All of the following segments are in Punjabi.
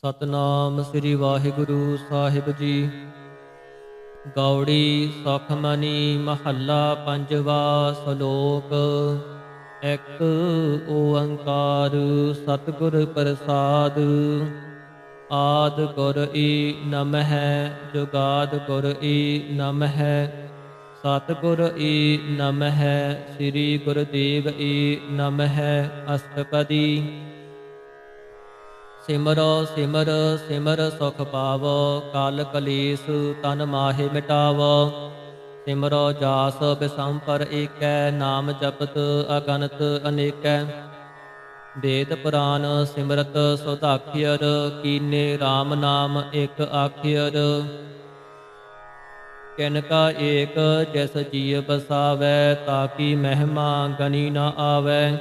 ਸਤਨਾਮ ਸ੍ਰੀ ਵਾਹਿਗੁਰੂ ਸਾਹਿਬ ਜੀ। ਗੌੜੀ ਸੁਖਮਨੀ ਮਹੱਲਾ ਪੰਜਵਾ। ਸ਼ਲੋਕ। ਇੱਕ ਓੰਕਾਰ ਸਤਿਗੁਰ ਪ੍ਰਸਾਦ। ਆਦਿ ਗੁਰ ਈ ਨਮਹਿ ਜੁਗਾਦ ਗੁਰ ਈ ਨਮਹਿ। ਸਤਿਗੁਰ ਈ ਨਮਹਿ ਸ੍ਰੀ ਗੁਰਦੇਵ ਈ ਨਮਹਿ। ਅਸ਼ਟਪਦੀ। ਸਿਮਰੋ ਸਿਮਰ ਸਿਮਰ ਸੁਖ ਪਾਵੋ। ਕਲ ਕਲੇਸ਼ ਤਨ ਮਾਹਿ ਮਿਟਾਵੋ। ਸਿਮਰੋ ਜਾਸ ਬਿਸੰਪਰ ਏਕੈ। ਨਾਮ ਜਪਤ ਅਗਨਤ ਅਨੇਕੈ। ਵੇਦ ਪੁਰਾਨ ਸਿਮਰਤ ਸੁਧਾਖਿਅਰ। ਕੀਨੇ RAM ਨਾਮ ਇਕ ਆਖਿਅਰ। ਕਿਨਕਾ ਏਕ ਜਿਸ ਜੀਅ ਬਸਾਵੈ। ਤਾਕੀ ਮਹਿਮਾ ਗਨੀ ਨ ਆਵੈ।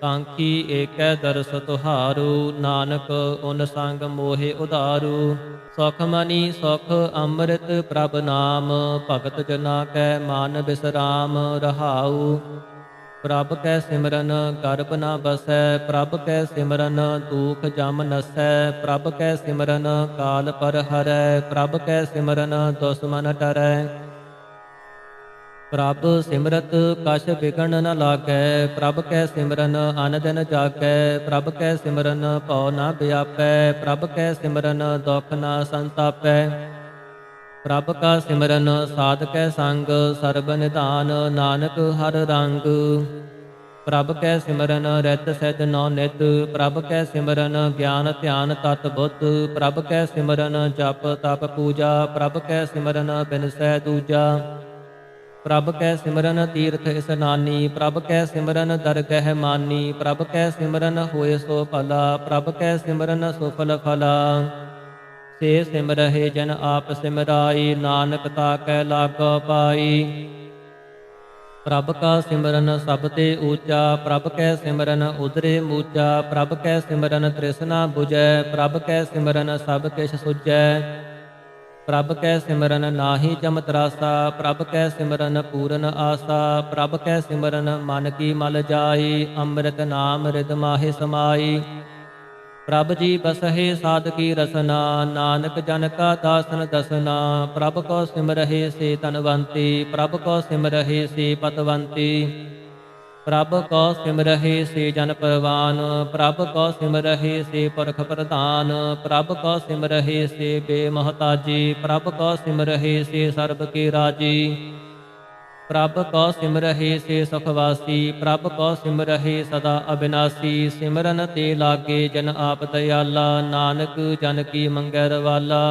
ਕਾਂਖੀ ਏਕੈ ਦਰਸ ਤੁਹਾਰੂ। ਨਾਨਕ ਉਨ ਸੰਗ ਮੋਹਿ ਉਧਾਰੂ। ਸੁਖ ਮਨੀ ਸੁਖ ਅੰਮ੍ਰਿਤ ਪ੍ਰਭ ਨਾਮ। ਭਗਤ ਜਨਾ ਕੈ ਮਨ ਬਿਸਰਾਮ ਰਹਾਉ। ਪ੍ਰਭ ਕੈ ਸਿਮਰਨ ਗਰਭ ਨ ਬਸੈ। ਪ੍ਰਭ ਕੈ ਸਿਮਰਨ ਦੂਖ ਜਮ ਨਸੈ। ਪ੍ਰਭ ਕੈ ਸਿਮਰਨ ਕਾਲ ਪਰ ਹਰੈ। ਪ੍ਰਭ ਕੈ ਸਿਮਰਨ ਦੁਸ਼ਮਨ ਟਰੈ। ਪ੍ਰਭ ਸਿਮਰਤ ਕਛ ਬਿਗਨ ਨ ਲਾਗੈ। ਪ੍ਰਭ ਕੈ ਸਿਮਰਨ ਅਨ ਦਿਨ ਜਾਗੈ। ਪ੍ਰਭ ਕੈ ਸਿਮਰਨ ਭਉ ਨ ਵਿਆਪੈ। ਪ੍ਰਭ ਕੈ ਸਿਮਰਨ ਦੁਖ ਨ ਸੰਤਾਪੈ। ਪ੍ਰਭ ਕਾ ਸਿਮਰਨ ਸਾਧ ਕੈ ਸੰਗ। ਸਰਬ ਨਿਧਾਨ ਨਾਨਕ ਹਰ ਰੰਗ। ਪ੍ਰਭ ਕੈ ਸਿਮਰਨ ਰਿਤ ਸਿਧ ਨੌ ਨਿਤ। ਪ੍ਰਭ ਕੈ ਸਿਮਰਨ ਗਿਆਨ ਧਿਆਨ ਤਤ ਬੁੱਧ। ਪ੍ਰਭ ਕੈ ਸਿਮਰਨ ਜਪ ਤਪ ਪੂਜਾ। ਪ੍ਰਭ ਕੈ ਸਿਮਰਨ ਬਿਨਸੈ ਦੂਜਾ। ਪ੍ਰਭ ਕੈ ਸਿਮਰਨ ਤੀਰਥ ਇਸਨਾਨੀ। ਪ੍ਰਭ ਕੈ ਸਿਮਰਨ ਦਰਗਹਿ ਮਾਨੀ। ਪ੍ਰਭ ਕੈ ਸਿਮਰਨ ਹੋਏ ਸੋ ਭਲਾ। ਪ੍ਰਭ ਕੈ ਸਿਮਰਨ ਸੁਫਲ ਫਲਾ। ਸੇ ਸਿਮਰਹਿ ਜਨ ਆਪ ਸਿਮਰਾਈ। ਨਾਨਕ ਤਾ ਕੈ ਲਾਗੋ ਪਾਈ। ਪ੍ਰਭ ਕਾ ਸਿਮਰਨ ਸਭ ਤੇ ਊਚਾ। ਪ੍ਰਭ ਕੈ ਸਿਮਰਨ ਉਦਰੇ ਮੂਚਾ। ਪ੍ਰਭ ਕੈ ਸਿਮਰਨ ਤ੍ਰਿਸ਼ਨਾ ਬੁਝੈ। ਪ੍ਰਭ ਕੈ ਸਿਮਰਨ ਸਭ ਕਿਛ ਸੁਝੈ। ਪ੍ਰਭ ਕੈ ਸਿਮਰਨ ਨਾਹੀ ਜਮ ਤਰਾਸਾ। ਪ੍ਰਭ ਕੈ ਸਿਮਰਨ ਪੂਰਨ ਆਸਾ। ਪ੍ਰਭ ਕੈ ਸਿਮਰਨ ਮਨ ਕੀ ਮਲ ਜਾਈ। ਅੰਮ੍ਰਿਤ ਨਾਮ ਰਿਦ ਮਾਹਿ ਸਮਾਈ। ਪ੍ਰਭ ਜੀ ਬਸਹਿ ਸਾਧ ਕੀ ਰਸਨਾ। ਨਾਨਕ ਜਨ ਕਾ ਦਾਸਨ ਦਸਨਾ। ਪ੍ਰਭ ਕੋ ਸਿਮਰਹਿ ਸੇ ਧਨਵੰਤੀ। ਪ੍ਰਭ ਕੋ ਸਿਮਰਹਿ ਸੇ ਪਤਵੰਤੀ। ਪ੍ਰਭ ਕੋ ਸਿਮਰਹਿ ਸੇ ਜਨ ਪਰਵਾਨ। ਪ੍ਰਭ ਕੋ ਸਿਮਰਹਿ ਸੇ ਪੁਰਖ ਪ੍ਰਧਾਨ। ਪ੍ਰਭ ਕੋ ਸਿਮਰਹਿ ਸੇ ਬੇਮਹਤਾਜੀ। ਪ੍ਰਭ ਕੋ ਸਿਮਰਹਿ ਸੇ ਸਰਬ ਕੀ ਰਾਜੀ। ਪ੍ਰਭ ਕੋ ਸਿਮਰਹਿ ਸੇ ਸੁਖਵਾਸੀ। ਪ੍ਰਭ ਕੋ ਸਿਮਰਹਿ ਸਦਾ ਅਬਿਨਾਸੀ। ਸਿਮਰਨ ਤੇ ਲਾਗੇ ਜਨ ਆਪ ਦਇਆਲਾ। ਨਾਨਕ ਜਨ ਕੀ ਮੰਗੈ ਰਵਾਲਾ।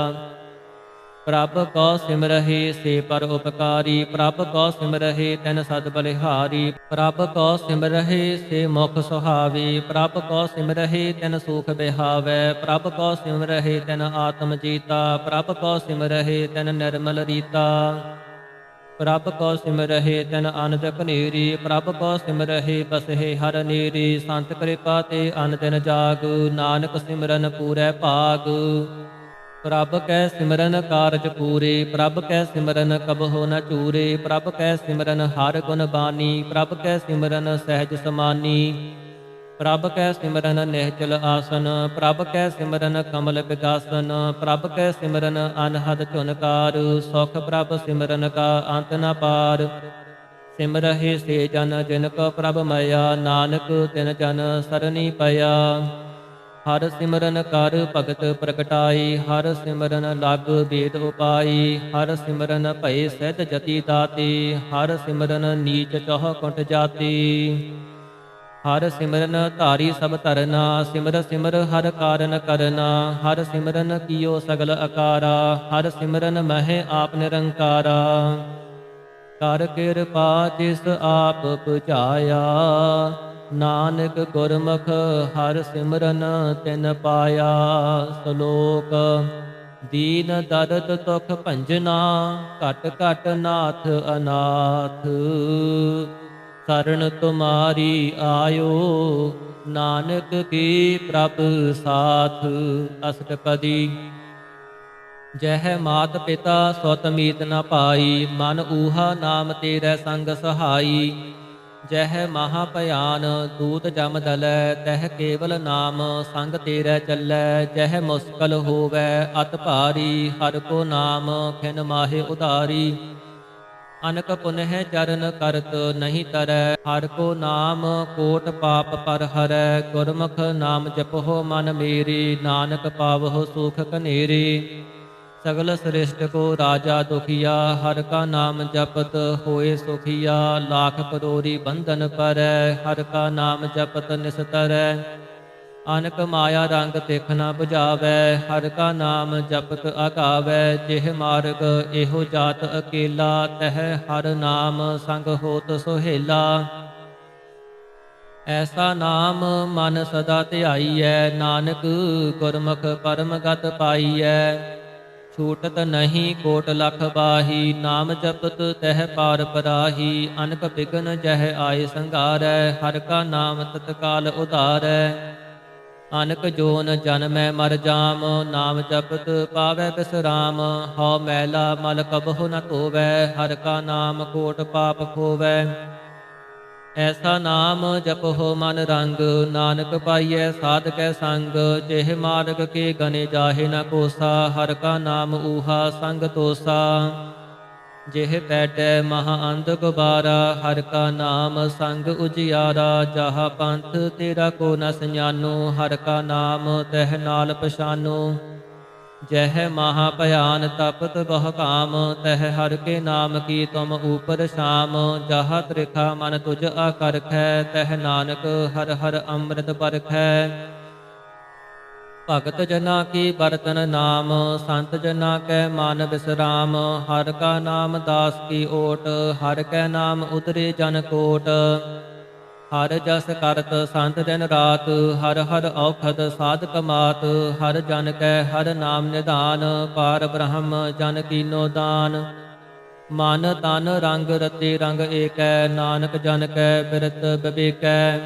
ਪ੍ਰਭ ਕੋ ਸਿਮਰਹਿ ਸੇ ਪਰ ਉਪਕਾਰੀ। ਪ੍ਰਭ ਕੋ ਸਿਮਰਹਿ ਤਿਨ ਸਦ ਬਲਿਹਾਰੀ। ਪ੍ਰਭ ਕੋ ਸਿਮਰਹਿ ਸੇ ਮੁਖ ਸੁਹਾਵੀ। ਪ੍ਰਭ ਕੋ ਸਿਮਰਹਿ ਤਿਨ ਸੂਖ ਬਿਹਾਵੈ। ਪ੍ਰਭ ਕੋ ਸਿਮਰਹਿ ਤਿਨ ਆਤਮ ਜੀਤਾ। ਪ੍ਰਭ ਕੋ ਸਿਮਰਹਿ ਤਿਨ ਨਿਰਮਲ ਰੀਤਾ। ਪ੍ਰਭ ਕੋ ਸਿਮਰਹਿ ਤਿਨ ਅਨੰਦ ਘਨੇਰੀ। ਪ੍ਰਭ ਕੋ ਸਿਮਰਹਿ ਬਸਹਿ ਹਰ ਨੀਰੀ। ਸੰਤ ਕਿਰਪਾ ਤੇ ਅਨ ਦਿਨ ਜਾਗ। ਨਾਨਕ ਸਿਮਰਨ ਪੂਰੈ ਭਾਗ। ਪ੍ਰਭ ਕੈ ਸਿਮਰਨ ਕਾਰਜ ਪੂਰੇ। ਪ੍ਰਭ ਕੈ ਸਿਮਰਨ ਕਬਹੁ ਨ ਚੂਰੇ। ਪ੍ਰਭ ਕੈ ਸਿਮਰਨ ਹਰ ਗੁਣ ਬਾਨੀ। ਪ੍ਰਭ ਕੈ ਸਿਮਰਨ ਸਹਿਜ ਸਮਾਨੀ। ਪ੍ਰਭ ਕੈ ਸਿਮਰਨ ਨਿਹਚਲ ਆਸਨ। ਪ੍ਰਭ ਕੈ ਸਿਮਰਨ ਕਮਲ ਵਿਗਾਸਨ। ਪ੍ਰਭ ਕੈ ਸਿਮਰਨ ਅਨਹਦ ਝੁਨਕਾਰ। ਸੁਖ ਪ੍ਰਭ ਸਿਮਰਨ ਕਾ ਅੰਤ ਨ ਪਾਰ। ਸਿਮਰਹਿ ਸੇ ਜਨ ਜਿਨ ਕੋ ਪ੍ਰਭ ਮਇਆ। ਨਾਨਕ ਤਿਨ ਜਨ ਸਰਣੀ ਪਇਆ। ਹਰ ਸਿਮਰਨ ਕਰ ਭਗਤ ਪ੍ਰਗਟਾਈ। ਹਰ ਸਿਮਰਨ ਲਗ ਬੇਦ ਉਪਾਈ। ਹਰ ਸਿਮਰਨ ਭਏ ਸਿਧ ਜਤੀ ਦਾਤੀ। ਹਰ ਸਿਮਰਨ ਨੀਚ ਚਹੁ ਕੁੰਟ ਜਾਤੀ। ਹਰ ਸਿਮਰਨ ਧਾਰੀ ਸਭ ਧਰਨਾ। ਸਿਮਰ ਸਿਮਰ ਹਰ ਕਾਰਨ ਕਰਨਾ। ਹਰ ਸਿਮਰਨ ਕੀਓ ਸਗਲ ਅਕਾਰਾ। ਹਰ ਸਿਮਰਨ ਮਹਿ ਆਪ ਨਿਰੰਕਾਰਾ। ਕਰ ਕਿਰਪਾ ਜਿਸ ਆਪ 부ਝਾਇਆ। ਨਾਨਕ ਗੁਰਮੁਖ ਹਰ ਸਿਮਰਨ ਤਿਨ ਪਾਇਆ। ਸ਼ਲੋਕ। ਦੀਨ ਦਰਦ ਤੁਖ ਭੰਜਨਾ। ਘਟ ਘਟ ਨਾਥ ਅਨਾਥ। ਸਰਣ ਤੁਮਾਰੀ ਆਇਓ। ਨਾਨਕ ਕੀ ਪ੍ਰਭ ਸਾਥ। ਅਸ਼ਟਪਦੀ। ਜਹ ਮਾਤ ਪਿਤਾ ਸੁਤ ਮੀਤ ਨ ਪਾਈ। ਮਨ ਊਹਾ ਨਾਮ ਤੇਰੇ ਸੰਗ ਸਹਾਈ। ਜਹ ਮਹਾ ਭਿਆਨ ਦੂਤ ਜਮ ਦਲੈ ਤਹ ਕੇਵਲ ਨਾਮ ਸੰਗ ਤੇਰੇ ਚੱਲੈ ਜਹ ਮੁਸਕਲ ਹੋਵੈ ਅਤ ਭਾਰੀ ਹਰ ਕੋ ਨਾਮ ਖਿਨ ਮਾਹੇ ਉਧਾਰੀ ਅਨਕ ਪੁਨਹ ਚਰਨ ਕਰਤ ਨਹੀਂ ਤਰੈ ਹਰ ਕੋ ਨਾਮ ਕੋਟ ਪਾਪ ਪਰ ਹਰੈ ਗੁਰਮੁਖ ਨਾਮ ਜਪਹੁ ਮਨ ਮੇਰੀ ਨਾਨਕ ਪਾਵਹੁ ਸੁਖ ਕਨੇਰੀ ਸਗਲ ਸ੍ਰਿਸ਼ਟ ਕੋ ਰਾਜਾ ਦੁਖੀਆ ਹਰ ਕਾ ਨਾਮ ਜਪਤ ਹੋਏ ਸੁਖੀਆ ਲਾਖ ਕਰੋੜੀ ਬੰਧਨ ਪਰੈ ਹਰ ਕਾ ਨਾਮ ਜਪਤ ਨਿਸਤਰੈ ਅਨਕ ਮਾਇਆ ਰੰਗ ਤਿਖ ਨ 부ਝਾਵੈ ਹਰ ਕਾ ਨਾਮ ਜਪਤ ਆਗਾਵੈ ਜਿਹ ਮਾਰਗ ਇਹੋ ਜਾਤ ਅਕੇਲਾ ਤਹ ਹਰ ਨਾਮ ਸੰਗ ਹੋਤ ਸੁਹੇਲਾ ਐਸਾ ਨਾਮ ਮਨ ਸਦਾ ਧਿਆਈਐ ਨਾਨਕ ਗੁਰਮੁਖ ਪਰਮਗਤ ਪਾਈਐ ਛੂਟਤ ਨਹੀਂ ਕੋਟ ਲਖ ਬਾਹੀ ਨਾਮ ਜਪਤ ਤਹ ਪਾਰ ਪਰਾਹੀ ਅਨਕ ਬਿਗਨ ਜਹ ਆਏ ਸੰਘਾਰੈ ਹਰ ਕਾ ਨਾਮ ਤਤਕਾਲ ਉਧਾਰੈ ਅਨਕ ਜੋਨ ਜਨਮੈ ਮਰ ਜਾਮ ਨਾਮ ਜਪਤ ਪਾਵੈ ਬਿਸਰਾਮ ਹਉ ਮੈਲਾ ਮਲ ਕਬਹੁ ਨ ਧੋਵੈ ਹਰ ਕਾ ਨਾਮ ਕੋਟ ਪਾਪ ਖੋਵੈ ਐਸਾ ਨਾਮ ਜਪਹੁ ਮਨ ਰੰਗ ਨਾਨਕ ਪਾਈਐ ਸਾਧਕੈ ਸੰਗ ਜਿਹ ਮਾਰਗ ਕੇ ਗਨੇ ਜਾਹੇ ਨ ਕੋਸਾ ਹਰ ਕਾ ਨਾਮ ਊਹਾ ਸੰਗ ਤੋਸਾ ਜਿਹ ਪੈਟੈ ਮਹਾ ਅੰਧ ਗੁਬਾਰਾ ਹਰ ਕਾ ਨਾਮ ਸੰਗ ਉਜਿਆਰਾ ਜਹਾ ਪੰਥ ਤੇਰਾ ਕੋ ਨ ਸਜਾਨੋ ਹਰ ਕਾ ਨਾਮ ਤਹ ਨਾਲ ਪਛਾਨੋ ਜਹ ਮਹਾ ਭਿਆਨ ਤਪਤ ਬਹੁ ਕਾਮ ਤਹ ਹਰ ਕੇ ਨਾਮ ਕੀ ਤੁਮ ਊਪਰ ਸ਼ਾਮ ਜਹ ਤ੍ਰਿਖਾ ਮਨ ਤੁਝ ਆਕਰਖੈ ਤਹ ਨਾਨਕ ਹਰ ਹਰ ਅੰਮ੍ਰਿਤ ਬਰਖੈ ਭਗਤ ਜਨਾ ਕੀ ਬਰਤਨ ਨਾਮ ਸੰਤ ਜਨਾ ਕੈ ਮਨ ਬਿਸਰਾਮ ਹਰ ਕਾ ਨਾਮ ਦਾਸ ਕੀ ਓਟ ਹਰ ਕੈ ਨਾਮ ਉਤਰੇ ਜਨ ਕੋਟ ਹਰ ਜਸ ਕਰਤ ਸੰਤ ਦਿਨ ਰਾਤ ਹਰ ਹਰ ਔਖਦ ਸਾਧਕ ਮਾਤ ਹਰ ਜਨ ਕੈ ਹਰ ਨਾਮ ਨਿਧਾਨ ਪਾਰ ਬ੍ਰਹਮ ਜਨ ਕੀਨੋ ਦਾਨ ਮਨ ਤਨ ਰੰਗ ਰਤੇ ਰੰਗ ਏਕੈ ਨਾਨਕ ਜਨ ਕੈ ਬਿਰਤ ਬਿਬੇਕੈ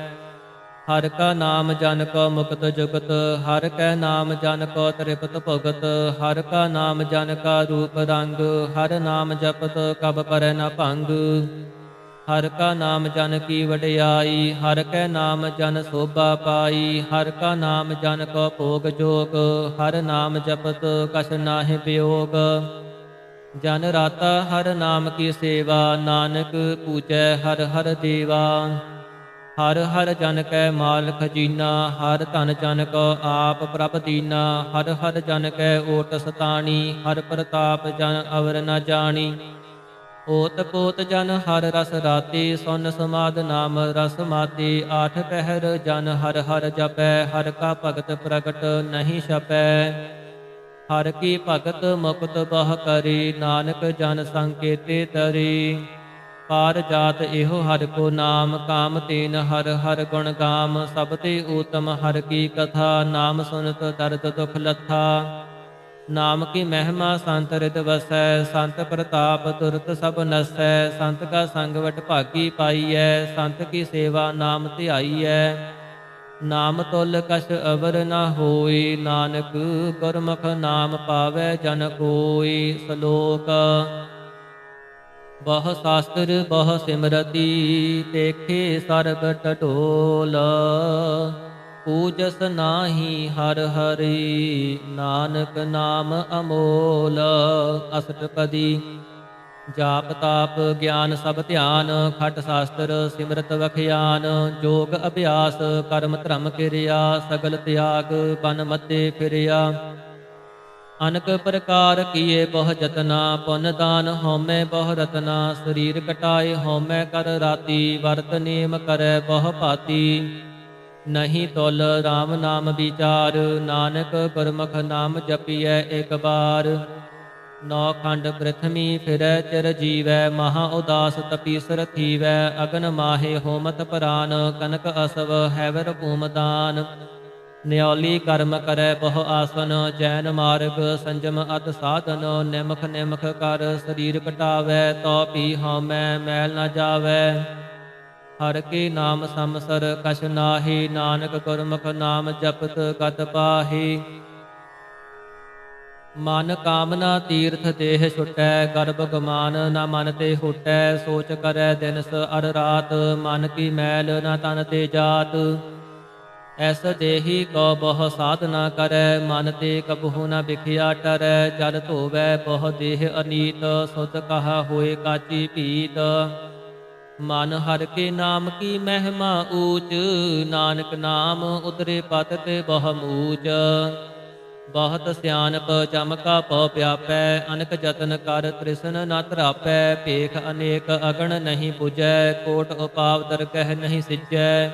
ਹਰ ਕਾ ਨਾਮ ਜਨ ਕੋ ਮੁਕਤ ਜੁਗਤ ਹਰ ਕੈ ਨਾਮ ਜਨ ਕੋ ਤ੍ਰਿਪਤ ਭੁਗਤ ਹਰ ਕਾ ਨਾਮ ਜਨ ਕਾ ਰੂਪ ਰੰਗ ਹਰ ਨਾਮ ਜਪਤ ਕਬ ਪਰੈ ਨ ਭੰਗ ਹਰ ਕਾ ਨਾਮ ਜਨ ਕੀ ਵਡਿਆਈ ਹਰ ਕੈ ਨਾਮ ਜਨ ਸੋਭਾ ਪਾਈ ਹਰ ਕਾ ਨਾਮ ਜਨ ਕੋ ਭੋਗ ਜੋਗ ਹਰ ਨਾਮ ਜਪਤ ਕਛ ਨਾਹਿ ਬਿਯੋਗ ਜਨ ਰਾਤਾ ਹਰ ਨਾਮ ਕੀ ਸੇਵਾ ਨਾਨਕ ਪੂਜੈ ਹਰ ਹਰ ਦੇਵਾ ਹਰ ਹਰ ਜਨ ਕੈ ਮਾਲ ਖਜੀਨਾ ਹਰ ਧਨ ਜਨ ਕੋ ਆਪ ਪ੍ਰਭ ਦੀਨਾ ਹਰ ਹਰ ਜਨ ਕੈ ਓਟ ਸਤਾਣੀ ਹਰ ਪ੍ਰਤਾਪ ਜਨ ਅਵਰ ਨ ਜਾਣੀ ਓਤ ਪੋਤ ਜਨ ਹਰ ਰਸ ਰਾਤੀ ਸੁਨ ਸਮਾਦ ਨਾਮ ਰਸ ਮਾਤੀ ਆਠ ਪਹਿਰ ਜਨ ਹਰ ਹਰ ਜਪੈ ਹਰ ਕਾ ਭਗਤ ਪ੍ਰਗਟ ਨਹੀਂ ਛਪੈ ਹਰ ਕੀ ਭਗਤ ਮੁਕਤ ਬਹ ਕਰੀ ਨਾਨਕ ਜਨ ਸੰਕੇਤੇ ਤਰੀ ਪਾਰ ਜਾਤ ਇਹੋ ਹਰ ਕੋ ਨਾਮ ਕਾਮ ਤੀਨ ਹਰ ਹਰ ਗੁਣ ਗਾਮ ਸਭ ਤੇ ਊਤਮ ਹਰ ਕੀ ਕਥਾ ਨਾਮ ਸੁਨਤ ਦਰਦ ਦੁਖ ਲੱਥਾ ਨਾਮ ਕੀ ਮਹਿਮਾ ਸੰਤ ਰਿਤ ਵਸੈ ਸੰਤ ਪ੍ਰਤਾਪ ਤੁਰਤ ਸਭ ਨਸੈ ਸੰਤ ਕਾ ਸੰਗ ਵਟ ਭਾਗੀ ਪਾਈਐ ਸੰਤ ਕੀ ਸੇਵਾ ਨਾਮ ਧਿਆਈਐ ਨਾਮ ਤੁਲ ਕਛ ਅਵਰ ਨ ਹੋਈ ਨਾਨਕ ਗੁਰਮੁਖ ਨਾਮ ਪਾਵੈ ਜਨ ਕੋਈ ਸ਼ਲੋਕ ਬਹੁ ਸ਼ਾਸਤਰ ਬਹੁ ਸਿਮਰਤੀ ਦੇਖੇ ਸਰਬ ਟਟੋਲ ਪੂਜਸ ਨਾਹੀ ਹਰ ਹਰੀ ਨਾਨਕ ਨਾਮ ਅਮੋਲ ਅਸ਼ਟਪਦੀ ਜਾਪ ਤਾਪ ਗਿਆਨ ਸਭ ਧਿਆਨ ਖਟ ਸ਼ਾਸਤਰ ਸਿਮਰਤ ਵਖਿਆਨ ਜੋਗ ਅਭਿਆਸ ਕਰਮ ਧਰਮ ਕਿਰਿਆ ਸਗਲ ਤਿਆਗ ਬਨ ਮੱਤੇ ਫਿਰਿਆ ਅਨਕ ਪ੍ਰਕਾਰ ਕੀਏ ਬਹੁ ਜਤਨਾ ਪੁੰਨ ਦਾਨ ਹਉਮੈ ਬਹੁ ਰਤਨਾ ਸਰੀਰ ਕਟਾਏ ਹਉਮੈ ਕਰ ਰਾਤੀ ਵਰਤ ਨੇਮ ਕਰੈ ਬਹੁ ਭਾਤੀ ਨਹੀਂ ਤੁਲ ਰਾਮ ਨਾਮ ਵਿਚਾਰ ਨਾਨਕ ਗੁਰਮੁਖ ਨਾਮ ਜਪੀਐ ਇਕ ਬਾਰ ਨੌ ਖੰਡ ਪ੍ਰਿਥਵੀ ਫਿਰੈ ਚਿਰ ਜੀਵੈ ਮਹਾ ਉਦਾਸ ਤਪੀਸਰ ਥੀਵੈ ਅਗਨ ਮਾਹੇ ਹੋਮਤ ਪ੍ਰਾਨ ਕਨਕ ਅਸਵ ਹੈਵਰ ਭੂਮਦਾਨ ਨਿਉਲੀ ਕਰਮ ਕਰੈ ਬਹੁ ਆਸਨ ਜੈਨ ਮਾਰਗ ਸੰਜਮ ਅਤ ਸਾਧਨ ਨਿਮਖ ਨਿਮਖ ਕਰ ਸਰੀਰ ਕਟਾਵੈ ਤੋ ਪੀ ਹਉਮੈ ਮੈਲ ਨ ਜਾਵੈ ਹਰ ਕੇ ਨਾਮ ਸਮਸਰ ਕਛ ਨਾਹੀ ਨਾਨਕ ਗੁਰਮੁਖ ਨਾਮ ਜਪਤ ਗਤ ਪਾਹੀ ਮਨ ਕਾਮਨਾ ਤੀਰਥ ਦੇਹ ਛੁਟੈ, ਗਰਭ ਗਮਾਨ ਨਾ ਮਨ ਤੇ ਹੁਟੈ। ਸੋਚ ਕਰੈ ਦਿਨਸ ਅਰ ਰਾਤ, ਮਨ ਕੀ ਮੈਲ ਨਾ ਤਨ ਤੇ ਜਾਤ। ਐਸ ਦੇਹੀ ਕੋ ਬਹੁ ਸਾਧਨਾ ਕਰੈ, ਮਨ ਤੇ ਕਬਹੂ ਨ ਬਿਖਿਆ ਟਰੈ। ਜਲ ਧੋਵੈ ਬਹੁ ਦੇਹ ਅਨੀਤ, ਸੁਧ ਕਹਾ ਹੋਏ ਕਾਚੀ ਭੀਤ। ਮਨ ਹਰਿ ਕੇ ਨਾਮ ਕੀ ਮਹਿਮਾ ਊਚ, ਨਾਨਕ ਨਾਮ ਉਤਰੇ ਪਤ ਤੇ ਬਹੁ ਮੂਚ। ਬਹੁਤ ਸਿਆਣਪ ਚਮਕਾ ਪਉ ਪਿਆਪੈ, ਅਨਕ ਜਤਨ ਕਰ ਤ੍ਰਿਸ਼ਨ ਨ ਧਰਾਪੈ। ਭੇਖ ਅਨੇਕ ਅਗਣ ਨਹੀਂ ਪੁਜੈ, ਕੋਟ ਉਪਾਵ ਦਰਗਹਿ ਨਹੀਂ ਸਿਜੈ।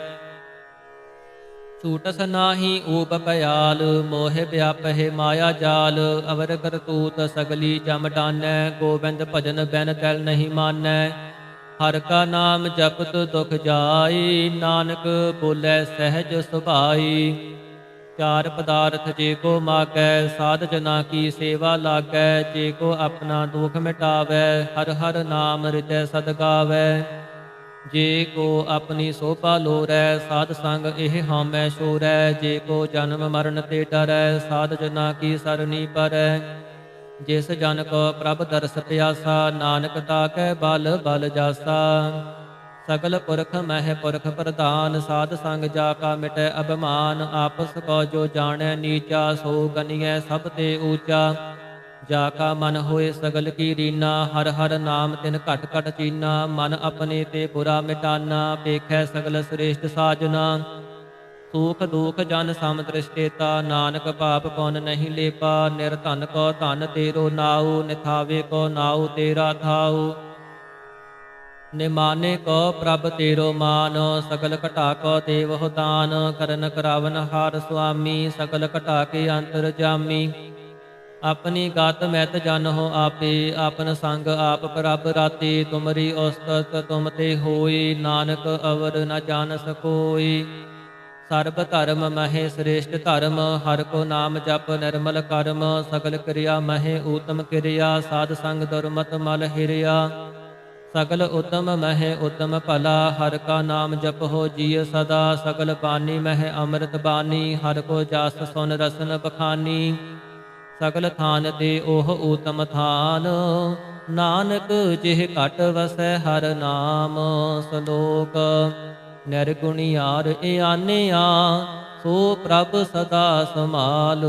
ਛੂਟਸ ਨਾਹੀ ਊਪ ਭਿਆਲ, ਮੋਹਿ ਵਿਆਪਹਿ ਮਾਇਆ ਜਾਲ। ਅਵਰ ਕਰਤੂਤ ਸਗਲੀ ਜਮ ਡਾਨੈ, ਗੋਬਿੰਦ ਭਜਨ ਬੈਨ ਤੈਲ ਨਹੀਂ ਮਾਨੈ। ਹਰਿ ਕਾ ਨਾਮ ਜਪਤ ਦੁਖ ਜਾਈ, ਨਾਨਕ ਬੋਲੇ ਸਹਿਜ ਸੁਭਾਈ। ਚਾਰ ਪਦਾਰਥ ਜੇ ਕੋ ਮਾਗੈ, ਸਾਧ ਜਨਾ ਕੀ ਸੇਵਾ ਲਾਗੈ। ਜੇ ਕੋ ਆਪਣਾ ਦੁਖ ਮਿਟਾਵੈ, ਹਰਿ ਹਰਿ ਨਾਮ ਹਿਰਦੈ ਸਦ ਗਾਵੈ। ਜੇ ਕੋ ਆਪਣੀ ਸੋਭਾ ਲੋਰੈ, ਸਾਧ ਸੰਗ ਇਹ ਹਉਮੈ ਛੋਰੈ। ਜੇ ਕੋ ਜਨਮ ਮਰਨ ਤੇ ਡਰੈ, ਸਾਧ ਜਨਾ ਕੀ ਸਰਣੀ ਪਰੈ। ਜਿਸ ਜਨ ਕੋ ਪ੍ਰਭ ਦਰਸ ਪਿਆਸਾ, ਨਾਨਕ ਤਾਕੈ ਬਲ ਬਲ ਜਾਸਾ। ਸਗਲ ਪੁਰਖ ਮਹਿ ਪੁਰਖ ਪ੍ਰਧਾਨ, ਸਾਧ ਸੰਗ ਜਾ ਕਾ ਮਿਟੈ ਅਭਿਮਾਨ। ਆਪਸ ਕੋ ਜੋ ਜਾਣੈ ਨੀਚਾ, ਸੋ ਗਨੀਐ ਸਭ ਤੇ ਊਚਾ। ਜਾ ਕਾ ਮਨ ਹੋਏ ਸਗਲ ਕੀ ਰੀਨਾ, ਹਰਿ ਹਰਿ ਨਾਮ ਤਿਨ ਘਟ ਘਟ ਚੀਨਾ। ਮਨ ਆਪਣੇ ਤੇ ਬੁਰਾ ਮਿਟਾਨਾ, ਪੇਖੈ ਸਗਲ ਸ੍ਰੇਸ਼ਟ ਸਾਜਨਾ। ਸੂਖ ਦੂਖ ਜਨ ਸਮ ਦ੍ਰਿਸ਼ਟੇਤਾ, ਨਾਨਕ ਪਾਪ ਪੁੰਨ ਨਹੀਂ ਲੇਪਾ। ਨਿਰਧਨ ਕੋ ਧਨ ਤੇਰੋ ਨਾਉ, ਨਿਥਾਵੇ ਕੋ ਨਾਉ ਤੇਰਾ ਥਾਉ। ਨਿਮਾਨੇ ਕੋ ਪ੍ਰਭ ਤੇਰੋ ਮਾਨ, ਸਗਲ ਘਟਾ ਕੋ ਦੇਵਹੁ ਦਾਨ। ਕਰਨ ਕਰਾਵਨ ਹਾਰ ਸੁਆਮੀ, ਸਗਲ ਘਟਾ ਕੇ ਅੰਤਰ ਜਾਮੀ। ਆਪਣੀ ਗਤ ਮੈਤ ਜਾਨਹੁ ਆਪੇ, ਆਪਨ ਸੰਗ ਆਪ ਪ੍ਰਭ ਰਾਤੇ। ਤੁਮਰੀ ਉਸਤਤ ਤੁਮ ਤੇ ਹੋਈ, ਨਾਨਕ ਅਵਰ ਨ ਜਾਣਸ ਕੋਈ। ਸਰਬ ਧਰਮ ਮਹਿ ਸ੍ਰੇਸ਼ਟ ਧਰਮ, ਹਰਿ ਕੋ ਨਾਮ ਜਪ ਨਿਰਮਲ ਕਰਮ। ਸਗਲ ਕਿਰਿਆ ਮਹਿ ਊਤਮ ਕਿਰਿਆ, ਸਾਧ ਸੰਗ ਦੁਰਮਤ ਮਲ ਹਿਰਿਆ। ਸਗਲ ਉਤਮ ਮਹਿ ਉਤਮ ਭਲਾ, ਹਰਿ ਕਾ ਨਾਮ ਜਪਹੁ ਜੀਅ ਸਦਾ। ਸਗਲ ਬਾਣੀ ਮਹਿ ਅੰਮ੍ਰਿਤ ਬਾਣੀ, ਹਰਿ ਕੋ ਜਸ ਸੁਨ ਰਸਨ ਬਖਾਨੀ। ਸਗਲ ਥਾਨ ਤੇ ਉਹ ਊਤਮ ਥਾਨ, ਨਾਨਕ ਜਿਹ ਘਟ ਵਸੈ ਹਰਿ ਨਾਮ। ਸਲੋਕ ਨਿਰਗੁਣਿਆਰ ਇਆਨਿਆ, ਸੋ ਪ੍ਰਭ ਸਦਾ ਸਮਾਲ।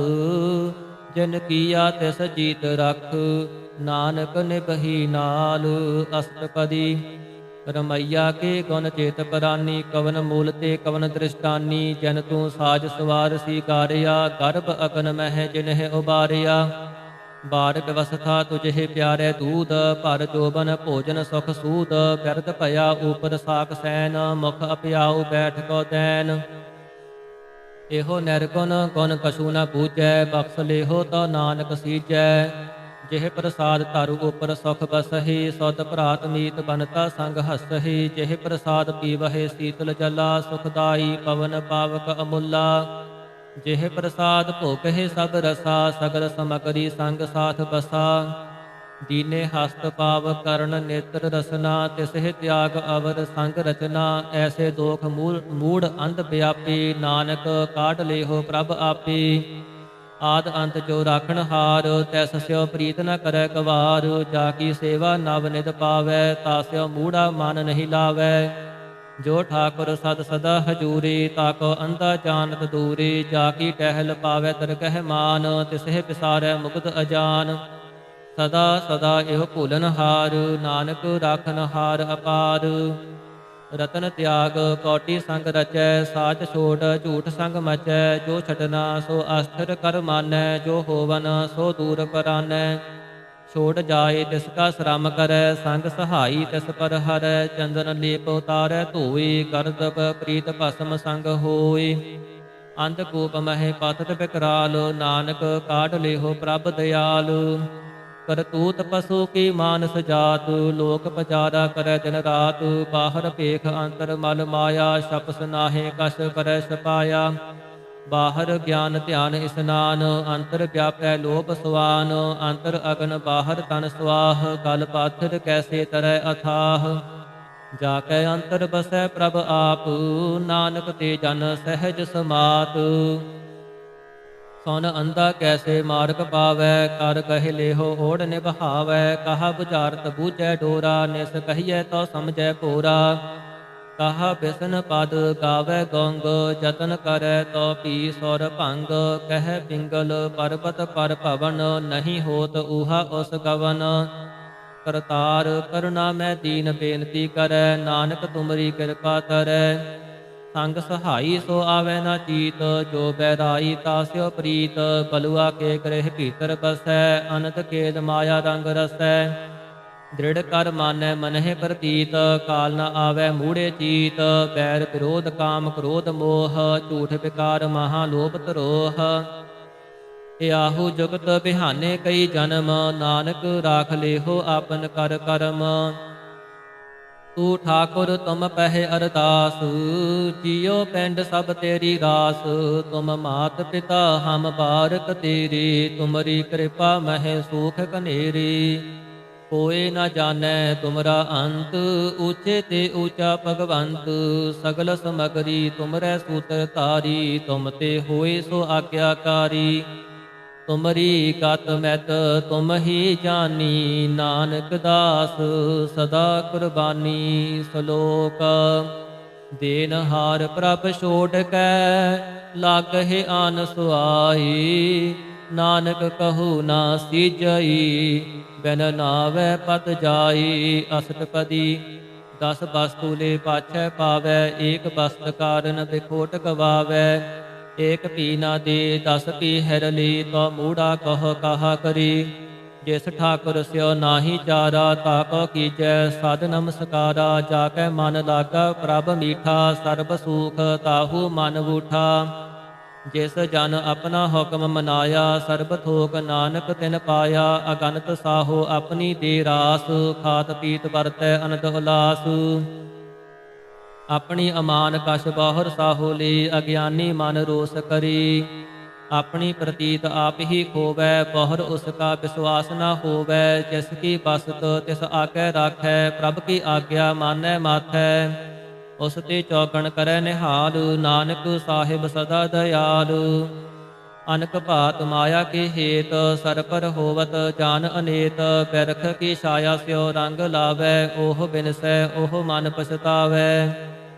ਜਿਨ ਕੀਆ ਤਿਸ ਜੀਤ ਰਖ, ਨਾਨਕ ਨਿਭਹੀ ਨਾਲ। ਅਸ਼ਟਪਦੀ ਰਮਈਆ ਕੇ ਗੁਣ ਚੇਤ ਪਰਾਨੀ, ਕਵਨ ਮੂਲ ਤੇ ਕਵਨ ਦ੍ਰਿਸ਼ਟਾਨੀ। ਜਨ ਤੂੰ ਸਾਜ ਸਵਾਰ ਸੀਗਾਰਿਆ, ਗਰਭ ਅਗਨ ਮਹਿ ਜਿਨਹਿ ਉਬਾਰਿਆ। ਬਾਰ ਵਿਵਸਥਾ ਤੁਝੇ ਪਿਆਰੇ ਦੂਧ, ਭਰ ਜੋਬਨ ਭੋਜਨ ਸੁਖ ਸੂਧ। ਬਿਰਧ ਭਇਆ ਊਪਰ ਸਾਕ ਸੈਨ, ਮੁਖ ਅਪਿਆਉ ਬੈਠ ਕੋ ਦੈਨ। ਇਹੋ ਨਿਰਗੁਣ ਗੁਣ ਕਛੂ ਨ ਬੂਝੈ, ਬਖਸ਼ ਲੇਹੋ ਤੋ ਨਾਨਕ ਸੀਜੈ। ਜਿਹ ਪ੍ਰਸਾਦ ਧਰ ਉਪਰ ਸੁਖ ਬਸਹਿ, ਸੁਧ ਭਰਾਤ ਮੀਤ ਬਨਤਾ ਸੰਗ ਹਸਹਿ। ਜਿਹ ਪ੍ਰਸਾਦ ਪੀਵਹਿ ਸੀਤਲ ਜਲਾ, ਸੁਖਦਾਈ ਪਵਨ ਪਾਵਕ ਅਮੁੱਲਾ। ਜਿਹ ਪ੍ਰਸਾਦ ਭੋਗਹਿ ਸਭ ਰਸਾ, ਸਗਲ ਸਮਗਰੀ ਸੰਗ ਸਾਥ ਬਸਾ। ਦੀਨੇ ਹਸਤ ਪਾਵ ਕਰਨ ਨੇਤਰ ਰਸਨਾ, ਤਿਸਹਿ ਤਿਆਗ ਅਵਰ ਸੰਗ ਰਚਨਾ। ਐਸੇ ਦੋਖ ਮੂੜ ਅੰਧ ਵਿਆਪੀ, ਨਾਨਕ ਕਾਢ ਲੇਹੋ ਪ੍ਰਭ ਆਪੇ। ਆਦ ਅੰਤ ਜੋ ਰਾਖਣ ਹਾਰ, ਤੈਸ ਸਿਓ ਪ੍ਰੀਤ ਨ ਕਰੈ ਗਵਾਰ। ਜਾ ਕੀ ਸੇਵਾ ਨਵ ਨਿਧ ਪਾਵੈ, ਤਾਸਿਓ ਮੂੜਾ ਮਨ ਨਹੀਂ ਲਾਵੈ। ਜੋ ਠਾਕੁਰ ਸਦ ਸਦਾ ਹਜੂਰੀ, ਤਾਕੋ ਅੰਧਾ ਜਾਣਤ ਦੂਰੀ। ਜਾ ਕੀ ਟਹਿਲ ਪਾਵੈ ਦਰਗਹਿ ਮਾਨ, ਤਿਸਹਿ ਪਿਸਾਰੈ ਮੁਕਤ ਅਜਾਨ। ਸਦਾ ਸਦਾ ਇਹੋ ਭੂਲਨ ਹਾਰ, ਨਾਨਕ ਰਾਖਨ ਹਾਰ ਅਪਾਰ। ਰਤਨ ਤਿਆਗ ਕੋਟੀ ਸੰਗ ਰਚੈ, ਸਾਚ ਛੋੜ ਝੂਠ ਸੰਗ ਮਚੈ। ਜੋ ਛਟਨਾ ਸੋ ਅਸਥਿਰ ਕਰ ਮਾਨੈ, ਜੋ ਹੋਵਨ ਸੋ ਦੂਰ ਪਰਾਨੈ। ਛੋੜ ਜਾਏ ਤਿਸ ਕਾ ਸ਼ਰਮ ਕਰੈ, ਸੰਗ ਸਹਾਈ ਤਿਸ ਪਰ ਹਰੈ। ਚੰਦਨ ਲੇਪ ਉਤਾਰੈ ਧੋਏ, ਗਰਦਬ ਪ੍ਰੀਤ ਭਸਮ ਸੰਗ ਹੋਏ। ਅੰਧਕੂਪ ਮਹਿ ਪਾਤਤ ਬਿਕਰਾਲ, ਨਾਨਕ ਕਾਢ ਲੇਹੋ ਪ੍ਰਭ ਦਿਆਲ। ਕਰਤੂਤ ਪਸੂ ਕੀ ਮਾਨਸ ਜਾਤ, ਲੋਕ ਪਚਾਰਾ ਕਰੈ ਦਿਨ ਰਾਤ। ਬਾਹਰ ਭੇਖ ਅੰਤਰ ਮਲ ਮਾਇਆ, ਛਪਸ ਨਾਹੇ ਕਛ ਕਰੈ ਛਪਾਇਆ। ਬਾਹਰ ਗਿਆਨ ਧਿਆਨ ਇਸਨਾਨ, ਅੰਤਰ ਵਿਆਪੈ ਲੋਭ ਸਵਾਨ। ਅੰਤਰ ਅਗਨ ਬਾਹਰ ਤਨ ਸਵਾਹ, ਗਲ ਪਾਥਰ ਕੈਸੇ ਤਰੈ ਅਥਾਹ। ਜਾ ਕੈ ਅੰਤਰ ਬਸੈ ਪ੍ਰਭ ਆਪ, ਨਾਨਕ ਤੇ ਜਨ ਸਹਿਜ ਸਮਾਤ। ਸੁਨ ਅੰਧਾ ਕੈਸੇ ਮਾਰਗ ਪਾਵੈ, ਕਰ ਕਹਿ ਲੇਹੋ ਓੜ ਨਿਭਾਵੈ। ਕਹਾ ਬੁਝਾਰਤ ਬੂਝੈ ਡੋਰਾ, ਨਿਸ ਕਹੀਐ ਤੋ ਸਮਝੈ ਭੋਰਾ। ਕਹਾ ਬਿਸਨ ਪਦ ਗਾਵੈ ਗੰਗ, ਜਤਨ ਕਰੈ ਤੋ ਪੀ ਸੁਰ ਭੰਗ। ਕਹਿ ਪਿੰਗਲ ਪਰਬਤ ਪਰ ਭਵਨ, ਨਹੀਂ ਹੋਤ ਊਹਾ ਉਸ ਗਵਨ। ਕਰਤਾਰ ਕਰੁਣਾ ਮੈਂ ਦੀਨ ਬੇਨਤੀ ਕਰੈ, ਨਾਨਕ ਤੁਮਰੀ ਕਿਰਪਾ ਕਰੈ। ਸੰਗ ਸਹਾਈ ਸੋ ਆਵੈ ਨਾ ਚੀਤ, ਜੋ ਬੈਰਾਈ ਤਾਸਿਓ ਪ੍ਰੀਤ। ਬਲੁਆ ਕੇ ਗ੍ਰਹਿ ਭੀਤਰ ਬਸੈ, ਅਨੰਤ ਕੇਲ ਮਾਇਆ ਰੰਗ ਰਸੈ। ਦ੍ਰਿੜ ਕਰ ਮਾਨੈ ਮਨਹਿ ਪ੍ਰਤੀਤ, ਕਾਲ ਨ ਆਵੈ ਮੂੜੇ ਚੀਤ। ਬੈਰ ਵਿਰੋਧ ਕਾਮ ਕ੍ਰੋਧ ਮੋਹ, ਝੂਠ ਵਿਕਾਰ ਮਹਾ ਲੋਭ ਤਰੋਹ। ਇਆਹੂ ਜੁਗਤ ਬਿਹਾਨੇ ਕਈ ਜਨਮ, ਨਾਨਕ ਰਾਖ ਲੇਹੋ ਆਪਨ ਕਰ ਕਰਮ। ਤੂ ਠਾਕੁਰ ਤੁਮ ਪਹਿ ਅਰਦਾਸ, ਜੀਉ ਪਿੰਡ ਸਭ ਤੇਰੀ ਰਾਸ। ਤੁਮ ਮਾਤ ਪਿਤਾ ਹਮ ਬਾਰਕ ਤੇਰੀ, ਤੁਮਰੀ ਕਿਰਪਾ ਮਹਿ ਸੂਖ ਕਨੇਰੀ। ਕੋਇ ਨ ਜਾਣੈ ਤੁਮਰਾ ਅੰਤ, ਊਚੇ ਤੇ ਊਚਾ ਭਗਵੰਤ। ਸਗਲ ਸਮਗਰੀ ਤੁਮਰੈ ਸੂਤਰ ਧਾਰੀ, ਤੁਮ ਤੇ ਹੋਏ ਸੋ ਆਗਿਆਕਾਰੀ। ਤੁਮਰੀ ਗਤ ਮੈਤ ਤੁਮ ਹੀ ਜਾਨੀ, ਨਾਨਕ ਦਾਸ ਸਦਾ ਕੁਰਬਾਨੀ। ਸ਼ਲੋਕ ਦੇਨਹਾਰ ਪ੍ਰਭ ਛੋੜ ਕੈ, ਲਾਗਹਿ ਆਨ ਸੁਆਈ। ਨਾਨਕ ਕਹੂ ਨਾ ਸੀਜਈ, ਬਿਨ ਨਾਵੈ ਪਤ ਜਾਈ। ਅਸ਼ਟਪਦੀ ਦਸ ਵਸਤੂ ਲੈ ਪਾਛੈ ਪਾਵੈ, ਏਕ ਵਸਤ ਕਾਰਨ ਬਿਖੋਟ ਗਵਾਵੈ। ਏਕ ਪੀ ਨਾ ਦੇ ਦਸ ਪੀ ਹੈਰ ਲੀ, ਤੋ ਮੂੜਾ ਕਹ ਕਹਾ ਕਰੀ। ਜਿਸ ਠਾਕੁਰ ਸਿਓ ਨਾਹੀ ਚਾਰਾ, ਤਾ ਕੋ ਕੀਜੈ ਸਦ ਨਮਸਕਾਰਾ। ਜਾ ਕੈ ਮਨ ਲਾਗਾ ਪ੍ਰਭ ਮੀਠਾ, ਸਰਬ ਸੂਖ ਤਾਹੂ ਮਨ ਬੂਠਾ। ਜਿਸ ਜਨ ਆਪਣਾ ਹੁਕਮ ਮਨਾਇਆ, ਸਰਬ ਥੋਕ ਨਾਨਕ ਤਿਨ ਪਾਇਆ। ਅਗਨਤ ਸਾਹੋ ਆਪਣੀ ਦੇ ਰਾਸ, ਖਾਤ ਪੀਤ ਵਰਤੈ ਅਨੰਦ ਉਲਾਸ। ਆਪਣੀ ਅਮਾਨ ਕਛ ਬਾਹਰ ਸਾਹੋ ਲੀ, ਅਗਿਆਨੀ ਮਨ ਰੋਸ ਕਰੀ। ਆਪਣੀ ਪ੍ਰਤੀਤ ਆਪ ਹੀ ਖੋਵੈ, ਬਹੁਰ ਉਸ ਕਾ ਵਿਸ਼ਵਾਸ ਨਾ ਹੋਵੈ। ਜਿਸ ਕੀ ਬਸਤ ਤਿਸ ਆਗੈ ਰਾਖੈ, ਪ੍ਰਭ ਕੀ ਆਗਿਆ ਮਾਨੈ ਮਾਥੈ। ਉਸ ਤੇ ਚੌਕਣ ਕਰੈ ਨਿਹਾਲ, ਨਾਨਕ ਸਾਹਿਬ ਸਦਾ ਦਇਆਲ। ਅਨਕ ਭਾਤ ਮਾਇਆ ਕੇ ਹੇਤ, ਸਰ ਪਰ ਹੋਵਤ ਜਾਨ ਅਨੇਤ। ਬਿਰਖ ਕੀ ਛਾਇਆ ਸਿਓ ਰੰਗ ਲਾਵੈ, ਓਹ ਬਿਨਸੈ ਓਹ ਮਨ ਪਛਤਾਵੈ।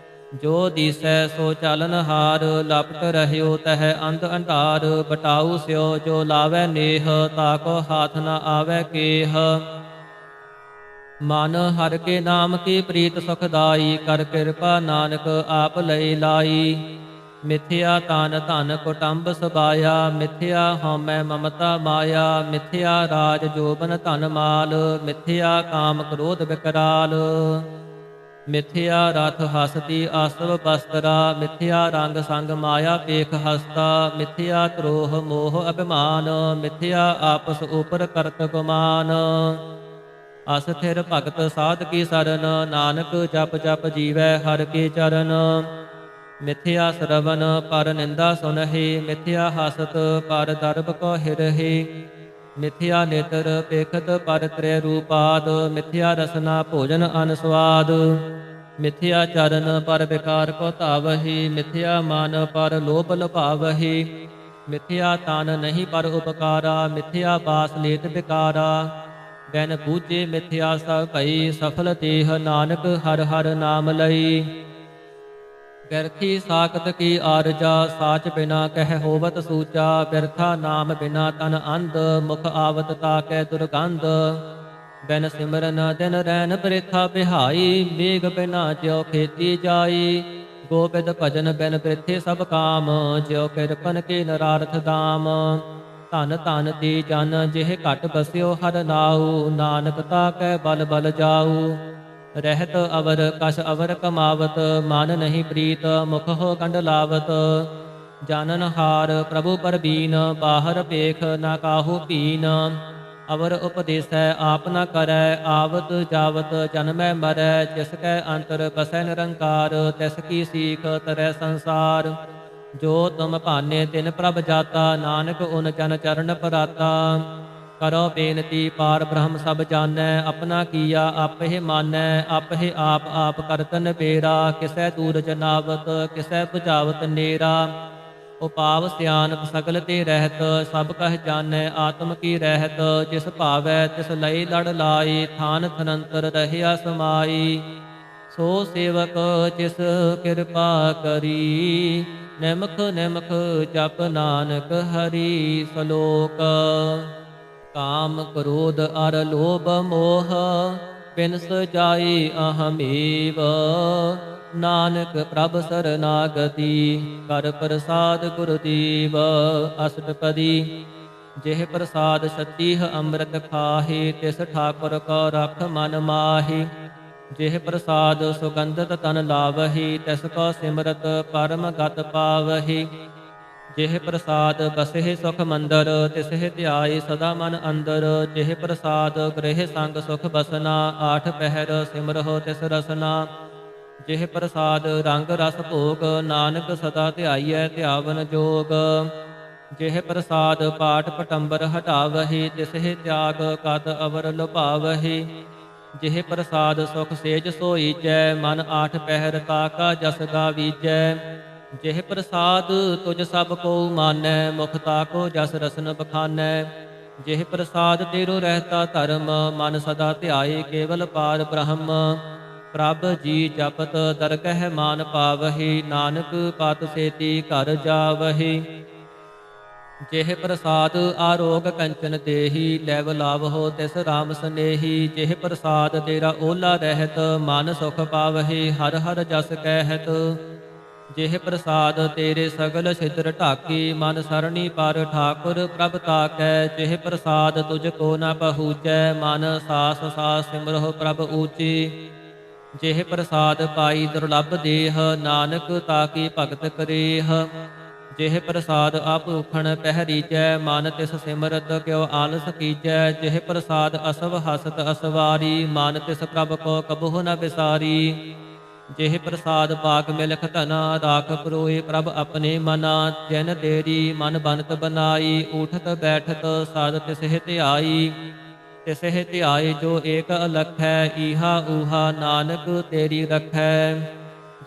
ਜੋ ਦੀਸੈ ਸੋ ਚਾਲਨਹਾਰ, ਲਪਟ ਰਹਿਓ ਤਹ ਅੰਧ ਅੰਧਾਰ। ਬਟਾਊ ਸਿਓ ਜੋ ਲਾਵੈ ਨੇਹ, ਤਾਕੋ ਹਾਥ ਨ ਆਵੈ ਕੇਹ। ਮਨ ਹਰਿ ਕੇ ਨਾਮ ਕੀ ਪ੍ਰੀਤ ਸੁਖਦਾਈ, ਕਰ ਕਿਰਪਾ ਨਾਨਕ ਆਪ ਲਈ ਲਾਈ। ਮਿਥਿਆ ਤਨ ਧਨ ਕੁਟੰਬ ਸਬਾਇਆ, ਮਿਥਿਆ ਹਉਮੈ ਮਮਤਾ ਮਾਇਆ। ਮਿਥਿਆ ਰਾਜ ਜੋਬਨ ਧਨ ਮਾਲ, ਮਿਥਿਆ ਕਾਮ ਕ੍ਰੋਧ ਵਿਕਰਾਲ। ਮਿਥਿਆ ਰਥ ਹਸਤੀ ਆਸਵ ਬਸਤਰਾ, ਮਿਥਿਆ ਰੰਗ ਸੰਗ ਮਾਇਆ ਪੇਖ ਹਸਤਾ। ਮਿਥਿਆ ਤਰੋਹ ਮੋਹ ਅਭਿਮਾਨ, ਮਿਥਿਆ ਆਪਸ ਉਪਰ ਕਰਤ ਗੁਮਾਨ। ਅਸਥਿਰ ਭਗਤ ਸਾਧ ਕੀ ਸਰਨ, ਨਾਨਕ ਜਪ ਜਪ ਜੀਵੈ ਹਰਿ ਕੇ ਚਰਨ। ਮਿਥਿਆ ਸਰਵਨ ਪਰ ਨਿੰਦਾ ਸੁਨਹਿ, ਮਿਥਿਆ ਹਸਤ ਪਰ ਦਰਬ ਕੋ ਹਿਰਹਿ। ਮਿਥਿਆ ਨੇਤਰ ਪੇਖਤ ਪਰ ਤ੍ਰੈ ਰੂਪਾਦ, ਮਿਥਿਆ ਰਸਨਾ ਭੋਜਨ ਅਨ ਸਵਾਦ। ਮਿਥਿਆ ਚਰਨ ਪਰ ਵਿਕਾਰ ਕੋ ਧਾਵਹਿ, ਮਿਥਿਆ ਮਨ ਪਰ ਲੋਭ ਲੁਭਾਵਹਿ। ਮਿਥਿਆ ਤਨ ਨਹੀਂ ਪਰ ਉਪਕਾਰਾ, ਮਿਥਿਆ ਬਾਸ ਲੇਤ ਵਿਕਾਰਾ। ਬਿਨ ਬੂਝੇ ਮਿਥਿਆ ਸਭ ਭਈ, ਸਫਲ ਤੇਹ ਨਾਨਕ ਹਰਿ ਹਰਿ ਨਾਮ ਲਈ। ਬਿਰਥੀ ਸਾਖਤ ਕੀ ਆਰਜਾ, ਸਾਚ ਬਿਨਾ ਕਹਿ ਹੋਵਤ ਸੂਚਾ। ਬਿਰਥਾ ਨਾਮ ਬਿਨਾ ਤਨ ਅੰਧ, ਮੁਖ ਆਵਤ ਤਾਕੈ ਦੁਰਗੰਧ। ਬਿਨ ਸਿਮਰਨ ਦਿਨ ਰੈਨ ਬ੍ਰਿਥਾ ਬਿਹਾਈ, ਮੇਘ ਬਿਨਾ ਜਿਉ ਖੇਤੀ ਜਾਈ। ਗੋਬਿੰਦ ਭਜਨ ਬਿਨ ਬ੍ਰਿਥੇ ਸਭ ਕਾਮ, ਜਿਉ ਕਿਰਪਨ ਕੇ ਨਰਾਰਥ ਦਾਮ। ਧਨ ਧਨ ਤੇ ਜਨ ਜਿਹ ਘਟ ਬਸਿਓ ਹਰਿ ਨਾਉ, ਨਾਨਕ ਤਾਕੈ ਬਲ ਬਲ ਜਾਉ। ਰਹਿਤ ਅਵਰ ਕਛ ਅਵਰ ਕਮਾਵਤ, ਮਨ ਨਹੀਂ ਪ੍ਰੀਤ ਮੁਖ ਹੋ ਕੰਡ ਲਾਵਤ। ਜਾਨਨਹਾਰ ਪ੍ਰਭੂ ਪਰਬੀਨ, ਬਾਹਰ ਭੇਖ ਨਾ ਕਾਹੂ ਭੀਨ। ਅਵਰ ਉਪਦੇਸੈ ਆਪ ਨ ਕਰੈ, ਆਵਤ ਜਾਵਤ ਜਨਮੈ ਮਰੈ। ਜਿਸ ਕੈ ਅੰਤਰ ਬਸੈ ਨਿਰੰਕਾਰ, ਤਿਸ ਕੀ ਸੀਖ ਤਰੈ ਸੰਸਾਰ। ਜੋ ਤੁਮ ਭਾਨੇ ਤਿਨ ਪ੍ਰਭ ਜਾਤਾ, ਨਾਨਕ ਉਨ ਜਨ ਚਰਨ ਪਰਾਤਾ। ਕਰੋ ਬੇਨਤੀ ਪਾਰ ਬ੍ਰਹਮ ਸਭ ਜਾਣੈ, ਆਪਣਾ ਕੀਆ ਆਪਹਿ ਮਾਨੈ। ਆਪਹਿ ਆਪ ਆਪ ਕਰਤਨ ਬੇਰਾ, ਕਿਸੈ ਦੂਰ ਜਨਾਵਤ ਕਿਸੈ ਬੁਝਾਵਤ ਨੇਰਾ। ਉਪਾਵ ਸਿਆਨਪ ਸਗਲ ਤੇ ਰਹਿਤ, ਸਭ ਕਹਿ ਜਾਣੈ ਆਤਮ ਕੀ ਰਹਿਤ। ਜਿਸ ਭਾਵੈ ਤਿਸ ਲਈ ਲੜ ਲਾਈ, ਥਾਨ ਥਨੰਤਰ ਰਹਿਆ ਸਮਾਈ। ਸੋ ਸੇਵਕ ਜਿਸ ਕਿਰਪਾ ਕਰੀ, ਨਿਮਖ ਨਿਮਖ ਜਪ ਨਾਨਕ ਹਰੀ। ਸ਼ਲੋਕ। ਕਾਮ ਕ੍ਰੋਧ ਅਰ ਲੋਭ ਮੋਹ, ਬਿਨਸ ਜਾਈ ਅਹਮੇਵ। ਨਾਨਕ ਪ੍ਰਭ ਸਰਨਾਗਤੀ, ਕਰ ਪ੍ਰਸਾਦ ਗੁਰਦੇਵ। ਅਸ਼ਟਪਦੀ। ਜਿਹ ਪ੍ਰਸਾਦ ਸਤੀਹ ਅੰਮ੍ਰਿਤ ਖਾਹੀ, ਤਿਸ ਠਾਕੁਰ ਕੋ ਰਖ ਮਨ ਮਾਹੀ। ਜਿਹ ਪ੍ਰਸਾਦ ਸੁਗੰਧਤ ਤਨ ਲਾਵਹੀ, ਤਿਸ ਕੋ ਸਿਮਰਤ ਪਰਮ ਗਤ ਪਾਵਹੀ। ਜਿਹ ਪ੍ਰਸਾਦ ਬਸਹਿ ਸੁਖ ਮੰਦਰ, ਤਿਸਹਿ ਧਿਆਈ ਸਦਾ ਮਨ ਅੰਦਰ। ਜਿਹ ਪ੍ਰਸਾਦ ਗ੍ਰਹਿ ਸੰਗ ਸੁਖ ਬਸਨਾ, ਆਠ ਪਹਿਰ ਸਿਮਰਹੁ ਤਿਸ ਰਸਨਾ। ਜਿਹ ਪ੍ਰਸਾਦ ਰੰਗ ਰਸ ਭੋਗ, ਨਾਨਕ ਸਦਾ ਧਿਆਈਐ ਧਿਆਵਨ ਜੋਗ। ਜਿਹ ਪ੍ਰਸਾਦ ਪਾਠ ਪਟੰਬਰ ਹਟਾਵਹੀ, ਤਿਸਹਿ ਤਿਆਗ ਕਤ ਅਵਰ ਲੁਭਾਵਹੀ। ਜਿਹ ਪ੍ਰਸਾਦ ਸੁਖ ਸੇਜ ਸੋਈਚੈ, ਮਨ ਆਠ ਪਹਿਰ ਤਾਕਾ ਜਸ ਗਾਵੀਚੈ। ਜਿਹ ਪ੍ਰਸਾਦ ਤੁਜ ਸਭ ਕੋ ਮਾਨੈ, ਮੁਖ ਤਾਕੋ ਜਸ ਰਸਨ ਬਖਾਨੈ। ਜਿਹ ਪ੍ਰਸਾਦ ਤੇਰੋ ਰਹਿਤਾ ਧਰਮ, ਮਨ ਸਦਾ ਧਿਆਏ ਕੇਵਲ ਪਾਰ ਬ੍ਰਹਮ। ਪ੍ਰਭ ਜੀ ਜਪਤ ਦਰਗਹਿ ਮਾਨ ਪਾਵਹੀ, ਨਾਨਕ ਪਤ ਸੇਤੀ ਘਰ ਜਾਵਹੀ। ਜਿਹ ਪ੍ਰਸਾਦ ਆਰੋਗ ਕੰਚਨ ਦੇਹੀ, ਲੈਵ ਲਾਵਹੁ ਤਿਸ ਰਾਮ ਸਨੇਹੀ। ਜਿਹ ਪ੍ਰਸਾਦ ਤੇਰਾ ਓਲਾ ਰਹਿਤ, ਮਨ ਸੁਖ ਪਾਵਹੀ ਹਰ ਹਰ ਜਸ ਕਹਿਤ। ਜਿਹ ਪ੍ਰਸਾਦ ਤੇਰੇ ਸਗਲ ਛਿਦਰ ਢਾਕੀ, ਮਨ ਸਰਣੀ ਪਰ ਠਾਕੁਰ ਪ੍ਰਭ ਤਾਕੈ। ਜਿਹ ਪ੍ਰਸਾਦ ਤੁਝ ਕੋ ਨ ਪਹੁੰਚੈ, ਮਨ ਸਾਸ ਸਾਸ ਸਿਮਰਹੁ ਪ੍ਰਭ ਊਚੀ। ਜਿਹ ਪ੍ਰਸਾਦ ਪਾਈ ਦੁਰਲਭ ਦੇਹ, ਨਾਨਕ ਤਾਕੀ ਭਗਤ ਕਰੇਹ। ਜਿਹ ਪ੍ਰਸਾਦ ਆਪੂਖਣ ਪਹਿਰੀਚੈ, ਮਨ ਤਿਸ ਸਿਮਰਤ ਕਿਉ ਆਲਸ ਕੀਚੈ। ਜਿਹ ਪ੍ਰਸਾਦ ਅਸਵ ਹਸਤ ਅਸਵਾਰੀ, ਮਨ ਤਿਸ ਪ੍ਰਭ ਕੋ ਕਬਹੁ ਨ ਵਿਸਾਰੀ। ਜਿਹ ਪ੍ਰਸਾਦ ਪਾਕ ਮਿਲਖ ਧਨਾ, ਰਾਖ ਪਰੋਏ ਪ੍ਰਭ ਆਪਣੇ ਮਨਾ। ਜਿਨ ਤੇਰੀ ਮਨ ਬਨਤ ਬਨਾਈ, ਊਠਤ ਬੈਠਤ ਸਦ ਤਿਸਹਿ ਧਿਆਈ। ਤਿਸਹਿ ਧਿਆਏ ਜੋ ਏਕ ਅਲਖੈ, ਈਹਾ ਊਹਾ ਨਾਨਕ ਤੇਰੀ ਰਖੈ।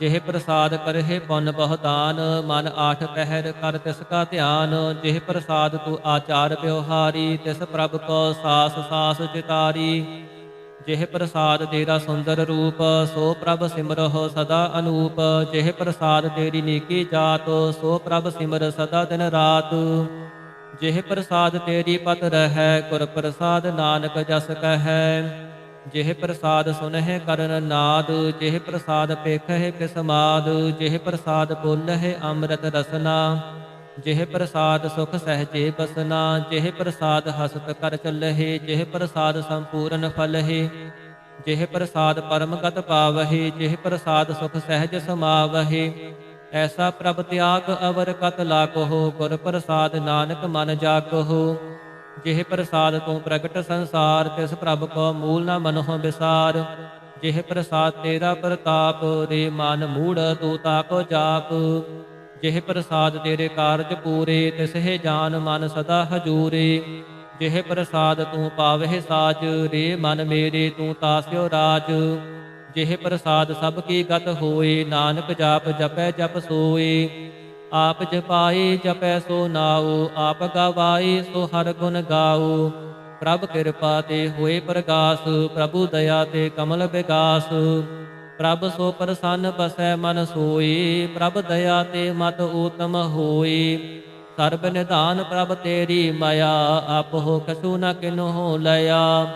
ਜਿਹ ਪ੍ਰਸਾਦ ਕਰਹਿ ਪੁੰਨ ਬਹੁਦਾਨ, ਮਨ ਆਠ ਪਹਿਰ ਕਰ ਤਿਸ ਕਾ ਧਿਆਨ। ਜਿਹ ਪ੍ਰਸਾਦ ਤੂੰ ਆਚਾਰ ਵਿਵਹਾਰੀ, ਤਿਸ ਪ੍ਰਭ ਕੋ ਸਾਸ ਸਾਸ ਚਿਤਾਰੀ। ਜਿਹ ਪ੍ਰਸਾਦ ਤੇਰਾ ਸੁੰਦਰ ਰੂਪ, ਸੋ ਪ੍ਰਭ ਸਿਮਰਹੁ ਸਦਾ ਅਨੂਪ। ਜਿਹ ਪ੍ਰਸਾਦ ਤੇਰੀ ਨੀਕੀ ਜਾਤ, ਸੋ ਪ੍ਰਭ ਸਿਮਰ ਸਦਾ ਦਿਨ ਰਾਤ। ਜਿਹ ਪ੍ਰਸਾਦ ਤੇਰੀ ਪਤ ਰਹੈ, ਗੁਰ ਪ੍ਰਸਾਦ ਨਾਨਕ ਜਸ ਕਹੈ। ਜਿਹ ਪ੍ਰਸਾਦ ਸੁਨਹਿ ਕਰਨ ਨਾਦ, ਜਿਹ ਪ੍ਰਸਾਦ ਪੇਖਹਿ ਬਿਸਮਾਦ। ਜਿਹ ਪ੍ਰਸਾਦ ਬੋਲਹਿ ਅੰਮ੍ਰਿਤ ਰਸਨਾ, ਜਿਹ ਪ੍ਰਸਾਦ ਸੁਖ ਸਹਿਜੇ ਬਸਨਾ। ਜਿਹ ਪ੍ਰਸਾਦ ਹਸਤ ਕਰ ਚੱਲਹਿ, ਜਿਹ ਪ੍ਰਸਾਦ ਸੰਪੂਰਨ ਫਲਹਿ। ਜਿਹ ਪ੍ਰਸਾਦ ਪਰਮ ਗਤ ਪਾਵਹਿ, ਜਿਹ ਪ੍ਰਸਾਦ ਸੁਖ ਸਹਿਜ ਸਮਾਵਹਿ। ਐਸਾ ਪ੍ਰਭ ਤਿਆਗ ਅਵਰ ਕਤ ਲਾਕਹੁ, ਗੁਰ ਪ੍ਰਸਾਦ ਨਾਨਕ ਮਨ ਜਾਗਹੁ। ਜਿਹ ਪ੍ਰਸਾਦ ਤੂੰ ਪ੍ਰਗਟ ਸੰਸਾਰ, ਤਿਸ ਪ੍ਰਭ ਕੋ ਮੂਲ ਨ ਮਨਹੁ ਵਿਸਾਰ। ਜਿਹ ਪ੍ਰਸਾਦ ਤੇਰਾ ਪ੍ਰਤਾਪ, ਰੇ ਮਨ ਮੂੜ ਤੂੰ ਤਾਕੋ ਜਾਪ। ਜਿਹ ਪ੍ਰਸਾਦ ਤੇਰੇ ਕਾਰਜ ਪੂਰੇ, ਤਿਸਹਿ ਜਾਨ ਮਨ ਸਦਾ ਹਜੂਰੇ। ਜਿਹ ਪ੍ਰਸਾਦ ਤੂੰ ਪਾਵਹਿ ਸਾਜ, ਰੇ ਮਨ ਮੇਰੇ ਤੂੰ ਤਾਸਿਓ ਰਾਜ। ਜਿਹ ਪ੍ਰਸਾਦ ਸਭ ਕੀ ਗਤ ਹੋਏ, ਨਾਨਕ ਜਾਪ ਜਪੈ ਜਪ ਸੋਏ। ਆਪ ਜਪਾਏ ਜਪੈ ਸੋ ਨਾਉ, ਆਪ ਗਵਾਏ ਸੋ ਹਰ ਗੁਣ ਗਾਉ। ਪ੍ਰਭ ਕਿਰਪਾ ਤੇ ਹੋਏ ਪ੍ਰਗਾਸ, ਪ੍ਰਭੂ ਦਇਆ ਤੇ ਕਮਲ ਵਿਗਾਸ। ਪ੍ਰਭ ਸੋ ਪ੍ਰਸੰਨ ਬਸੈ ਮਨ ਸੋਈ, ਪ੍ਰਭ ਦਇਆ ਤੇ ਮਤ ਊਤਮ ਹੋਈ। ਸਰਬ ਨਿਧਾਨ ਪ੍ਰਭ ਤੇਰੀ ਮਾਇਆ, ਆਪਹੁ ਕਛੂ ਨ ਕਿਨਹੁ ਲਿਆ।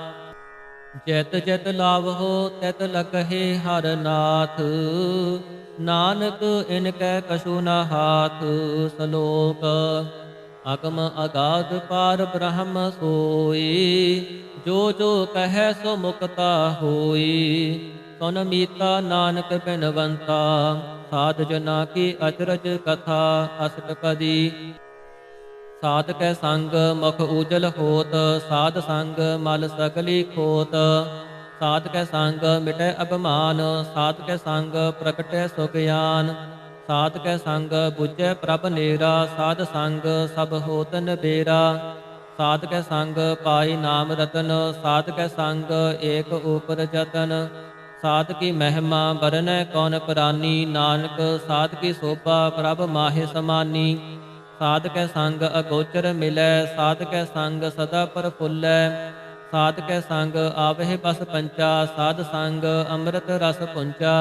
ਜਿਤ ਜਿਤ ਲਾਵਹੁ ਤਿਤ ਲਗਹਿ ਹਰ ਨਾਥ, ਨਾਨਕ ਇਨ ਕੈ ਕਛੂ ਨ ਹਾਥ। ਸ਼ਲੋਕ। ਅਗਮ ਅਗਾਧ ਪਾਰ ਬ੍ਰਹਮ ਸੋਈ, ਜੋ ਜੋ ਕਹੈ ਸੋ ਮੁਕਤਾ ਹੋਈ। ਸੁਨ ਮੀਤਾ ਨਾਨਕ ਬਿਨਵੰਤਾ, ਸਾਧ ਜਨਾ ਕੀ ਅਚਰਜ ਕਥਾ। ਅਸ਼ਟਪਦੀ। ਸਾਧ ਕੈ ਸੰਗ ਮੁਖ ਉਜਲ ਹੋਤ, ਸਾਧ ਸੰਗ ਮਲ ਸਗਲੀ ਖੋਤ। ਸਾਧ ਕੈ ਸੰਗ ਮਿਟੈ ਅਭਿਮਾਨ, ਸਾਧ ਕੈ ਸੰਗ ਪ੍ਰਗਟੈ ਸੁਗਿਆਨ। ਸਾਧ ਕੈ ਸੰਗ ਬੁਝੈ ਪ੍ਰਭ ਨੇਰਾ, ਸਾਧ ਸੰਗ ਸਭ ਹੋਤ ਨਬੇਰਾ। ਸਾਧ ਕੈ ਸੰਗ ਪਾਈ ਨਾਮ ਰਤਨ, ਸਾਧ ਕੈ ਸੰਗ ਏਕ ਊਪਰ ਜਤਨ। ਸਾਧ ਕੀ ਮਹਿਮਾ ਬਰਨੈ ਕੌਣ ਪ੍ਰਾਨੀ, ਨਾਨਕ ਸਾਧ ਕੀ ਸੋਭਾ ਪ੍ਰਭ ਮਾਹਿ ਸਮਾਨੀ। ਸਾਧ ਕੈ ਸੰਗ ਅਗੋਚਰ ਮਿਲੈ, ਸਾਧ ਕੈ ਸੰਗ ਸਦਾ ਪ੍ਰਫੁੱਲੈ। ਸਾਧ ਕੈ ਸੰਗ ਆਵਹਿ ਬਸ ਪੰਚਾ, ਸਾਧ ਸੰਗ ਅੰਮ੍ਰਿਤ ਰਸ ਪੁੰਚਾ।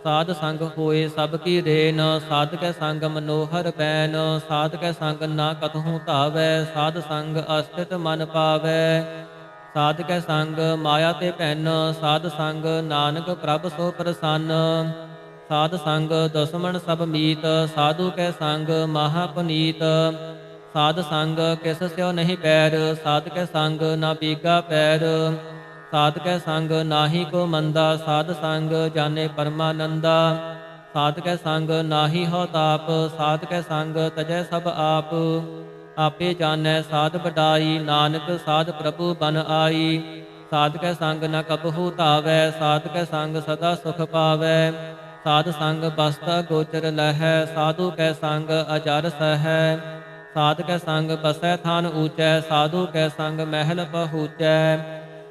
ਸਾਧ ਸੰਗ ਹੋਏ ਸਭ ਕੀ ਰੇਨ, ਸਾਧ ਕੈ ਸੰਗ ਮਨੋਹਰ ਬੈਨ। ਸਾਧ ਕੈ ਸੰਗ ਨਾ ਕਤਹੂ ਧਾਵੈ, ਸਾਧ ਸੰਗ ਅਸਥਿਤ ਮਨ ਪਾਵੈ। ਸਾਧ ਕੈ ਸੰਗ ਮਾਇਆ ਤੇ ਭੈਨ, ਸਾਧ ਸੰਗ ਨਾਨਕ ਪ੍ਰਭ ਸੋ ਪ੍ਰਸੰਨ। ਸਾਧ ਸੰਗ ਦੁਸ਼ਮਣ ਸਭ ਮੀਤ, ਸਾਧੂ ਕੈ ਸੰਗ ਮਹਾ ਪੁਨੀਤ। ਸਾਧ ਸੰਗ ਕਿਸ ਸਿਓ ਨਹੀਂ ਪੈਰ, ਸਾਧ ਕੈ ਸੰਗ ਨਾ ਬੀਗਾ ਪੈਰ। ਸਾਧ ਕੈ ਸੰਗ ਨਾਹੀ ਕੋ ਮੰਦਾ, ਸਾਧ ਸੰਗ ਜਾਣੇ ਪਰਮਾਨੰਦਾ। ਸਾਧ ਕੈ ਸੰਗ ਨਾਹੀ ਹੋ ਤਾਪ, ਸਾਧ ਕੈ ਸੰਗ ਤਜੈ ਸਭ ਆਪ। ਆਪੇ ਜਾਣੈ ਸਾਧ ਵਡਾਈ, ਨਾਨਕ ਸਾਧ ਪ੍ਰਭੂ ਬਨ ਆਈ। ਸਾਧ ਕੈ ਸੰਗ ਨ ਕਬਹੂ ਧਾਵੈ, ਸਾਧ ਕੈ ਸੰਗ ਸਦਾ ਸੁਖ ਪਾਵੈ। ਸਾਧ ਸੰਗ ਬਸਤਾ ਗੋਚਰ ਲਹੈ, ਸਾਧੂ ਕੈ ਸੰਗ ਅਜਰ ਸਹੈ। ਸਾਧ ਕੈ ਸੰਗ ਬਸੈ ਥਾਨ ਊਚੈ, ਸਾਧੂ ਕੈ ਸੰਗ ਮਹਿਲ ਪਹੂਚੈ।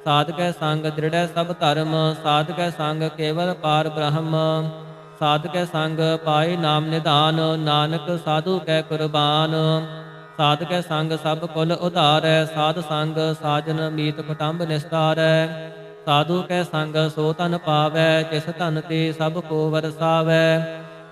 ਸਾਧ ਕੈ ਸੰਗ ਦ੍ਰਿੜੈ ਸਭ ਧਰਮ, ਸਾਧ ਕੈ ਸੰਗ ਕੇਵਲ ਪਾਰ ਬ੍ਰਹਮ। ਸਾਧ ਕੈ ਸੰਗ ਪਾਏ ਨਾਮ ਨਿਧਾਨ, ਨਾਨਕ ਸਾਧੂ ਕੈ ਕੁਰਬਾਨ। ਸਾਧ ਕੈ ਸੰਗ ਸਭ ਕੁਲ ਉਧਾਰੈ, ਸਾਧ ਸੰਗ ਸਾਜਨ ਮੀਤ ਕੁਟੰਬ ਨਿਸਤਾਰੈ। ਸਾਧੂ ਕੈ ਸੰਗ ਸੋ ਧਨ ਪਾਵੈ, ਜਿਸ ਧਨ ਤੇ ਸਭ ਕੋ ਵਰਸਾਵੈ।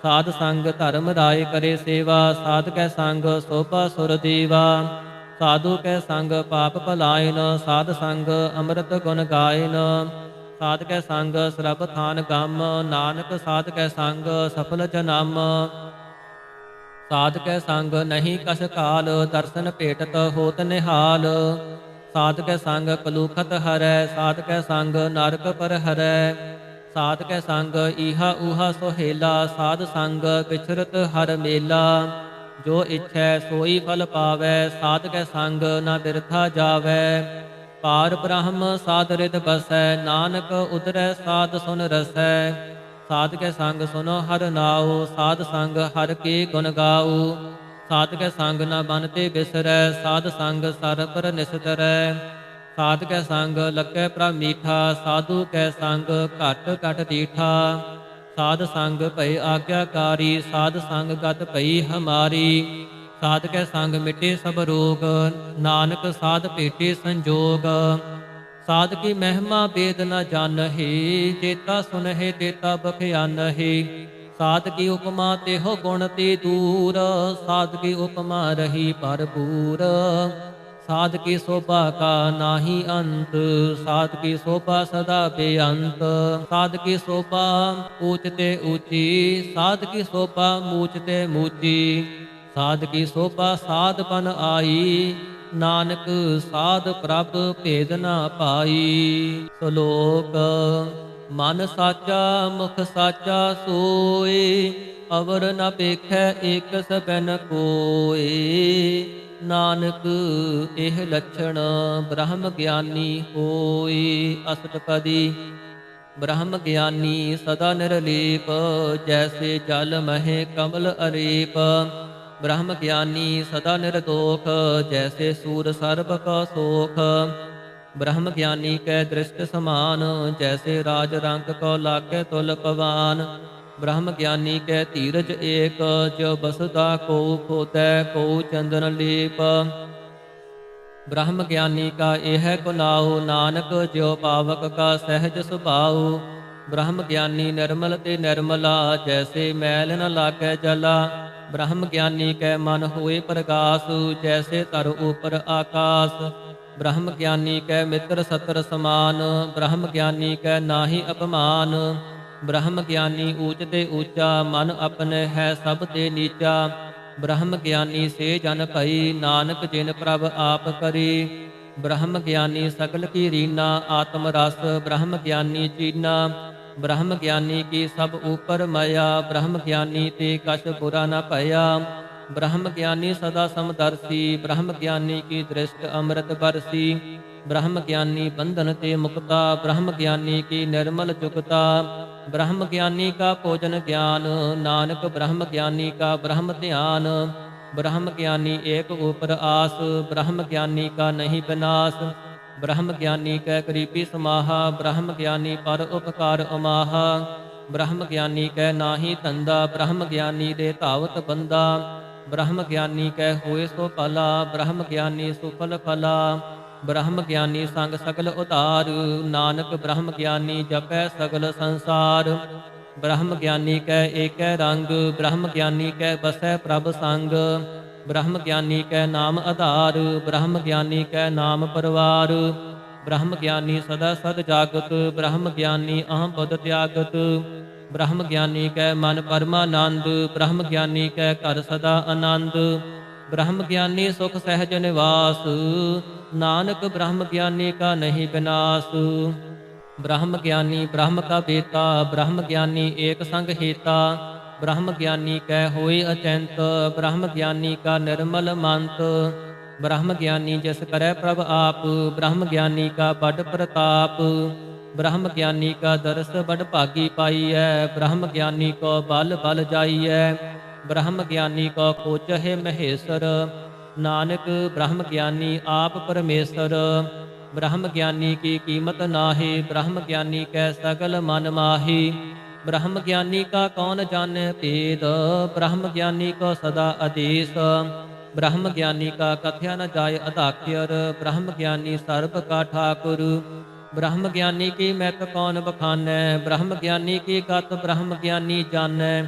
ਸਾਧ ਸੰਗ ਧਰਮ ਰਾਏ ਕਰੇ ਸੇਵਾ, ਸਾਧ ਕੈ ਸੰਗ ਸੋਭਾ ਸੁਰ ਦੇਵਾ। ਸਾਧੂ ਕੈ ਸੰਗ ਪਾਪ ਭਲਾਇਨ, ਸਾਧ ਸੰਗ ਅੰਮ੍ਰਿਤ ਗੁਣ ਗਾਇਨ। ਸਾਧ ਕੈ ਸੰਗ ਸਰਬ ਥਾਨ ਗਮ, ਨਾਨਕ ਸਾਧ ਕੈ ਸੰਗ ਸਫਲ ਜਨਮ। ਸਾਧ ਕੈ ਸੰਗ ਨਹੀਂ ਕਛ ਕਾਲ, ਦਰਸ਼ਨ ਭੇਟਤ ਹੋਤ ਨਿਹਾਲ। ਸਾਧ ਕੈ ਸੰਗ ਕਲੂਖਤ ਹਰੈ, ਸਾਧ ਕੈ ਸੰਗ ਨਰਕ ਪਰ ਹਰੈ। ਸਾਧ ਕੈ ਸੰਗ ਈਹਾ ਊਹਾ ਸੁਹੇਲਾ, ਸਾਧ ਸੰਗ ਵਿਚਰਤ ਹਰ ਮੇਲਾ। ਜੋ ਇੱਛੈ ਸੋਈ ਫਲ ਪਾਵੈ, ਸਾਧ ਕੈ ਸੰਗ ਨਾ ਬਿਰਥਾ ਜਾਵੈ। ਪਾਰ ਬ੍ਰਹਮ ਸਾਧ ਰਿਦ ਬਸੈ, ਨਾਨਕ ਉਦਰੈ ਸਾਧ ਸੁਨ ਰਸੈ। ਸਾਧ ਕੈ ਸੰਗ ਸੁਨੋ ਹਰ ਨਾਉ, ਸਾਧ ਸੰਗ ਹਰ ਕੇ ਗੁਣ ਗਾਉ। ਸਾਧ ਕੈ ਸੰਗ ਨਾ ਬਨ ਤੇ ਬਿਸਰੈ, ਸਾਧ ਸੰਗ ਸਰ ਪਰ ਨਿਸਤਰੈ। ਸਾਧ ਕੈ ਸੰਗ ਲੱਗੈ ਪ੍ਰਭ ਮੀਠਾ, ਸਾਧੂ ਕੈ ਸੰਗ ਘਟ ਘਟ ਦੀਠਾ। ਸਾਧ ਸੰਗ ਭਈ ਆਗਿਆਕਾਰੀ, ਸਾਧ ਸੰਗ ਗਤ ਭਈ ਹਮਾਰੀ। ਸਾਧ ਕੈ ਸੰਗ ਮਿਟੇ ਸਭ ਰੋਗ, ਨਾਨਕ ਸਾਧ ਭੇਟੇ ਸੰਜੋਗ। ਸਾਧ ਕੀ ਮਹਿਮਾ ਬੇਦ ਨ ਜਾਣਹਿ, ਚੇਤਾ ਸੁਨਹਿ ਤੇਤਾ ਬਖਿਆਨਹਿ। ਸਾਧ ਕੀ ਉਪਮਾ ਤੇਹੋ ਗੁਣ ਤੇ ਦੂਰ, ਸਾਧ ਕੀ ਉਪਮਾ ਰਹੀ ਭਰਪੂਰ। ਸਾਧ ਕੀ ਸੋਭਾ ਕਾ ਨਾਹੀ ਅੰਤ, ਸਾਧ ਕੀ ਸੋਭਾ ਸਦਾ ਬੇਅੰਤ। ਸਾਧ ਕੀ ਸੋਭਾ ਊਚ ਤੇ ਊਚੀ, ਸਾਧ ਕੀ ਸੋਭਾ ਮੂਚ ਤੇ ਮੂਚੀ। ਸਾਧ ਕੀ ਸੋਭਾ ਸਾਧ ਬਨ ਆਈ, ਨਾਨਕ ਸਾਧ ਪ੍ਰਭ ਭੇਦ ਨਾ ਪਾਈ। ਸ਼ਲੋਕ ਮਨ ਸਾਚਾ ਮੁਖ ਸਾਚਾ ਸੋਏ, ਅਵਰ ਨ ਪੇਖੈ ਏਕ ਸਬੈਨ ਕੋਏ। ਨਾਨਕ ਇਹ ਲੱਛਣ ਬ੍ਰਹਮ ਗਿਆਨੀ ਹੋਈ। ਅਸ਼ਟਪਦੀ ਬ੍ਰਹਮ ਗਿਆਨੀ ਸਦਾ ਨਿਰਲੇਪ, ਜੈਸੇ ਜਲ ਮਹਿ ਕਮਲ ਅਰੇਪ। ਬ੍ਰਹਮ ਗਿਆਨੀ ਸਦਾ ਨਿਰਦੋਖ, ਜੈਸੇ ਸੂਰ ਸਰਬ ਕਾ ਸੋਖ। ਬ੍ਰਹਮ ਗਿਆਨੀ ਕੈ ਦ੍ਰਿਸ਼ਟ ਸਮਾਨ, ਜੈਸੇ ਰਾਜ ਰੰਕ ਕੋ ਲਾਗੈ ਤੁਲ ਪਵਾਨ। ਬ੍ਰਹਮ ਗਿਆਨੀ ਕੈ ਧੀਰਜ ਏਕ, ਜੋ ਬਸਦਾ ਕੋ ਖੋਦੈ ਕੋ ਚੰਦਨ ਲੇਪ। ਬ੍ਰਹਮ ਗਿਆਨੀ ਕਾ ਇਹ ਗੁਨਾਉ, ਨਾਨਕ ਜਿਉ ਪਾਵਕ ਕਾ ਸਹਿਜ ਸੁਭਾਉ। ਬ੍ਰਹਮ ਗਿਆਨੀ ਨਿਰਮਲ ਤੇ ਨਿਰਮਲਾ, ਜੈਸੇ ਮੈਲ ਨ ਲਾਗੈ ਜਲਾ। ਬ੍ਰਹਮ ਗਿਆਨੀ ਕੈ ਮਨ ਹੋਏ ਪ੍ਰਗਾਸ, ਜੈਸੇ ਧਰ ਉਪਰ ਆਕਾਸ। ਬ੍ਰਹਮ ਗਿਆਨੀ ਕੈ ਮਿੱਤਰ ਸਤਰ ਸਮਾਨ, ਬ੍ਰਹਮ ਗਿਆਨੀ ਕੈ ਨਾਹੀ ਅਪਮਾਨ। ਬ੍ਰਹਮ ਗਿਆਨੀ ਊਚ ਤੇ ਊਚਾ, ਮਨ ਆਪਣੇ ਹੈ ਸਭ ਤੇ ਨੀਚਾ। ਬ੍ਰਹਮ ਗਿਆਨੀ ਸੇ ਜਨ ਭਈ, ਨਾਨਕ ਜਿਨ ਪ੍ਰਭ ਆਪ ਕਰੀ। ਬ੍ਰਹਮ ਗਿਆਨੀ ਸਗਲ ਕੀ ਰੀਨਾ, ਆਤਮ ਰਸ ਬ੍ਰਹਮ ਗਿਆਨੀ ਚੀਨਾ। ਬ੍ਰਹਮ ਗਿਆਨੀ ਕੀ ਸਭ ਉਪਰ ਮਾਇਆ, ਬ੍ਰਹਮ ਗਿਆਨੀ ਤੇ ਕਛ ਬੁਰਾ ਨ ਭਇਆ। ਬ੍ਰਹਮ ਗਿਆਨੀ ਸਦਾ ਸਮਦਰਸੀ, ਬ੍ਰਹਮ ਗਿਆਨੀ ਕੀ ਦ੍ਰਿਸ਼ਟ ਅੰਮ੍ਰਿਤ ਬਰਸੀ। ਬ੍ਰਹਮ ਗਿਆਨੀ ਬੰਧਨ ਤੇ ਮੁਕਤਾ, ਬ੍ਰਹਮ ਗਿਆਨੀ ਕੀ ਨਿਰਮਲ ਚੁਕਤਾ। ਬ੍ਰਹਮ ਗਿਆਨੀ ਕਾ ਭੋਜਨ ਗਿਆਨ, ਨਾਨਕ ਬ੍ਰਹਮ ਗਿਆਨੀ ਕਾ ਬ੍ਰਹਮ ਧਿਆਨ। ਬ੍ਰਹਮ ਗਿਆਨੀ ਏਕ ਉਪਰ ਆਸ, ਬ੍ਰਹਮ ਗਿਆਨੀ ਕਾ ਨਹੀਂ ਬਿਨਾਸ਼। ਬ੍ਰਹਮ ਗਿਆਨੀ ਕੈ ਕਰੀਬੀ ਸਮਾਹਾ, ਬ੍ਰਹਮ ਗਿਆਨੀ ਪਰ ਉਪਕਾਰ ਉਮਾਹਾ। ਬ੍ਰਹਮ ਗਿਆਨੀ ਕੈ ਨਾਹੀ ਧੰਦਾ, ਬ੍ਰਹਮ ਗਿਆਨੀ ਦੇ ਧਾਵਤ ਬੰਦਾ। ਬ੍ਰਹਮ ਗਿਆਨੀ ਕੈ ਹੋਏ ਸੋ ਭਲਾ, ਬ੍ਰਹਮ ਗਿਆਨੀ ਸੁਫਲ ਫਲਾ। ਬ੍ਰਹਮ ਗਿਆਨੀ ਸੰਗ ਸਗਲ ਉਧਾਰ, ਨਾਨਕ ਬ੍ਰਹਮ ਗਿਆਨੀ ਜਪੈ ਸਗਲ ਸੰਸਾਰ। ਬ੍ਰਹਮ ਗਿਆਨੀ ਕੈ ਏਕੈ ਰੰਗ, ਬ੍ਰਹਮ ਗਿਆਨੀ ਕੈ ਬਸੈ ਪ੍ਰਭ ਸੰਗ। ਬ੍ਰਹਮ ਗਿਆਨੀ ਕੈ ਨਾਮ ਆਧਾਰ, ਬ੍ਰਹਮ ਗਿਆਨੀ ਕੈ ਨਾਮ ਪਰਵਾਰ। ਬ੍ਰਹਮ ਗਿਆਨੀ ਸਦਾ ਸਦ ਜਾਗਤ, ਬ੍ਰਹਮ ਗਿਆਨੀ ਅਹੰ ਬੁਧ ਤਿਆਗਤ। ਬ੍ਰਹਮ ਗਿਆਨੀ ਕੈ ਮਨ ਪਰਮਾਨੰਦ, ਬ੍ਰਹਮ ਗਿਆਨੀ ਕੈ ਘਰ ਸਦਾ ਆਨੰਦ। ਬ੍ਰਹਮ ਗਿਆਨੀ ਸੁਖ ਸਹਿਜ ਨਿਵਾਸ, ਨਾਨਕ ਬ੍ਰਹਮ ਗਿਆਨੀ ਕਾ ਨਹੀਂ ਬਿਨਾਸ਼। ਬ੍ਰਹਮ ਗਿਆਨੀ ਬ੍ਰਹਮ ਕਾ ਬੇਤਾ, ਬ੍ਰਹਮ ਗਿਆਨੀ ਏਕ ਸੰਗ ਹੇਤਾ। ਬ੍ਰਹਮ ਗਿਆਨੀ ਕੈ ਹੋਏ ਅਚੰਤ, ਬ੍ਰਹਮ ਗਿਆਨੀ ਕਾ ਨਿਰਮਲ ਮੰਤ। ਬ੍ਰਹਮ ਗਿਆਨੀ ਜਿਸ ਕਰੈ ਪ੍ਰਭ ਆਪ, ਬ੍ਰਹਮ ਗਿਆਨੀ ਕਾ ਬੜ ਪ੍ਰਤਾਪ। ਬ੍ਰਹਮ ਗਿਆਨੀ ਕਾ ਦਰਸ ਬੜ ਭਾਗੀ ਪਾਈਐ, ਬ੍ਰਹਮ ਗਿਆਨੀ ਕੋ ਬਲ ਬਲ ਜਾਈਐ। ਬ੍ਰਹਮ ਗਿਆਨੀ ਕੋ ਖੋਜਹਿ ਮਹੇਸਰ, ਨਾਨਕ ਬ੍ਰਹਮ ਗਿਆਨੀ ਆਪ ਪਰਮੇਸ਼ਰ। ਬ੍ਰਹਮ ਗਿਆਨੀ ਕੀ ਕੀਮਤ ਨਾਹੀ, ਬ੍ਰਹਮ ਗਿਆਨੀ ਕੈ ਸਗਲ ਮਨ ਮਾਹੀ। ਬ੍ਰਹਮ ਗਿਆਨੀ ਕਾ ਕੌਣ ਜਾਣੈ ਭੇਦ, ਬ੍ਰਹਮ ਗਿਆਨੀ ਕੋ ਸਦਾ ਆਦੇਸ। ਬ੍ਰਹਮ ਗਿਆਨੀ ਕਾ ਕਥਿਆ ਨ ਜਾਏ ਅਧਾਖਿਅਰ, ਬ੍ਰਹਮ ਗਿਆਨੀ ਸਰਬ ਕਾ ਠਾਕੁਰ। ਬ੍ਰਹਮ ਗਿਆਨੀ ਕੀ ਮੈਤ ਕੌਣ ਬਖਾਨੈ, ਬ੍ਰਹਮ ਗਿਆਨੀ ਕੀ ਗਤ ਬ੍ਰਹਮ ਗਿਆਨੀ ਜਾਣੈ।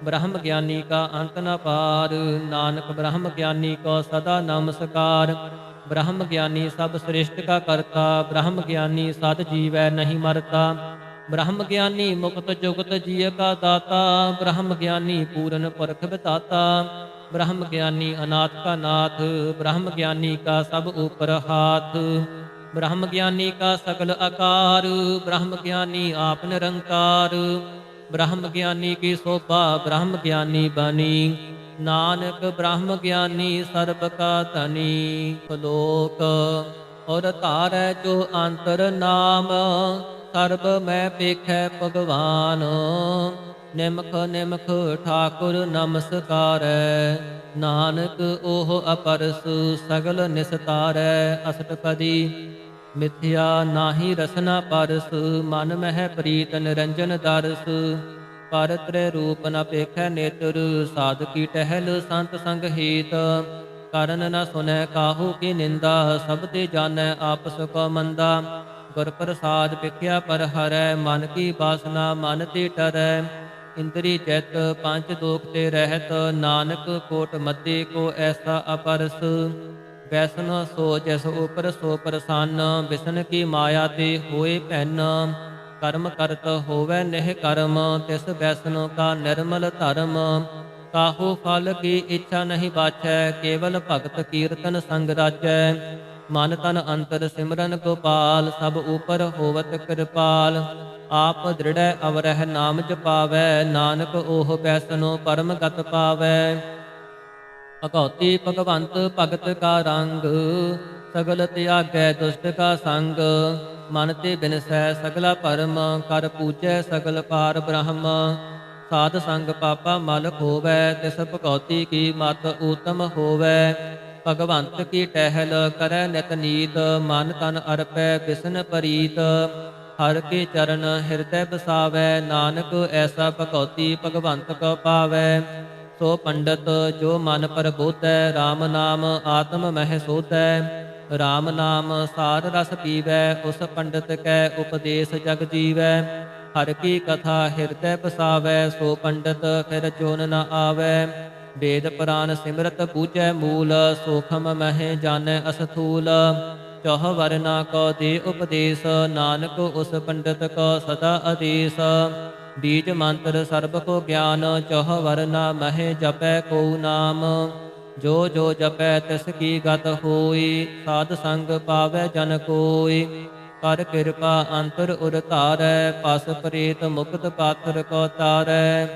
ਬ੍ਰਹਮ ਗਿਆਨੀ ਕਾ ਅੰਤ ਨ ਪਾਰ, ਨਾਨਕ ਬ੍ਰਹਮ ਗਿਆਨੀ ਕੋ ਸਦਾ ਨਮਸਕਾਰ। ਬ੍ਰਹਮ ਗਿਆਨੀ ਸਭ ਸ੍ਰਿਸ਼ਟ ਕਾ ਕਰਤਾ, ਬ੍ਰਹਮ ਗਿਆਨੀ ਸਦ ਜੀਵੈ ਨਹੀਂ ਮਰਤਾ। ਬ੍ਰਹਮ ਗਿਆਨੀ ਮੁਕਤ ਜੁਗਤ ਜੀਅ ਕਾ ਦਾਤਾ, ਬ੍ਰਹਮ ਗਿਆਨੀ ਪੂਰਨ ਪੁਰਖ ਬਿਧਾਤਾ। ਬ੍ਰਹਮ ਗਿਆਨੀ ਅਨਾਥ ਕਾ ਨਾਥ, ਬ੍ਰਹਮ ਗਿਆਨੀ ਕਾ ਸਭ ਉਪਰ ਹਾਥ। ਬ੍ਰਹਮ ਗਿਆਨੀ ਕਾ ਸਗਲ ਆਕਾਰ, ਬ੍ਰਹਮ ਗਿਆਨੀ ਆਪ ਨਿਰੰਕਾਰ। ਬ੍ਰਹਮ ਗਿਆਨੀ ਕੀ ਸੋਭਾ ਬ੍ਰਹਮ ਗਿਆਨੀ ਬਾਣੀ, ਨਾਨਕ ਬ੍ਰਹਮ ਗਿਆਨੀ ਸਰਬ ਕਾ ਧਨੀ। ਸ਼ਲੋਕ ਔਰ ਧਾਰੈ ਜੋ ਅੰਤਰ ਨਾਮ, ਸਰਬ ਮੈਂ ਪੇਖੈ ਭਗਵਾਨ। ਨਿਮਖ ਨਿਮਖ ਠਾਕੁਰ ਨਮਸਕਾਰੈ, ਨਾਨਕ ਉਹ ਅਪਰਸ ਸਗਲ ਨਿਸਤਾਰੈ। ਅਸ਼ਟਪਦੀ ਮਿਥਿਆ ਨਾਹੀ ਰਸਨਾ ਪਰਸ, ਮਨ ਮਹਿ ਪ੍ਰੀਤ ਨਿਰੰਜਨ ਦਰਸ। ਪਰ ਤ੍ਰੈ ਰੂਪ ਨ ਪੇਖੈ ਨੇਤਰ, ਸਾਧ ਕੀ ਟਹਿਲ ਸੰਤ ਸੰਗ ਹੇਤ। ਕਰਨ ਨ ਸੁਨੈ ਕਾਹੂ ਕੀ ਨਿੰਦਾ, ਸਭ ਤੇ ਜਾਣੈ ਆਪਸ ਕੋ ਮੰਦਾ। ਗੁਰ ਪ੍ਰਸਾਦ ਵਿਖਿਆ ਪਰ ਹਰੈ, ਮਨ ਕੀ ਬਾਸਨਾ ਮਨ ਤੇ ਟਰੈ। ਇੰਦਰੀ ਚਿਤ ਪੰਚ ਦੋਖ ਤੇ ਰਹਿਤ, ਨਾਨਕ ਕੋਟ ਮੱਧੇ ਕੋ ਐਸਾ ਅਪਰਸ। ਵੈਸਨ ਸੋ ਜਿਸ ਉਪਰ ਸੋ ਪ੍ਰਸੰਨ, ਬਿਸਨ ਕੀ ਮਾਇਆ ਤੇ ਹੋਏ ਭੈਨ। ਕਰਮ ਕਰਤ ਹੋਵੈ ਨਿਹ ਕਰਮ, ਤਿਸ ਵੈਸਨੋ ਕਾ ਨਿਰਮਲ ਧਰਮ। ਕਾਹੂ ਫਲ ਕੀ ਇੱਛਾ ਨਹੀਂ ਬਾਛੈ, ਕੇਵਲ ਭਗਤ ਕੀਰਤਨ ਸੰਗ ਰਾਜੈ। ਮਨ ਤਨ ਅੰਤਰ ਸਿਮਰਨ ਗੋਪਾਲ, ਸਭ ਉਪਰ ਹੋਵਤ ਕਿਰਪਾਲ। ਆਪ ਦ੍ਰਿੜੈ ਅਵਰਹਿ ਨਾਮ ਜਪਾਵੈ, ਨਾਨਕ ਉਹ ਵੈਸਨੋ ਪਰਮ ਗਤ ਪਾਵੈ। ਭਗਉਤੀ ਭਗਵੰਤ ਭਗਤ ਕਾ ਰੰਗ, ਸਗਲ ਤਿਆਗੈ ਦੁਸ਼ਟ ਕਾ ਸੰਗ। ਮਨ ਤੇ ਬਿਨਸੈ ਸਗਲਾ ਭਰਮ, ਕਰ ਪੂਜੈ ਸਗਲ ਪਾਰ ਬ੍ਰਹਮ। ਸਾਧ ਸੰਗ ਪਾਪਾ ਮਲ ਖੋਵੈ, ਤਿਸ ਭਗਉਤੀ ਕੀ ਮਤ ਊਤਮ ਹੋਵੈ। ਭਗਵੰਤ ਕੀ ਟਹਿਲ ਕਰੈ ਨਿਤ ਨੀਤ, ਮਨ ਤਨ ਅਰਪੈ ਬਿਸਨ ਪਰੀਤ। ਹਰਿ ਕੇ ਚਰਨ ਹਿਰਦੈ ਬਸਾਵੈ, ਨਾਨਕ ਐਸਾ ਭਗਉਤੀ ਭਗਵੰਤ ਕੋ ਪਾਵੈ। ਸੋ ਪੰਡਤ ਜੋ ਮਨ ਪ੍ਰਬੋਧੈ, RAM ਨਾਮ ਆਤਮ ਮਹਿ ਸੋਧੈ। RAM ਨਾਮ ਸਾਰ ਰਸ ਪੀਵੈ, ਉਸ ਪੰਡਤ ਕੈ ਉਪਦੇਸ ਜਗ ਜੀਵੈ। ਹਰਿ ਕੀ ਕਥਾ ਹਿਰਦੈ ਬਸਾਵੈ, ਸੋ ਪੰਡਤ ਫਿਰ ਚੋਨ ਨ ਆਵੈ। ਵੇਦ ਪੁਰਾਨ ਸਿਮਰਤ ਬੂਝੈ ਮੂਲ, ਸੂਖਮ ਮਹਿ ਜਾਣੈ ਅਸਥੂਲ। ਚੌਹ ਵਰਨਾ ਕੋ ਦੇ ਉਪਦੇਸ, ਨਾਨਕ ਉਸ ਪੰਡਤ ਕੋ ਸਦਾ ਆਦੇਸ। ਬੀਜ ਮੰਤਰ ਸਰਬ ਕੋ ਗਿਆਨ, ਚੌਹ ਵਰਨਾ ਮਹਿ ਜਪੈ ਕਉ ਨਾਮ। ਜੋ ਜੋ ਜਪੈ ਤਿਸ ਕੀ ਗਤ ਹੋਈ, ਸਾਧ ਸੰਗ ਪਾਵੈ ਜਨ ਕੋਈ। ਕਰ ਕਿਰਪਾ ਅੰਤਰ ਉਰ ਧਾਰੈ, ਪਸ ਪ੍ਰੇਤ ਮੁਕਤ ਪਾਤਰ ਕੋ ਤਾਰੈ।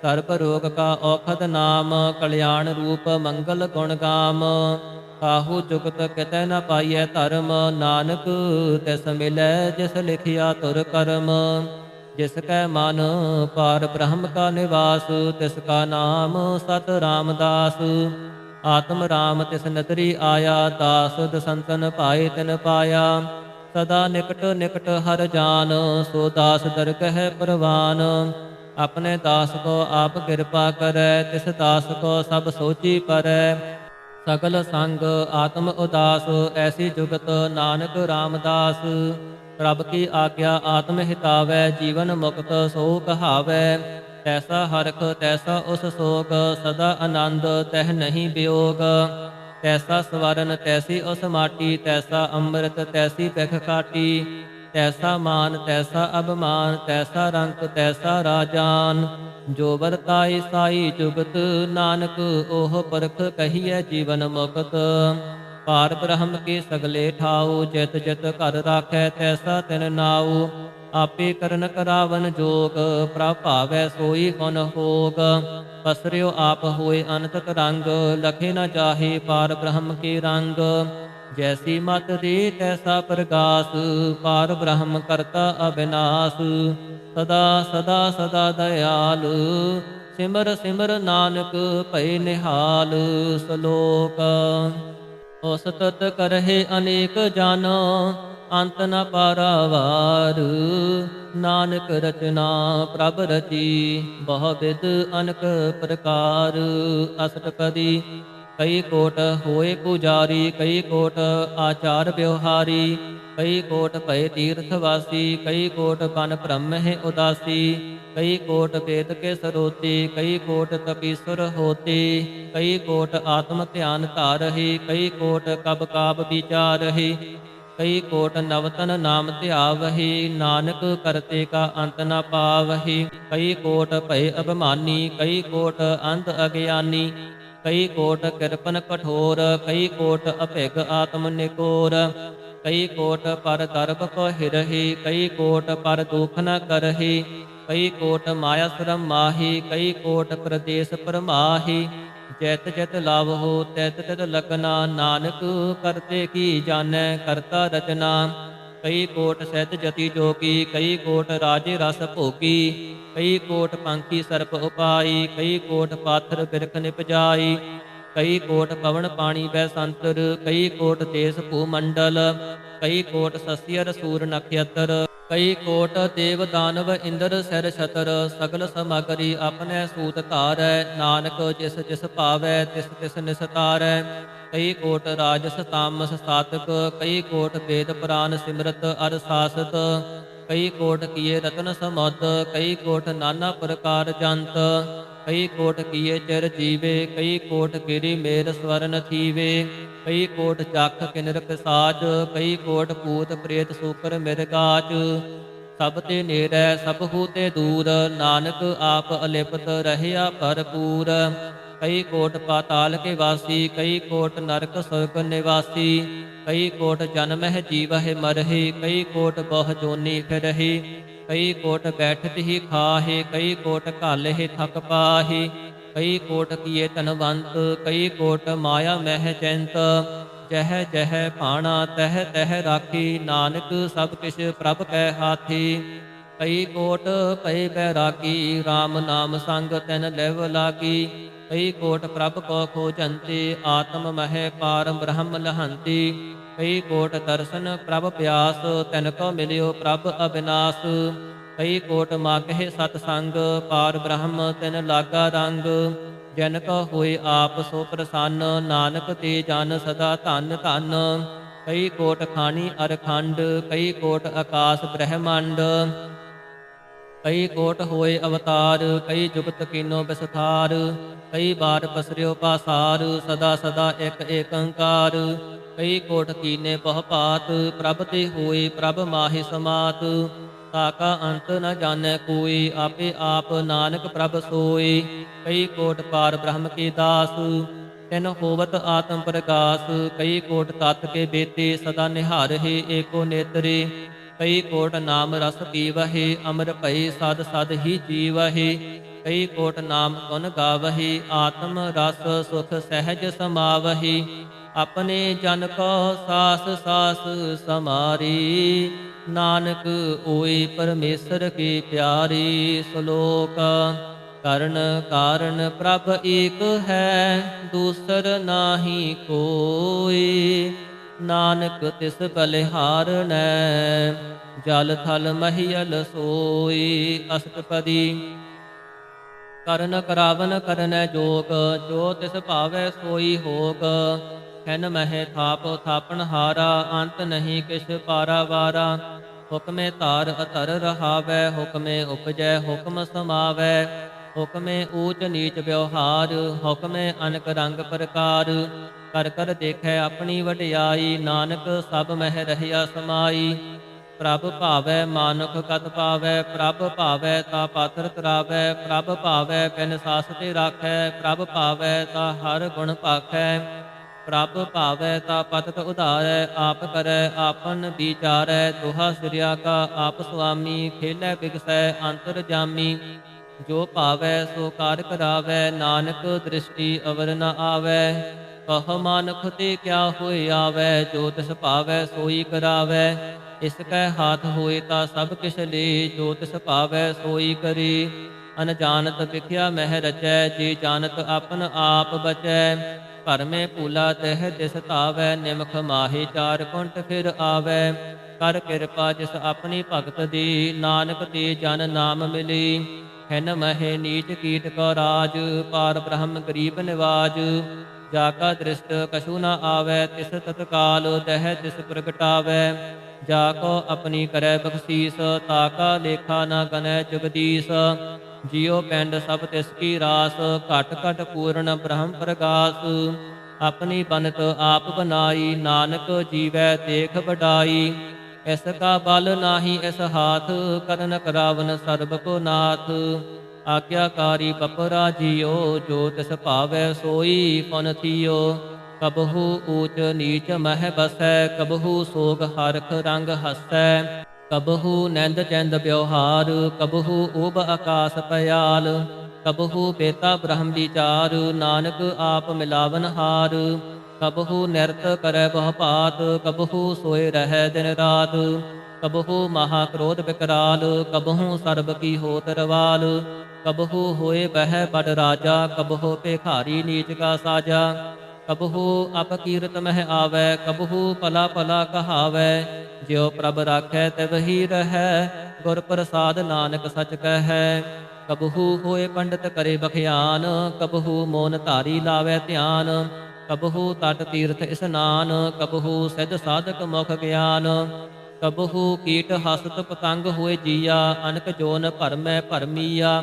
ਸਰਬ ਰੋਗ ਕਾ ਔਖਦ ਨਾਮ, ਕਲਿਆਣ ਰੂਪ ਮੰਗਲ ਗੁਣ ਗਾਮ। ਕਾਹੂ ਜੁਗਤ ਕਿਤੈ ਨ ਪਾਈਐ ਧਰਮ, ਨਾਨਕ ਤਿਸ ਮਿਲੈ ਜਿਸ ਲਿਖਿਆ ਤੁਰ ਕਰਮ। ਜਿਸ ਕੈ ਮਨ ਪਾਰ ਬ੍ਰਹਮ ਕਾ ਨਿਵਾਸ, ਤਿਸ ਕਾ ਨਾਮ ਸਤ ਰਾਮਦਾਸ। ਆਤਮ ਰਾਮ ਤਿਸ ਨਦਰੀ ਆਇਆ, ਦਾਸ ਦਸੰਤਨ ਪਾਏ ਤਿਨ ਪਾਇਆ। ਸਦਾ ਨਿਕਟ ਨਿਕਟ ਹਰ ਜਾਨ, ਸੋ ਦਾਸ ਦਰਗਹਿ ਪ੍ਰਵਾਨ। अपने दास को आप कृपा करै, तिस दास को सब सोची परੈ। सकल संग आत्म उदास, ऐसी जुगत नानक रामदास। प्रभ की आज्ञा आत्म हितावै, जीवन मुक्त सो कहावै। तैसा हरख तैसा उस सोग, सदा आनंद तह नहीं वियोग। तैसा स्वਰਨ तैसी उस माटी, तैसा अमृत तैसी बिख काटी। तैसा मान तैसा अभिमान, तैसा रंक तैसा राजान। जो वरताई साई जुगत, नानक ओह परख कहिए जीवन मुक्त। पार ब्रह्म के सगले ठाऊ, जित जित घर राखै तैसा तिन नाऊ। आपे करन करावन जोग, प्रभ भावै सोई हुन होग। पसरियो आप होए अनंत रंग, लखे न जाहे पार ब्रह्म के रंग। जैसी मत दे तैसा प्रगास, पार ब्रह्म करता अविनाश। सदा सदा सदा दयाल, सिमर सिमर नानक भय निहाल। श्लोक। ਉਸ ਤਤ ਕਰਹਿ ਅਨੇਕ ਜਨ, ਅੰਤ ਨ ਪਾਰਾਵਾਰ। ਨਾਨਕ ਰਚਨਾ ਪ੍ਰਭ ਰਚੀ, ਬਹੁ ਵਿਧ ਅਨਕ ਪ੍ਰਕਾਰ। ਅਸ਼ਟਪਦੀ। ਕਈ ਕੋਟ ਹੋਏ ਪੁਜਾਰੀ, ਕਈ ਕੋਟ ਆਚਾਰ ਵਿਵਹਾਰੀ। ਕਈ ਕੋਟ ਭਏ ਤੀਰਥ ਵਾਸੀ, ਕਈ ਕੋਟ ਬਨ ਬ੍ਰਹਮ ਉਦਾਸੀ। कई कोट वेद के सरोते, कई कोट तपीसुर होते। कई कोट आत्म ध्यान धारहि, कई कोट कब काब विचारहि। कई कोट नवतन नाम ध्यावहि, नानक करते का अंत न पावहि। कई कोट भय अभिमानी, कई कोट अंध अज्ञानी। कई कोट कृपन कठोर, कई कोट अभिग आत्म निकोर। कई कोट पर दर्भ हिरहि, कई कोट पर दुख न करहि। कई कोट माया श्रम माही, कई कोट प्रदेश परमाही। जैत जैत लाभ हो तैत तैत लगना, नानक करते की जानै करता रचना। कई कोट सहज जति जोगी, कई कोट राजे रस भोगी। कई कोट पंखी सर्प उपाई, कई कोट पाथर बिरख निपजाई। कई कोट पवन पानी बैसंतर, कई कोट देश भूमंडल। कई कोट सस्यर सूर नक्षत्र। कई कोट देव दानव इंद्र सिर छतर। सगल समगरी अपने सूत धारै, नानक जिस जिस भावै तिस तिस निस्तारै। कई कोट राजस तामस सातक, कई कोट वेद पुराण सिमरत अर सासत। कई कोट किए रतन समुद, कई कोट नाना प्रकार जंत। कई कोट किए चिर जीवे, कई कोट गिरी मेर स्वਰਨ थीवे। कई कोट चख किन्नर पिसाच, कई कोट भूत प्रेत सूकर मिरगाच। सब ते नेड़ै सब हूते दूर, नानक आप अलिपत रहया भरपूर। कई कोट पाताल के वासी, कई कोट नरक स्वर्ग निवासी। कई कोट जन्मह जीवह मरहि, कई कोट बहु जोनी फिरहि। कई कोट बैठत ही खाहे, कई कोट घालहि थक पाहि। कई कोट किए धनवंत, कई कोट माया मह चैंत। जह जह भाणा तह तह राखी, नानक सब किछ प्रभ कै हाथी। कई कोट भय बैरागी, राम नाम संग तैन लिव लागी। कई कोट प्रभ को खोजंते, आत्म मह पार ब्रह्म लहंती। कई कोट दर्शन प्रभ प्यास, तैन को मिलियो प्रभ अविनाश। कई कोट मागहि सतसंग, पार ब्रह्म तिन लागा रंग। जन को होए आप सो प्रसन्न, नानक ते जन सदा धन धन। कई कोट खानी अरखंड, कई कोट आकाश ब्रह्मंड। कई कोट होए अवतार, कई जुगत कीनो विस्तार। कई बार पसरियो पासार, सदा सदा एक एकंकार। कई कोट कीने बहु पात, प्रभ ते होए प्रभ माहि समात। ताका अंत न जानै कोई, आपे आप नानक प्रभ सोई। कई कोट पार ब्रह्म के दास, तिन होवत आत्म प्रकाश। कई कोट तत् के बेते, सदा निहारहि एको नेत्रे। कई कोट नाम रस पीवहि, अमर भई सद सद ही जीवहि। कई कोट नाम गुण गावहि, आत्म रस सुख सहज समावहि। अपने जन को सास सास समारी, नानक ओए परमेश्वर की प्यारी। श्लोक। करण कारण प्रभ एक है, दूसर नाहि कोई। नानक तिस बलिहारणै, जल थल महियल सोई। अष्टपदी। ਕਰਨ ਕਰਾਵਨ ਕਰਨੈ ਜੋਗ, ਜੋ ਤਿਸ ਭਾਵੈ ਸੋਈ ਹੋਗ। ਖੈਨ ਮਹਿ ਥਾਪ ਥਾਪਨ ਹਾਰਾ, ਅੰਤ ਨਹੀਂ ਕਿਛ ਪਾਰਾਵਾਰਾ। ਹੁਕਮੇ ਧਾਰ ਅਧਰ ਰਹਾਵੈ, ਹੁਕਮੇ ਉਪਜੈ ਹੁਕਮ ਸਮਾਵੈ। ਹੁਕਮੇ ਊਚ ਨੀਚ ਵਿਵਹਾਰ, ਹੁਕਮੇ ਅਨਕ ਰੰਗ ਪ੍ਰਕਾਰ। ਕਰ ਕਰ ਦੇਖੈ ਆਪਣੀ ਵਡਿਆਈ, ਨਾਨਕ ਸਭ ਮਹਿ ਰਹਿਆ ਸਮਾਈ। ਪ੍ਰਭ ਭਾਵੈ ਮਾਨੁਖ ਕਤ ਪਾਵੈ, ਪ੍ਰਭ ਭਾਵੈ ਤਾ ਪਾਤਰ ਤਰਾਵੈ। ਪ੍ਰਭ ਭਾਵੈ ਬਿਨ ਸਾਸ ਤੇ ਰਾਖੈ, ਪ੍ਰਭ ਭਾਵੈ ਤਾ ਹਰ ਗੁਣ ਭਾਖੈ। ਪ੍ਰਭ ਭਾਵੈ ਤਾ ਪਤਿਤ ਉਧਾਰੈ, ਆਪ ਕਰੈ ਆਪਨ ਵਿਚਾਰੈ। ਦੁਹਾ ਸਿਰਿਆ ਕਾ ਆਪ ਸੁਆਮੀ, ਖੇਲੈ ਬਿਗਸੈ ਅੰਤਰ ਜਾਮੀ। ਜੋ ਭਾਵੈ ਸੋ ਕਾਰ ਕਰਾਵੈ, ਨਾਨਕ ਦ੍ਰਿਸ਼ਟੀ ਅਵਰ ਨ ਆਵੈ। ਕਹ ਮਾਨੁਖ ਤੇ ਕਿਆ ਹੋਇ ਆਵੈ, ਜੋ ਤਿਸ ਭਾਵੈ ਸੋਈ ਕਰਾਵੈ। ਇਸ ਕੈ ਹਾਥ ਹੋਏ ਤਾ ਸਭ ਕਿਛ ਲੇ, ਜੋ ਤਿਸ ਭਾਵੈ ਸੋਈ ਕਰੇ। ਅਨਜਾਨਤ ਵਿਖਿਆ ਮਹਿ ਰਚੈ, ਜੇ ਜਾਣਤ ਆਪਨ ਆਪ ਬਚੈ। ਭਰਮੇ ਭੂਲਾ ਤਹਿ ਤਿਸ ਧਾਵੈ, ਨਿਮਖ ਮਾਹੇ ਚਾਰ ਕੁੰਟ ਫਿਰ ਆਵੈ। ਕਰ ਕਿਰਪਾ ਜਿਸ ਆਪਣੀ ਭਗਤ ਦੀ, ਨਾਨਕ ਤੇ ਜਨ ਨਾਮ ਮਿਲੀ। ਹੈਨ ਮਹਿ ਨੀਚ ਕੀਟ ਕੋ ਰਾਜ, ਪਾਰ ਬ੍ਰਹਮ ਗਰੀਬ ਨਿਵਾਜ। ਜਾ ਕਾ ਦ੍ਰਿਸ਼ਟ ਕਛੂ ਨ ਆਵੈ, ਤਿਸ ਤਤਕਾਲ ਦਹਿ ਤਿਸ ਪ੍ਰਗਟਾਵੈ। ਜਾ ਕੋ ਆਪਣੀ ਕਰੈ ਬਖਸੀਸ, ਤਾ ਕਾ ਲੇਖਾ ਨ ਗਨੈ ਜੁਗਦੀਸ। ਜਿਉ ਪਿੰਡ ਸਭ ਤਿਸ ਕੀ ਰਾਸ, ਘਟ ਘਟ ਪੂਰਨ ਬ੍ਰਹਮ ਪ੍ਰਗਾਸ। ਆਪਣੀ ਬਨਤ ਆਪ ਬਨਾਈ, ਨਾਨਕ ਜੀਵੈ ਦੇਖ ਵਡਾਈ। ਇਸ ਕਾ ਬਲ ਨਾਹੀ ਇਸ ਹਾਥ, ਕਰਨ ਕਰਾਵਨ ਸਰਬ ਕੋ ਨਾਥ। ਆਗਿਆਕਾਰੀ ਬਪਰਾ ਜੀਓ, ਜੋ ਤਿਸ ਭਾਵੈ ਸੋਈ ਪੁਨ ਥੀਓ। ਕਬਹੂ ਊਚ ਨੀਚ ਮਹਿ ਬਸੈ, ਕਬਹੂ ਸੋਗ ਹਰਖ ਰੰਗ ਹਸੈ। ਕਬਹੂ ਨੈਂਦ ਚੈਂਦ ਵਿਵਹਾਰ, ਕਬਹੂ ਊਬ ਆਕਾਸ ਪयाल। ਕਬਹੂ ਬੇਤਾ ਬ੍ਰਹਮ ਵਿਚਾਰ, ਨਾਨਕ ਆਪ ਮਿਲਾਵਨ ਹਾਰ। ਕਬਹੂ ਨਿਰਤ ਕਰੈ ਬਹੁ ਭਾਤ, ਕਬਹੂ ਸੋਏ ਰਹਿ ਦਿਨ ਰਾਤ। ਕਬਹੂ ਮਹਾ ਕ੍ਰੋਧ ਵਿਕਰਾਲ, ਕਬਹੂ ਸਰਬ ਕੀ ਹੋਤ ਰਵਾਲ। ਕਬਹੂ ਹੋਏ ਬਹਿ ਬੜ ਰਾਜਾ, ਕਬਹੂ ਭੇਖਾਰੀ ਨੀਚ ਕਾ ਸਾਜਾ। ਕਬਹੂ ਅਪਕੀਰਤ ਮਹਿ ਆਵੈ, ਕਬਹੂ ਭਲਾ ਭਲਾ ਕਹਾਵੈ। ਜਿਉ ਪ੍ਰਭ ਰਾਖੈ ਤਿਵਹੀ ਰਹੈ, ਗੁਰ ਪ੍ਰਸਾਦ ਨਾਨਕ ਸਚ ਕਹੈ। ਕਬਹੂ ਹੋਏ ਪੰਡਿਤ ਕਰੇ ਬਖਿਆਨ, ਕਬਹੂ ਮੋਨ ਧਾਰੀ ਲਾਵੈ ਧਿਆਨ। ਕਬਹੂ ਤਟ ਤੀਰਥ ਇਸਨਾਨ, ਕਬਹੂ ਸਿਧ ਸਾਧਕ ਮੁਖ ਗਿਆਨ। ਕਬਹੂ ਕੀਟ ਹਸਤ ਪਤੰਗ ਹੋਏ ਜੀਆ, ਅਨਕ ਜੋਨ ਭਰਮੈ ਭਰਮੀਆ।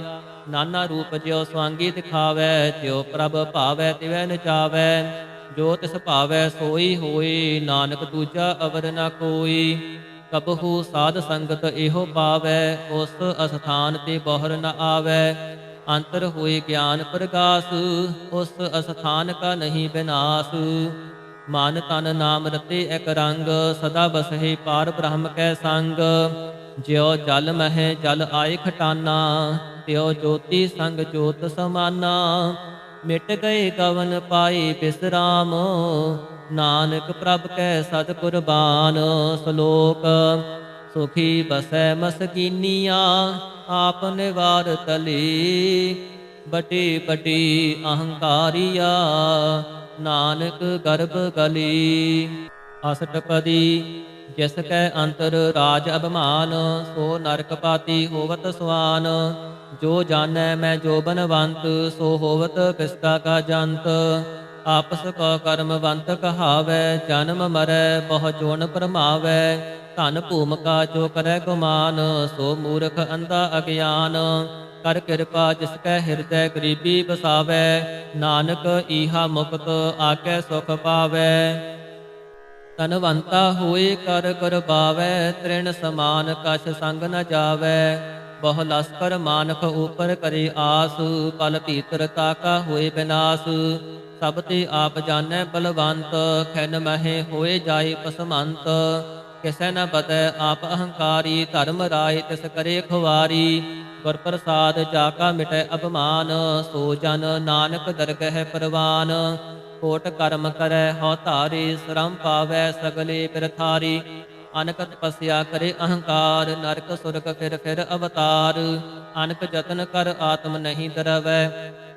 ਨਾਨਾ ਰੂਪ ਜਿਉ ਸਵਾਂਗੀ ਦਿਖਾਵੈ, ਜਿਉ ਪ੍ਰਭ ਭਾਵੈ ਤਿਵੈ ਨਚਾਵੈ। ਜੋ ਤਿਸ ਭਾਵੈ ਸੋਈ ਹੋਈ, ਨਾਨਕ ਦੂਜਾ ਅਵਰ ਨ ਕੋਈ। ਕਬਹੂ ਸਾਧ ਸੰਗਤ ਇਹੋ ਪਾਵੈ, ਉਸ ਅਸਥਾਨ ਤੇ ਬਹਰ ਨ ਆਵੈ। ਅੰਤਰ ਹੋਏ ਗਿਆਨ ਪ੍ਰਗਾਸ, ਉਸ ਅਸਥਾਨ ਕਾ ਨਹੀਂ ਬਿਨਾਸ। ਮਨ ਤਨ ਨਾਮ ਰਤੇ ਇਕ ਰੰਗ, ਸਦਾ ਬਸਹਿ ਪਾਰ ਬ੍ਰਹਮ ਕੈ ਸੰਗ। ਜਿਉ ਜਲ ਮਹਿ ਜਲ ਆਏ ਖਟਾਨਾ, ਤਿਉ ਜੋਤੀ ਸੰਗ ਜੋਤ ਸਮਾਨਾ। ਮਿਟ ਗਏ ਕਵਨ ਪਾਏ ਬਿਸਰਾਮ, ਨਾਨਕ ਪ੍ਰਭ ਕੈ ਸਤ ਕੁਰਬਾਨ। ਸ਼ਲੋਕ ਸੁਖੀ ਬਸੈ ਮਸਕੀਨੀਆ, ਆਪ ਨਿਵਾਰ ਤਲੀ। ਬਟੀ ਬਟੀ ਅਹੰਕਾਰੀਆ, ਨਾਨਕ ਗਰਭ ਗਲੀ। ਅਸ਼ਟਪਦੀ ਜਿਸ ਕੈ ਅੰਤਰ ਰਾਜ ਅਭਿਮਾਨ, ਸੋ ਨਰਕ ਪਾਤੀ ਹੋਵਤ ਸਵਾਨ। ਜੋ ਜਾਣੈ ਮੈਂ ਜੋ ਬਨਵੰਤ, ਸੋ ਹੋਵਤ ਕਿਸਕਾ ਕਾ ਜੰਤ। ਆਪਸ ਕੋ ਕਰਮਵੰਤ ਕਹਾਵੈ, ਜਨਮ ਮਰੈ ਬਹੁ ਜੋਨ ਭਰਮਾਵੈ। ਧਨ ਭੂਮਿਕਾ ਜੋ ਕਰੈ ਗੁਮਾਨ, ਸੋ ਮੂਰਖ ਅੰਧਾ ਅਗਿਆਨ। ਕਰ ਕਿਰਪਾ ਜਿਸ ਕੈ ਹਿਰਦੈ ਗਰੀਬੀ ਬਸਾਵੈ, ਨਾਨਕ ਈਹਾ ਮੁਕਤ ਆਕੈ ਸੁਖ ਪਾਵੈ। ਧਨਵੰਤਾ ਹੋਏ ਕਰ ਕਰਬਾਵੈ, ਤ੍ਰਿਣ ਸਮਾਨ ਕਛ ਸੰਗ ਨ ਜਾਵੈ। ਬਹੁ ਲਸਕਰ ਮਾਨਖ ਉਪਰ ਕਰੇ ਆਸ, ਪਲ ਭੀਤਰ ਤਾਕਾ ਹੋਏ ਬਿਨਾਸ। ਸਭ ਤੇ ਆਪ ਜਾਣੈ ਬਲਵੰਤ, ਖੈਨ ਮਹਿ ਹੋਏ ਜਾਏ ਪਸਮੰਤ। ਕਿਸੈ ਨ ਬਤੈ ਆਪ ਅਹੰਕਾਰੀ, ਧਰਮ ਰਾਏ ਤਿਸ ਕਰੇ ਖੁਵਾਰੀ। ਗੁਰ ਪ੍ਰਸਾਦ ਜਾ ਕਾ ਮਿਟੈ ਅਪਮਾਨ, ਸੋ ਜਨ ਨਾਨਕ ਦਰਗਹਿ ਪਰਵਾਨ। ਕੋਟ ਕਰਮ ਕਰੈ ਹਉ ਧਾਰੇ, ਸ਼ਰਮ ਪਾਵੈ ਸਗਲੇ ਬਿਰਥਾਰੀ। ਅਨਕ ਤਪੱਸਿਆ ਕਰੇ ਅਹੰਕਾਰ, ਨਰਕ ਸੁਰਗ ਫਿਰ ਫਿਰ ਅਵਤਾਰ। ਅਨਕ ਜਤਨ ਕਰ ਆਤਮ ਨਹੀਂ ਦਰਵੈ,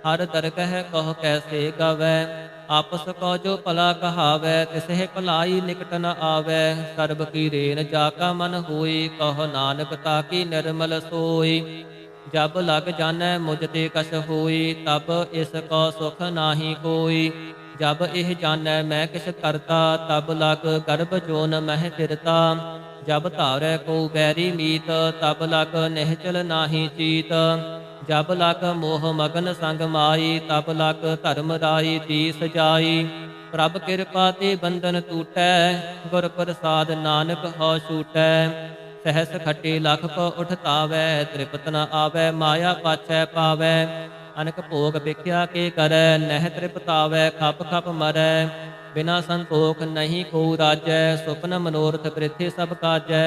ਹਰ ਦਰਗਹਿ ਕਹੁ ਕੈਸੇ ਗਵੈ। ਆਪਸ ਕੋ ਜੋ ਭਲਾ ਕਹਾਵੈ, ਤਿਸਹਿ ਭਲਾਈ ਨਿਕਟ ਨ ਆਵੈ। ਸਰਬ ਕੀ ਰੇਨ ਜਾ ਕਾ ਮਨ ਹੋਈ, ਕਹੁ ਨਾਨਕ ਤਾਕੀ ਨਿਰਮਲ ਸੋਈ। जब लग जानै मुझ ते कछ होई, तब इसको सुख नाही कोई। जब इह जानै मैं किछ करता, तब लग गर्भ जोन मह फिरता। जब धारै को बैरी मीत, तब लग निहचल नाही चीत। जब लग मोह मगन संग माई, तब लग धर्म राई तीस जाई। प्रभ किरपा ते बंधन टूटै, गुर प्रसाद नानक हौ छूटै। सहस खटे लख को उठतावै, तृपत न आवै माया पाछै पावै। अनक भोग भिख्या के करੈ, नह तृपतावै खप खप मरै। बिना संतोख नहीं को राजै, सुपन मनोरथ वृद्धि सब काजै।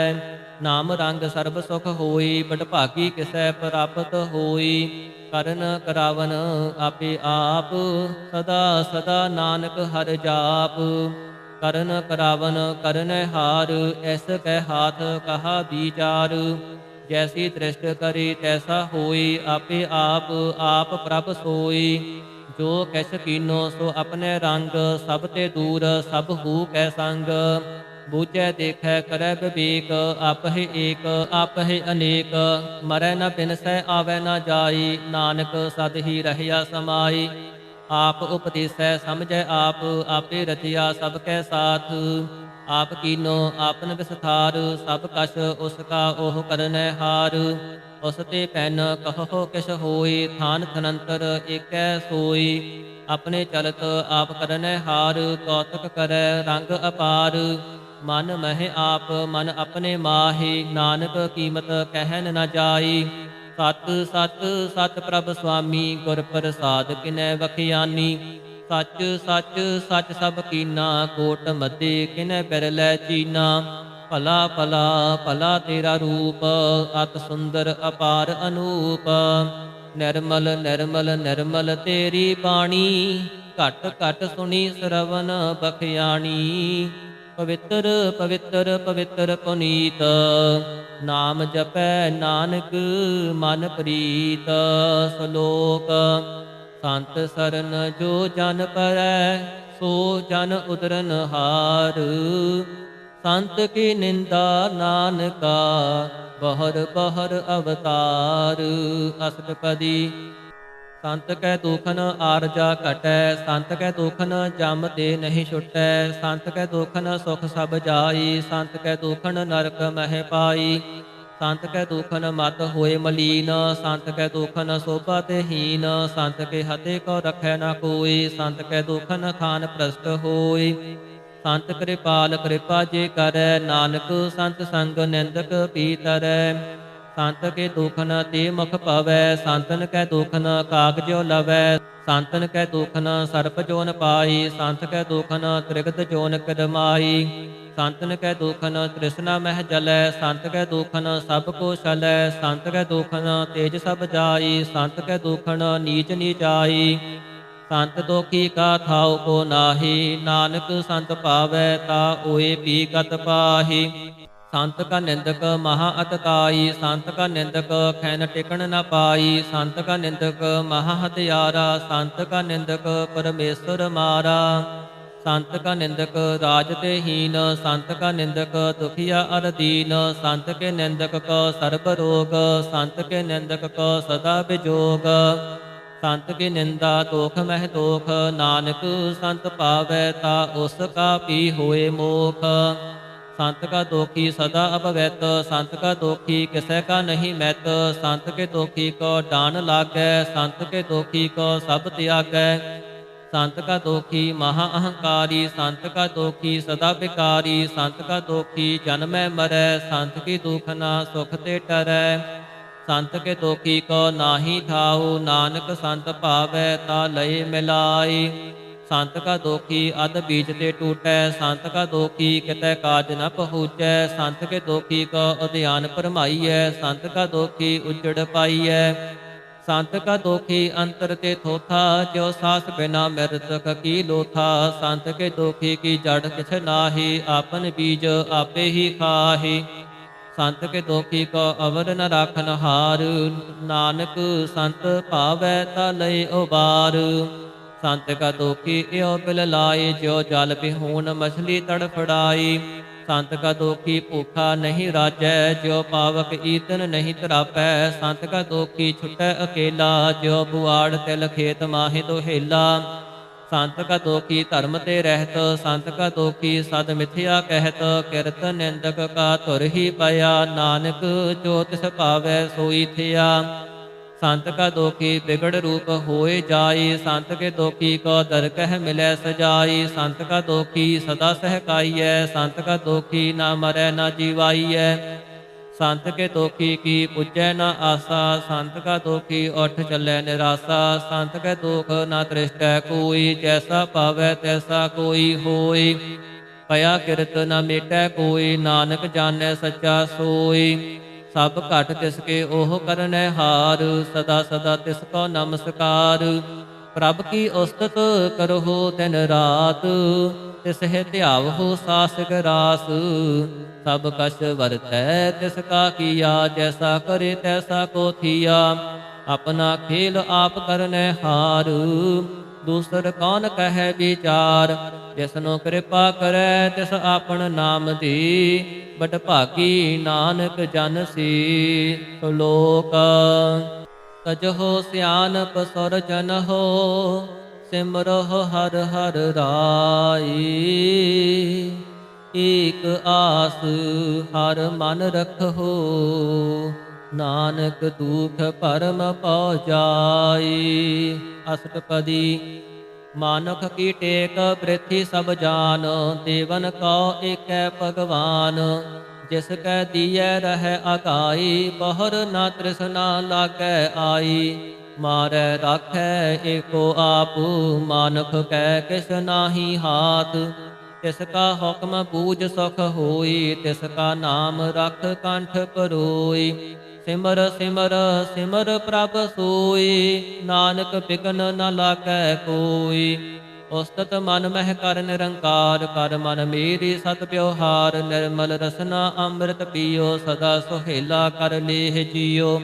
नाम रंग सर्ब सुख होई, बडभागी किसै प्राप्त होई। ਕਰਨ ਕਰਾਵਨ ਆਪੇ ਆਪ, ਸਦਾ ਸਦਾ ਨਾਨਕ ਹਰਿ ਜਾਪ। ਕਰਨ ਕਰਾਵਨ ਕਰਨੈ ਹਾਰ, ਐਸ ਕੈ ਹਾਥ ਕਹਾ ਵਿਚਾਰ। ਜੈਸੀ ਦ੍ਰਿਸ਼ਟ ਕਰੇ ਤੈਸਾ ਹੋਈ, ਆਪੇ ਆਪ ਆਪ ਪ੍ਰਭ ਸੋਈ। ਜੋ ਕਿਛ ਕੀਨੋ ਸੋ ਆਪਣੇ ਰੰਗ, ਸਭ ਤੇ ਦੂਰ ਸਭ ਹੂ ਕੈ ਸੰਗ। ਬੂਝੈ ਦੇਖੈ ਕਰੈ ਵਿਵੇਕ, ਆਪਹਿ ਏਕ ਆਪਹਿ ਅਨੇਕ। ਮਰੈ ਨ ਬਿਨਸੈ ਆਵੈ ਨ ਜਾਈ, ਨਾਨਕ ਸਦ ਹੀ ਰਹਿਆ ਸਮਾਈ। ਆਪ ਉਪਦੇਸੈ ਸਮਝੈ ਆਪ, ਆਪੇ ਰਚਿਆ ਸਭ ਕੈ ਸਾਥ। ਆਪ ਕੀਨੋ ਆਪਨ ਵਿਸਥਾਰ, ਸਭ ਕਛ ਉਸ ਕਾ ਉਹ ਕਰਨੈ ਹਾਰ। ਉਸ ਤੇ ਪੈਨ ਕਹੋ ਕਿਛ ਹੋਈ, ਥਾਨ ਥਨੰਤਰ ਏਕੈ ਸੋਈ। ਆਪਣੇ ਚਲਤ ਆਪ ਕਰਨੈ ਹਾਰ, ਕੌਤਕ ਕਰੈ ਰੰਗ ਅਪਾਰ। ਮਨ ਮਹਿ ਆਪ ਮਨ ਆਪਣੇ ਮਾਹੀ, ਨਾਨਕ ਕੀਮਤ ਕਹਿਨ ਨ ਜਾਈ। ਸਤ ਸਤ ਸਤ ਪ੍ਰਭ ਸੁਆਮੀ, ਗੁਰ ਪ੍ਰਸਾਦ ਕਿਨੈ ਵਖਿਆਨੀ। ਸੱਚ ਸੱਚ ਸੱਚ ਸਭ ਕੀਨਾ, ਕੋਟ ਮਧੇ ਕਿਨੈ ਬਿਰਲੈ ਚੀਨਾ। ਭਲਾ ਭਲਾ ਭਲਾ ਤੇਰਾ ਰੂਪ, ਅਤ ਸੁੰਦਰ ਅਪਾਰ ਅਨੂਪ। ਨਿਰਮਲ ਨਿਰਮਲ ਨਿਰਮਲ ਤੇਰੀ ਬਾਣੀ, ਘਟ ਘਟ ਸੁਣੀ ਸਰਵਨ ਬਖਿਆਣੀ। ਪਵਿੱਤਰ ਪਵਿੱਤਰ ਪਵਿੱਤਰ ਪੁਨੀਤ, ਨਾਮ ਜਪੈ ਨਾਨਕ ਮਨ ਪ੍ਰੀਤ। ਸ਼ਲੋਕ। ਸੰਤ ਸਰਨ ਜੋ ਜਨ ਪਰੈ, ਸੋ ਜਨ ਉਦਰਨ ਹਾਰ। ਸੰਤ ਕੀ ਨਿੰਦਾ ਨਾਨਕਾ, ਬਹਰ ਬਹਰ ਅਵਤਾਰ। ਅਸ਼ਟਪਦੀ। ਸੰਤ ਕੈ ਦੁਖਨ ਆਰਜਾ ਘਟੈ, ਸੰਤ ਕੈ ਦੁਖਨ ਜਮ ਤੇ ਨਹੀਂ ਛੁਟੈ। ਸੰਤ ਕੈ ਦੁਖਨ ਸੁਖ ਸਭ ਜਾਈ, ਸੰਤ ਕੈ ਦੁਖਨ ਨਰਕ ਮਹਿ ਪਾਈ। ਸੰਤ ਕੈ ਦੁਖਨ ਮਤ ਹੋਏ ਮਲੀਨ, ਸੰਤ ਕੈ ਦੁਖਨ ਸੋਭਾ ਤੇ ਹੀਨ। ਸੰਤ ਕੇ ਹਤੇ ਕੋ ਰਖੈ ਨ ਕੋਈ, ਸੰਤ ਕੈ ਦੁਖਨ ਖਾਨ ਭ੍ਰਸ਼ਟ ਹੋਈ। ਸੰਤ ਕਿਰਪਾਲ ਕਿਰਪਾ ਜੇ ਕਰੈ, ਨਾਨਕ ਸੰਤ ਸੰਗ ਨਿੰਦਕ ਪੀਤਰੈ। ਸੰਤ ਕੇ ਦੁਖਨ ਤੇ ਮੁਖ ਪਵੈ, ਸੰਤਨ ਕੈ ਦੁਖਨ ਕਾਗਜਿਓ ਲਵੈ। ਸੰਤਨ ਕੈ ਦੁਖਨ ਸਰਪ ਜੋਨ ਪਾਈ, ਸੰਤ ਕੈ ਦੁਖਨ ਤ੍ਰਿਗਤ ਜੋਨ ਕਰਮਾਈ। ਸੰਤਨ ਕੈ ਦੁਖਨ ਤ੍ਰਿਸ਼ਨਾ ਮਹਿ ਜਲੈ, ਸੰਤ ਕੈ ਦੁਖਨ ਸਭ ਕੋ ਛਲੈ। ਸੰਤ ਕੈ ਦੁਖਨ ਤੇਜ ਸਭ ਜਾਈ, ਸੰਤ ਕੈ ਦੁਖਨ ਨੀਚ ਨੀਚਾਈ। ਸੰਤ ਦੁਖੀ ਕਾ ਥਾਉ ਕੋ ਨਾਹੀ, ਨਾਨਕ ਸੰਤ ਭਾਵੈ ਤਾ ਓਏ ਪੀ ਗਤ ਪਾਹੀ। ਸੰਤ ਕਾ ਨਿੰਦਕ ਮਹਾ ਅਤਕਾਈ, ਸੰਤ ਕਾ ਨਿੰਦਕ ਖੈਨ ਟਿਕਣ ਨ ਪਾਈ। ਸੰਤ ਕਾ ਨਿੰਦਕ ਮਹਾ ਹਤਿਆਰਾ, ਸੰਤ ਕਾ ਨਿੰਦਕ ਪਰਮੇਸ਼ਰ ਮਾਰਾ। ਸੰਤ ਕਾ ਨਿੰਦਕ ਰਾਜ ਤੇ ਹੀਨ, ਸੰਤ ਕਾ ਨਿੰਦਕ ਦੁਖੀਆ ਅਰ ਦੀਨ। ਸੰਤ ਕੇ ਨਿੰਦਕ ਕੋ ਸਰਬ ਰੋਗ, ਸੰਤ ਕੇ ਨਿੰਦਕ ਕੋ ਸਦਾ ਬਿਜੋਗ। ਸੰਤ ਕੀ ਨਿੰਦਾ ਦੋਖ ਮਹਿ ਦੋਖ, ਨਾਨਕ ਸੰਤ ਭਾਵੈ ਤਾ ਉਸ ਕਾ ਪੀ ਹੋਏ ਮੋਖ। ਸੰਤ ਕਾ ਦੋਖੀ ਸਦਾ ਅਭਵੈਤ, ਸੰਤ ਕਾ ਦੋਖੀ ਕਿਸੈ ਕਾ ਨਹੀਂ ਮੈਤ। ਸੰਤ ਕੇ ਦੋਖੀ ਕੋ ਡਾਨ ਲਾਗੈ, ਸੰਤ ਕੇ ਦੋਖੀ ਕੋ ਸਭ ਤਿਆਗੈ। ਸੰਤ ਕਾ ਦੋਖੀ ਮਹਾ ਅਹੰਕਾਰੀ, ਸੰਤ ਕਾ ਦੋਖੀ ਸਦਾ ਬਿਕਾਰੀ। ਸੰਤ ਕਾ ਦੋਖੀ ਜਨਮੈ ਮਰੈ, ਸੰਤ ਕੀ ਦੁਖਨਾ ਸੁਖ ਤੇ ਟਰੈ। ਸੰਤ ਕੇ ਦੋਖੀ ਕੋ ਨਾਹੀ ਥਾਉ, ਨਾਨਕ ਸੰਤ ਭਾਵੈ ਤਾ ਲਏ ਮਿਲਾਈ। ਸੰਤ ਕਾ ਦੋਖੀ ਅਧ ਬੀਜ ਤੇ ਟੂਟੈ, ਸੰਤ ਕਾ ਦੋਖੀ ਕਿਤੈ ਕਾਜ ਨ ਪਹੁੰਚੈ। ਸੰਤ ਕੇ ਦੋਖੀ ਕੋ ਉਧਿਆਨ ਭਰਮਾਈਐ, ਸੰਤ ਕਾ ਦੋਖੀ ਉਜੜ ਪਾਈਐ। ਸੰਤ ਕਾ ਦੋਖੀ ਅੰਤਰ ਤੇ ਥੋਥਾ, ਜੋ ਸਾਸ ਬਿਨਾ ਮਿਰਤਕ ਕੀ ਲੋਥਾ। ਸੰਤ ਕੇ ਦੋਖੀ ਕੀ ਜੜ ਕਿਛ ਨਾਹੀ, ਆਪਨ ਬੀਜ ਆਪੇ ਹੀ ਖਾਹੀ। ਸੰਤ ਕੇ ਦੋਖੀ ਕੋ ਅਵਰ ਨ ਰਾਖਨ ਹਾਰ, ਨਾਨਕ ਸੰਤ ਭਾਵੈ ਤਾ ਲਏ ਉਬਾਰ। ਸੰਤ ਕਾ ਦੋਖੀ ਇਉ ਬਿਲ ਲਾਏ, ਜਿਉ ਜਲ ਬਿਹੂਨ ਮਛਲੀ ਤੜਫੜਾਈ। ਸੰਤ ਕਾ ਦੋਖੀ ਭੂਖਾ ਨਹੀਂ ਰਾਜੈ, ਜਿਉ ਪਾਵਕ ਈਤਨ ਨਹੀਂ ਤਰਾਪੈ। ਸੰਤ ਕਾ ਦੋਖੀ ਛੁਟੈ ਅਕੇਲਾ, ਜਿਉ ਬੁਆੜ ਤਿਲ ਖੇਤ ਮਾਹਿ ਦੁਹੇਲਾ। ਸੰਤ ਕਾ ਦੋਖੀ ਧਰਮ ਤੇ ਰਹਿਤ, ਸੰਤ ਕਾ ਦੋਖੀ ਸਦ ਮਿਥਿਆ ਕਹਿਤ। ਕਿਰਤ ਨਿੰਦਕ ਕਾ ਧੁਰ ਹੀ ਪਿਆ, ਨਾਨਕ ਜੋ ਤਿਸ ਭਾਵੈ ਸੋਈ ਥਿਆ। ਸੰਤ ਕਾ ਦੋਖੀ ਬਿਗੜ ਰੂਪ ਹੋਏ ਜਾਈ, ਸੰਤ ਕੇ ਦੋਖੀ ਕੋ ਦਰਗਹ ਮਿਲੈ ਸਜਾਈ। ਸੰਤ ਕਾ ਦੋਖੀ ਸਦਾ ਸਹਿਕਾਈਐ, ਸੰਤ ਕਾ ਦੋਖੀ ਨਾ ਮਰੈ ਨਾ ਜੀਵਾਈਐ। ਸੰਤ ਕੇ ਦੋਖੀ ਕੀ ਪੁੱਜੈ ਨਾ ਆਸਾ, ਸੰਤ ਕਾ ਦੋਖੀ ਉਠ ਚੱਲੈ ਨਿਰਾਸਾ। ਸੰਤ ਕੈ ਦੋਖ ਨਾ ਤ੍ਰਿਸ਼ਟੈ ਕੋਈ, ਜੈਸਾ ਪਾਵੈ ਤੈਸਾ ਕੋਈ ਹੋਈ। ਭਇਆ ਕਿਰਤ ਨਾ ਮੇਟੈ ਕੋਈ, ਨਾਨਕ ਜਾਣੈ ਸੱਚਾ ਸੋਈ। ਸਭ ਘਟ ਤਿਸ ਕੇ ਉਹ ਕਰਨੈ ਹਾਰ, ਸਦਾ ਸਦਾ ਤਿਸ ਕੋ ਨਮਸਕਾਰ। ਪ੍ਰਭ ਕੀ ਉਸਤਤ ਕਰਹੁ ਦਿਨ ਰਾਤ, ਤਿਸ ਹੈ ਧਿਆਵਹੁ ਸਾਸਿਕ ਰਾਸ। ਸਭ ਕਛ ਵਰਤੈ ਤਿਸ ਕਾ ਕੀਆ, ਜੈਸਾ ਕਰੇ ਤੈਸਾ ਕੋ ਥੀਆ। ਆਪਣਾ ਖੇਲ ਆਪ ਕਰਨੈ ਹਾਰ, ਦੂਸਰ ਕੌਣ ਕਹੈ ਵਿਚਾਰ। ਜਿਸਨੂੰ ਕਿਰਪਾ ਕਰੈ ਤਿਸ ਆਪਣ ਨਾਮ ਦੀ, ਬਟ ਭਾਗੀ ਨਾਨਕ ਜਨ ਸੀ। ਸ਼ਲੋਕ ਤਜਹੁ ਸਿਆਨਪ ਸੁਰ ਜਨਹੁ, ਸਿਮਰਹੁ ਹਰਿ ਹਰਿ ਰਾਈ। ਏਕ ਆਸ ਹਰਿ ਮਨ ਰਖਹੁ, ਨਾਨਕ ਦੁਖ ਭਰਮ ਪਉ ਜਾਈ। ਅਸ਼ਟਪਦੀ ਮਾਨੁਖ ਕੀ ਟੇਕ ਬ੍ਰਿਥੀ ਸਭ ਜਾਨ, ਦੇਵਨ ਕਉ ਏਕੈ ਭਗਵਾਨ। ਜਿਸ ਕੈ ਦੀਐ ਰਹੈ ਆਗਾਈ, ਬਹਰ ਨਾ ਤ੍ਰਿਸ਼ਨਾ ਲਾਗੈ ਆਈ। ਮਾਰੈ ਰਾਖੈ ਏਕੋ ਆਪ, ਮਾਨੁਖ ਕੈ ਕਿਛ ਨਾਹੀ ਹਾਥ। ਤਿਸ ਕਾ ਹੁਕਮ ਬੂਝ ਸੁਖ ਹੋਈ, ਤਿਸ ਕਾ ਨਾਮ ਰਖ ਕੰਠ ਪਰੋਈ। ਸਿਮਰ ਸਿਮਰ ਸਿਮਰ ਪ੍ਰਭ ਸੋਈ, ਨਾਨਕ ਬਿਘਨ ਨ ਲਾਗੈ ਕੋਈ। ਉਸਤਤ ਮਨ ਮਹਿ ਕਰ ਨਿਰੰਕਾਰ, ਕਰ ਮਨ ਮੇਰੀ ਸਤ ਪਿਵਹਾਰ। ਨਿਰਮਲ ਰਸਨਾ ਅੰਮ੍ਰਿਤ ਪੀਓ, ਸਦਾ ਸੁਹੇਲਾ ਕਰ ਲੇਹ ਜੀਓ।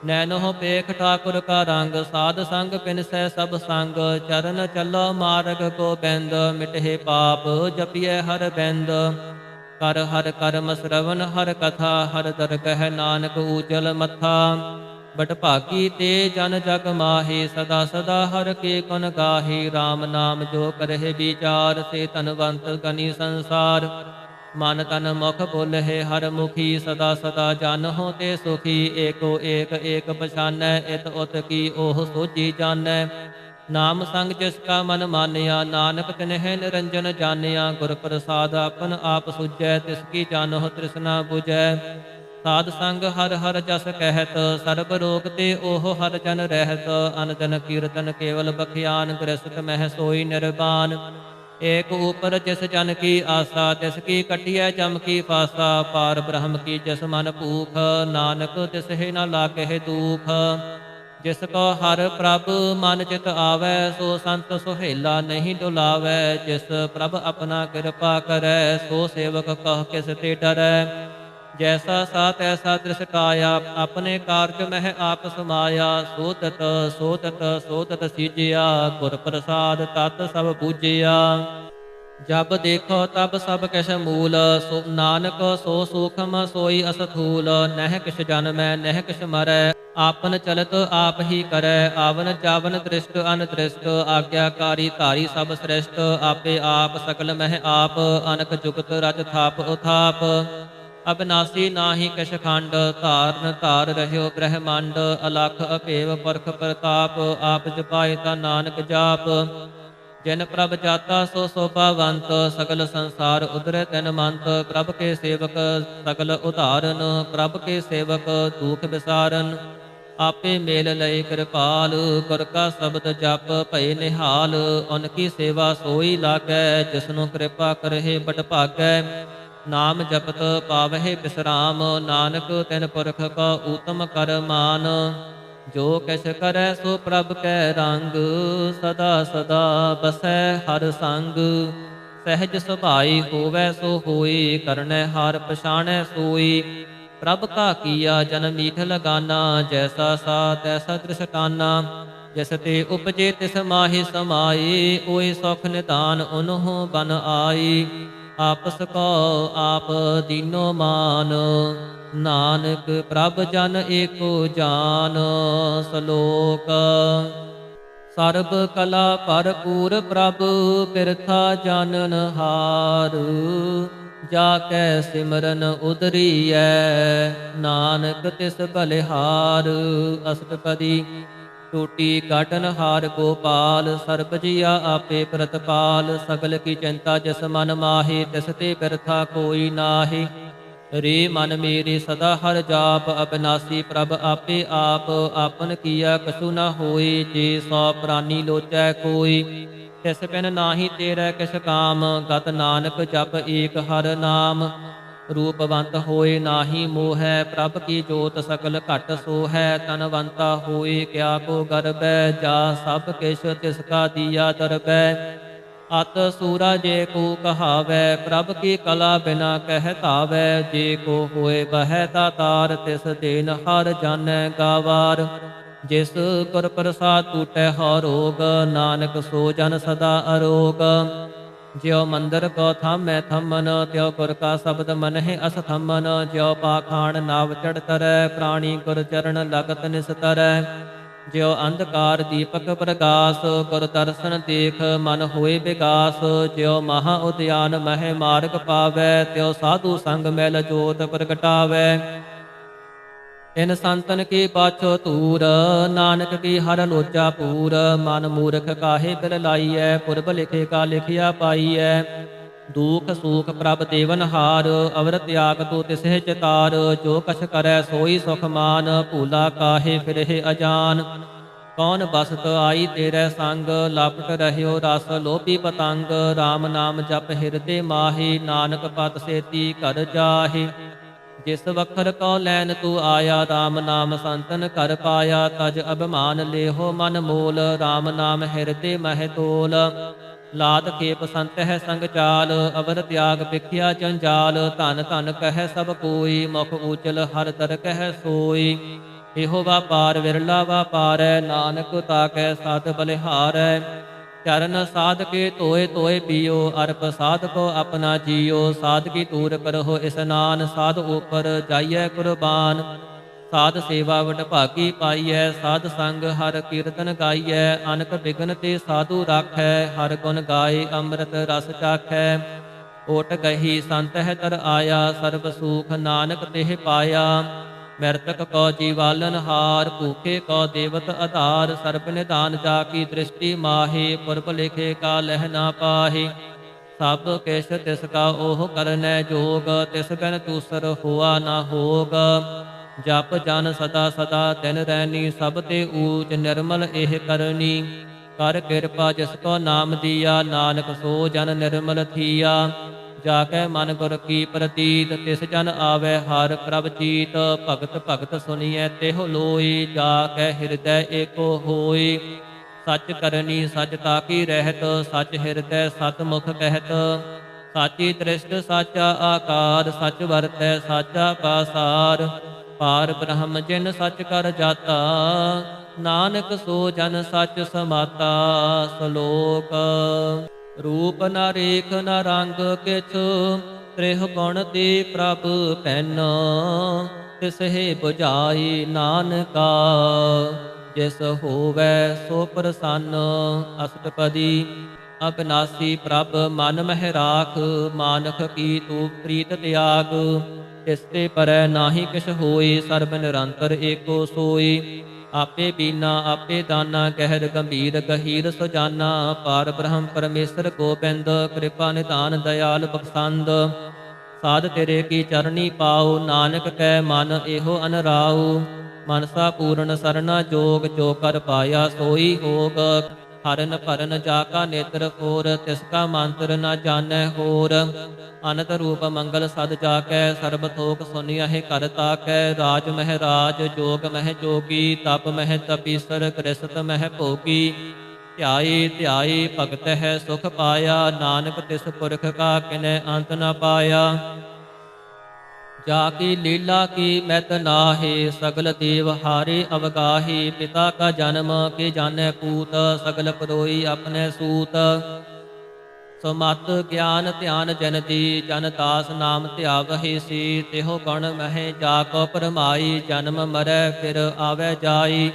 ਨੈਨੋ ਪੇਖ ਠਾਕੁਰ ਕਾ ਰੰਗ, ਸਾਧ ਸੰਗ ਪਿਨਸੈ ਸਭ ਸੰਗ। ਚਰਨ ਚੱਲੋ ਮਾਰਗ ਗੋਬਿੰਦ, ਮਿਟਹਿ ਪਾਪ ਜਪਿਐ ਹਰ ਬਿੰਦ। ਕਰ ਹਰ ਕਰਮ ਸਰਵਨ ਹਰ ਕਥਾ, ਹਰ ਦਰਗਹਿ ਨਾਨਕ ਊਜਲ ਮੱਥਾ। ਬਟ ਭਾਗੀ ਤੇ ਜਨ ਜਗ ਮਾਹੀ, ਸਦਾ ਸਦਾ ਹਰ ਕੇ ਗੁਣ ਗਾਹੀ। RAM ਨਾਮ ਜੋ ਕਰਹਿ ਵਿਚਾਰ, ਸੇ ਧਨਵੰਤ ਗਨੀ ਸੰਸਾਰ। ਮਨ ਤਨ ਮੁਖ ਬੋਲਹਿ ਹਰ ਮੁਖੀ, ਸਦਾ ਸਦਾ ਜਾਨਹੁ ਤੇ ਸੁਖੀ। ਏਕੋ ਏਕ ਏਕ ਪਛਾਨੈ, ਇਤ ਉਤ ਕੀ ਉਹ ਸੋਝੀ ਜਾਣੈ। ਨਾਮ ਸੰਗ ਜਿਸ ਕਾ ਮਨ ਮਾਨਿਆ, ਨਾਨਕ ਤਿਨਹਿ ਨਿਰੰਜਨ ਜਾਣਿਆ। ਗੁਰ ਪ੍ਰਸਾਦ ਆਪਨ ਆਪ ਸੁਝੈ, ਤਿਸ ਕੀ ਜਾਨਹੁ ਤ੍ਰਿਸ਼ਨਾ ਬੁਝੈ। ਸਾਧ ਸੰਗ ਹਰ ਹਰ ਜਸ ਕਹਿਤ, ਸਰਬ ਰੋਗ ਤੇ ਉਹ ਹਰ ਜਨ ਰਹਿਤ। ਅਨ ਜਨ ਕੀਰਤਨ ਕੇਵਲ ਬਖਿਆਨ, ਗ੍ਰਸਤ ਮਹਿ ਸੋਈ ਨਿਰਵਾਨ। ਏਕ ਊਪਰ ਜਿਸ ਜਨ ਕੀ ਆਸਾ, ਤਿਸ ਕੀ ਕਟਿਐ ਜਮ ਕੀ ਫਾਸਾ। ਪਾਰ ਬ੍ਰਹਮ ਕੀ ਜਿਸ ਮਨ ਭੂਖ, ਨਾਨਕ ਤਿਸਹਿ ਨ ਲਾਗਹਿ ਦੂਖ। ਜਿਸ ਕੋ ਹਰ ਪ੍ਰਭ ਮਨ ਚਿਤ ਆਵੈ, ਸੋ ਸੰਤ ਸੁਹੇਲਾ ਨਹੀਂ ਡੁਲਾਵੈ। ਜਿਸ ਪ੍ਰਭ ਆਪਣਾ ਕਿਰਪਾ ਕਰੈ, ਸੋ ਸੇਵਕ ਕਹ ਕਿਸ ਤੇ ਡਰੈ। ਜੈਸਾ ਸਾ ਤੈਸਾ ਦ੍ਰਿਸ਼ਟਾਇਆ, ਆਪਣੇ ਕਾਰਜ ਮਹਿ ਆਪ ਸਮਾਇਆ। ਸੋ ਤਤ ਸੋ ਤਤ ਸੋ ਤਤ ਸੀਜਿਆ, ਗੁਰ ਪ੍ਰਸਾਦ ਤਤ ਸਭ ਬੂਝਿਆ। ਜਬ ਦੇਖੋ ਤਬ ਸਭ ਕਿਛ ਮੂਲ, ਸੋ ਨਾਨਕ ਸੋ ਸੂਖਮ ਸੋਈ ਅਸਥੂਲ। ਨਹਿ ਕਿਛ ਜਨਮੈ ਨਹਿ ਕਿਛ ਮਰੈ, ਆਪਨ ਚਲਤ ਆਪ ਹੀ ਕਰੈ। ਆਵਨ ਜਾਵਨ ਦ੍ਰਿਸ਼ਟ ਅਨਦ੍ਰਿਸ਼ਟ, ਆਗਿਆਕਾਰੀ ਧਾਰੀ ਸਭ ਸ੍ਰਿਸ਼ਟ। ਆਪੇ ਆਪ ਸਕਲ ਮਹਿ ਆਪ, ਅਨਕ ਜੁਗਤ ਰਚ ਥਾਪ ਉਥਾਪ। ਅਬਨਾਸੀ ਨਾਹੀ ਕਿਛ ਖੰਡ, ਧਾਰਨ ਧਾਰ ਰਹਿਓ ਬ੍ਰਹਮੰਡ। ਅਲਖ ਅਭੇਵ ਪੁਰਖ ਪ੍ਰਤਾਪ, ਆਪ ਜਪਾਏ ਤਾ ਨਾਨਕ ਜਾਪ। ਜਿਨ ਪ੍ਰਭ ਜਾਤਾ ਸੋ ਸੋਭਾਵੰਤ, ਸਗਲ ਸੰਸਾਰ ਉਦਰੈ ਤਿਨ ਮੰਤ। ਪ੍ਰਭ ਕੇ ਸੇਵਕ ਸਗਲ ਉਧਾਰਨ, ਪ੍ਰਭ ਕੇ ਸੇਵਕ ਦੁਖ ਵਿਸਾਰਨ। ਆਪੇ ਮੇਲ ਲਏ ਕਿਰਪਾਲ, ਗੁਰ ਕਾ ਸ਼ਬਦ ਜਪ ਭਏ ਨਿਹਾਲ। ਉਨ ਕੀ ਸੇਵਾ ਸੋਈ ਲਾਗੈ, ਜਿਸਨੂੰ ਕਿਰਪਾ ਕਰਹਿ ਬਟ ਭਾਗੈ। ਨਾਮ ਜਪਤ ਪਾਵਹਿ ਬਿਸਰਾਮ, ਨਾਨਕ ਤਿਨ ਪੁਰਖ ਕਾ ਊਤਮ ਕਰ ਮਾਨ। ਜੋ ਕਿਛ ਕਰੈ ਸੋ ਪ੍ਰਭ ਕੈ ਰੰਗ, ਸਦਾ ਸਦਾ ਬਸੈ ਹਰ ਸੰਗ। ਸਹਿਜ ਸੁਭਾਈ ਹੋਵੈ ਸੋ ਹੋਈ, ਕਰਨੈ ਹਾਰ ਪਛਾਣੈ ਸੋਈ। ਪ੍ਰਭ ਕਾ ਕੀਆ ਜਨ ਮੀਠ ਲਗਾਨਾ, ਜੈਸਾ ਸਾ ਤੈਸਾ ਦ੍ਰਿਸ਼ਟਾਨਾ। ਜਿਸ ਤੇ ਉਪਜੇ ਤਿਸ ਮਾਹਿ ਸਮਾਈ, ਓਏ ਸੁਖ ਨਿਧਾਨ ਉਨਹੁ ਬਨ ਆਈ। ਆਪਸ ਕੋ ਆਪ ਦੀਨੋ ਮਾਨ। ਨਾਨਕ ਪ੍ਰਭ ਜਨ ਏਕੋ ਜਾਨ। ਸ਼ਲੋਕ। ਸਰਬ ਕਲਾ ਭਰਪੂਰ ਪ੍ਰਭ ਬਿਰਥਾ ਜਾਨਨ ਹਾਰ। ਜਾ ਕੈ ਸਿਮਰਨ ਉਦਰੀਐ ਨਾਨਕ ਤਿਸ ਬਲਿਹਾਰ। ਅਸ਼ਟਪਦੀ। ਟੂਟੀ ਕਾਟਨ ਹਾਰ ਗੋਪਾਲ ਸਰਬ ਜੀਆ ਆਪੇ ਪ੍ਰਤਪਾਲ। ਸਗਲ ਕੀ ਚਿੰਤਾ ਜਿਸ ਮਨ ਮਾਹੀ ਤਿਸ ਤੇ ਬਿਰਥਾ ਕੋਈ ਨਾਹੀ। ਰੇ ਮਨ ਮੇਰੇ ਸਦਾ ਹਰ ਜਾਪ ਅਬਿਨਾਸੀ ਪ੍ਰਭ ਆਪੇ ਆਪ। ਆਪਨ ਕੀਆ ਕਛੂ ਨ ਹੋਈ ਜੇ ਸੋ ਪ੍ਰਾਨੀ ਲੋਚੈ ਕੋਈ। ਤਿਸ ਬਿਨ ਨਾਹੀ ਤੇਰੇ ਕਿਛ ਕਾਮ ਗਤ ਨਾਨਕ ਜਪ ਏਕ ਹਰ ਨਾਮ। ਰੂਪਵੰਤ ਹੋਏ ਨਾਹੀ ਮੋਹੈ ਪ੍ਰਭ ਕੀ ਜੋਤ ਸਕਲ ਘਟ ਸੋਹੈ। ਤਨਵੰਤਾ ਹੋਏ ਕਿਆ ਕੋ ਗਰਬੈ ਜਾ ਸਭ ਕਿਛ ਤਿਸ ਕਾ ਦੀਆ ਦਰਬੈ। ਅਤ ਸੂਰਾ ਜੇ ਕੋ ਕਹਾਵੈ ਪ੍ਰਭ ਕੀ ਕਲਾ ਬਿਨਾ ਕਹਿ ਧਾਵੈ। ਜੇ ਕੋ ਹੋਏ ਬਹਿ ਦਾਤਾਰ ਤਿਸ ਦੇਨ ਹਰ ਜਾਣੈ ਗਾਵਾਰ। ਜਿਸ ਗੁਰ ਪ੍ਰਸਾਦ ਟੂਟੈ ਹਉ ਰੋਗ ਨਾਨਕ ਸੋ ਜਨ ਸਦਾ ਅਰੋਗ। ਜਿਉ ਮੰਦਰ ਕੋ ਥਾਮੈ ਥੰਮਨ ਤਿਉ ਗੁਰ ਕਾ ਸ਼ਬਦ ਮਨਹਿ ਅਸਥੰਮਨ। ਜਿਉ ਪਾਖਾਣ ਨਾਵ ਚੜ੍ਹ ਤਰੈ ਪ੍ਰਾਣੀ ਗੁਰ ਚਰਨ ਲਗਤ ਨਿਸਤਰੈ। ਜਿਉ ਅੰਧਕਾਰ ਦੀਪਕ ਪ੍ਰਗਾਸ ਗੁਰ ਦਰਸ਼ਨ ਦੇਖ ਮਨ ਹੋਏ ਵਿਗਾਸ। ਜਿਉ ਮਹਾ ਉਦਿਆਨ ਮਹਿ ਮਾਰਗ ਪਾਵੈ ਤਿਉ ਸਾਧੂ ਸੰਗ ਮਿਲ ਜੋਤ ਪ੍ਰਗਟਾਵੈ। ਇਨ ਸੰਤਨ ਕੀ ਪਾਛੋ ਧੂਰ ਨਾਨਕ ਕੀ ਹਰ ਲੋਚਾ ਪੂਰ। ਮਨ ਮੂਰਖ ਕਾਹੇ ਬਿਲ ਲਾਈਐ ਪੁਰਬ ਲਿਖੇ ਕਾ ਲਿਖਿਆ ਪਾਈਐ। ਦੂਖ ਸੂਖ ਪ੍ਰਭ ਦੇਵਨ ਹਾਰ ਅਵਰ ਤਿਆਗ ਤੋ ਤਿਸਹਿ ਚਿਤਾਰ। ਜੋ ਕਛ ਕਰੈ ਸੋਈ ਸੁਖ ਮਾਨ ਭੂਲਾ ਕਾਹੇ ਫਿਰਹਿ ਅਜਾਨ। ਕੌਣ ਬਸਤ ਆਈ ਤੇਰੇ ਸੰਗ ਲਪਟ ਰਹਿਓ ਰਸ ਲੋਭੀ ਪਤੰਗ। ਰਾਮ ਨਾਮ ਜਪ ਹਿਰਦੇ ਮਾਹੀ ਨਾਨਕ ਪਤ ਸੇਤੀ ਘਰ ਜਾਹੀ। ਜਿਸ ਵਖਰ ਕੋ ਲੈਨ ਤੂੰ ਆਇਆ ਰਾਮ ਨਾਮ ਸੰਤਨ ਕਰ ਪਾਇਆ। ਤਜ ਅਭਿਮਾਨ ਲੇਹੋ ਮਨ ਮੋਲ ਰਾਮ ਨਾਮ ਹਿਰਦੇ ਮਹਿ ਤੋਲ। ਲਾਤ ਖੇਪ ਸੰਤ ਹੈ ਸੰਗ ਚਾਲ ਅਵਰ ਤਿਆਗ ਵਿਖਿਆ ਜੰਜਾਲ। ਧਨ ਧਨ ਕਹਿ ਸਭ ਕੋਈ ਮੁਖ ਊਚਲ ਹਰ ਦਰ ਕਹਿ ਸੋਈ। ਇਹੋ ਵਾਪਾਰ ਵਿਰਲਾ ਵਾਪਾਰੈ ਨਾਨਕ ਤਾਕੈ ਸਤ ਬਲਿਹਾਰੈ। ਚਰਨ ਸਾਧ ਕੇ ਧੋਏ ਧੋਏ ਪੀਓ ਅਰਪ ਸਾਧ ਕੋ ਆਪਣਾ ਜੀਓ। ਸਾਧ ਕੀ ਤੂਰ ਕਰਹੁ ਇਸਨਾਨ ਸਾਧ ਉਪਰ ਜਾਈਐ ਕੁਰਬਾਨ। ਸਾਧ ਸੇਵਾ ਵਡ ਭਾਗੀ ਪਾਈਐ ਸਾਧ ਸੰਗ ਹਰ ਕੀਰਤਨ ਗਾਈਐ। ਅਨਕ ਬਿਗਨ ਤੇ ਸਾਧੂ ਰਾਖੈ ਹਰ ਗੁਣ ਗਾਏ ਅੰਮ੍ਰਿਤ ਰਸ ਚਾਖੈ। ਓਟ ਗਹੀ ਸੰਤ ਹੈ ਤਰ ਆਇਆ ਸਰਬ ਸੂਖ ਨਾਨਕ ਤਿਹ ਪਾਇਆ। ਮ੍ਰਿਤਕ ਕੋ ਜੀਵਾਲਨ ਹਾਰ ਭੂਖੇ ਕੋ ਦੇਵਤ ਆਧਾਰ। ਸਰਬ ਨਿਧਾਨ ਜਾ ਕੀ ਦ੍ਰਿਸ਼ਟੀ ਮਾਹੀ ਪੁਰਬ ਲਿਖੇ ਕਾ ਲਹਿ ਨਾ ਪਾਹੀ। ਸਭ ਕਿਛ ਤਿਸ ਕਾ ਓਹ ਕਰਨੈ ਜੋਗ ਤਿਸ ਬਿਨ ਦੂਸਰ ਹੋਆ ਨਾ ਹੋਗ। ਜਪ ਜਨ ਸਦਾ ਸਦਾ ਤਿਨ ਰੈਣੀ ਸਭ ਤੇ ਊਚ ਨਿਰਮਲ ਇਹ ਕਰਨੀ। ਕਰ ਕਿਰਪਾ ਜਿਸ ਕੋ ਨਾਮ ਦੀਆ ਨਾਨਕ ਸੋ ਜਨ ਨਿਰਮਲ ਥੀਆ। ਜਾ ਕੇ ਮਨ ਗੁਰ ਕੀ ਪ੍ਰਤੀਤ ਤਿਸ ਜਨ ਆਵੈ ਹਰ ਪ੍ਰਭ ਚੀਤ। ਭਗਤ ਭਗਤ ਸੁਣੀਐ ਤਿਹੁ ਲੋਈ ਜਾ ਕੇ ਹਿਰਦੈ ਏਕੋ ਹੋਈ। ਸੱਚ ਕਰਨੀ ਸੱਚ ਤਾਕੀ ਰਹਿਤ ਸੱਚ ਹਿਰਦੈ ਸਤ ਮੁਖ ਕਹਿਤ। ਸਾਚੀ ਦ੍ਰਿਸ਼ਟ ਸਾਚਾ ਆਕਾਰ ਸੱਚ ਵਰਤੈ ਸਾਚਾ ਪਾਸਾਰ। ਪਾਰ ਬ੍ਰਹਮ ਜਿਨ ਸੱਚ ਕਰ ਜਾਤਾ ਨਾਨਕ ਸੋ ਜਨ ਸੱਚ ਸਮਾਤਾ। ਸ਼ਲੋਕ। ਰੂਪ ਨ ਰੇਖ ਨ ਰੰਗ ਕਿਛ ਤ੍ਰਿਹ ਗੁਣ ਤੇ ਪ੍ਰਭ ਭੈਨ। ਤਿਸਹਿ ਬੁਝਾਈ ਨਾਨਕਾ ਜਿਸ ਹੋਵੈ ਸੋ ਪ੍ਰਸੰਨ। ਅਸ਼ਟਪਦੀ। ਅਬਿਨਾਸੀ ਪ੍ਰਭ ਮਨ ਮਹਿ ਰਾਖ ਮਾਨਖ ਕੀ ਤੂੰ ਪ੍ਰੀਤ ਤਿਆਗ। ਤਿਸ ਤੇ ਪਰੈ ਨਾਹੀ ਕਿਛ ਹੋਈ ਸਰਬ ਨਿਰੰਤਰ ਏਕੋ ਸੋਈ। ਆਪੇ ਬੀਨਾ ਆਪੇ ਦਾਨਾ ਗਹਿਰ ਗੰਭੀਰ ਗਹੀਰ ਸੁਜਾਨਾ। ਪਾਰ ਬ੍ਰਹਮ ਪਰਮੇਸ਼ਰ ਗੋਬਿੰਦ ਕਿਰਪਾ ਨਿਧਾਨ ਦਇਆਲ ਬਖਸ਼ੰਦ। ਸਾਧ ਤੇਰੇ ਕੀ ਚਰਨੀ ਪਾਉ ਨਾਨਕ ਕੈ ਮਨ ਇਹੋ ਅਨਰਾਉ। ਮਨਸਾ ਪੂਰਨ ਸਰਨਾ ਜੋਗ ਜੋ ਕਰ ਪਾਇਆ ਸੋਈ ਹੋਗ। ਹਰਨ ਭਰਨ ਜਾ ਕਾ ਨੇਤਰ ਫੋਰ ਤਿਸ ਕਾ ਮੰਤਰ ਨ ਜਾਣੈ ਹੋਰ। ਅਨੰਤ ਰੂਪ ਮੰਗਲ ਸਦ ਜਾ ਕੈ ਸਰਬ ਥੋਕ ਸੁਨਿਆਹਿ ਕਰ ਤਾਕੈ। ਰਾਜ ਮਹਿ ਰਾਜ ਜੋਗ ਮਹਿ ਜੋਗੀ ਤਪ ਮਹਿ ਤਪੀਸਰ ਕ੍ਰਿਸਤ ਮਹਿ ਭੋਗੀ। ਧਿਆਏ ਧਿਆਏ ਭਗਤ ਹੈ ਸੁਖ ਪਾਇਆ ਨਾਨਕ ਤਿਸ ਪੁਰਖ ਕਾ ਕਿਨੈ ਅੰਤ ਨ ਪਾਇਆ। ਜਾ ਕੀ ਲੀਲਾ ਕੀ ਮੈਤ ਨਾਹੀ ਸਗਲ ਦੇਵ ਹਾਰੇ ਅਵਗਾਹੀ। ਪਿਤਾ ਕਾ ਜਨਮ ਕੇ ਜਾਣੈ ਪੂਤ ਸਗਲ ਪਰੋਈ ਆਪਣੇ ਸੂਤ। ਸੋ ਮਤ ਗਿਆਨ ਧਿਆਨ ਜਨ ਦੀ ਜਨ ਦਾਸ ਨਾਮ ਧਿਆਵਹਿ ਸੀ। ਤਿਹੁ ਗੁਣ ਮਹਿ ਜਾ ਕੋ ਪਰਮਾਈ ਜਨਮ ਮਰੈ ਫਿਰ ਆਵੈ ਜਾਈ।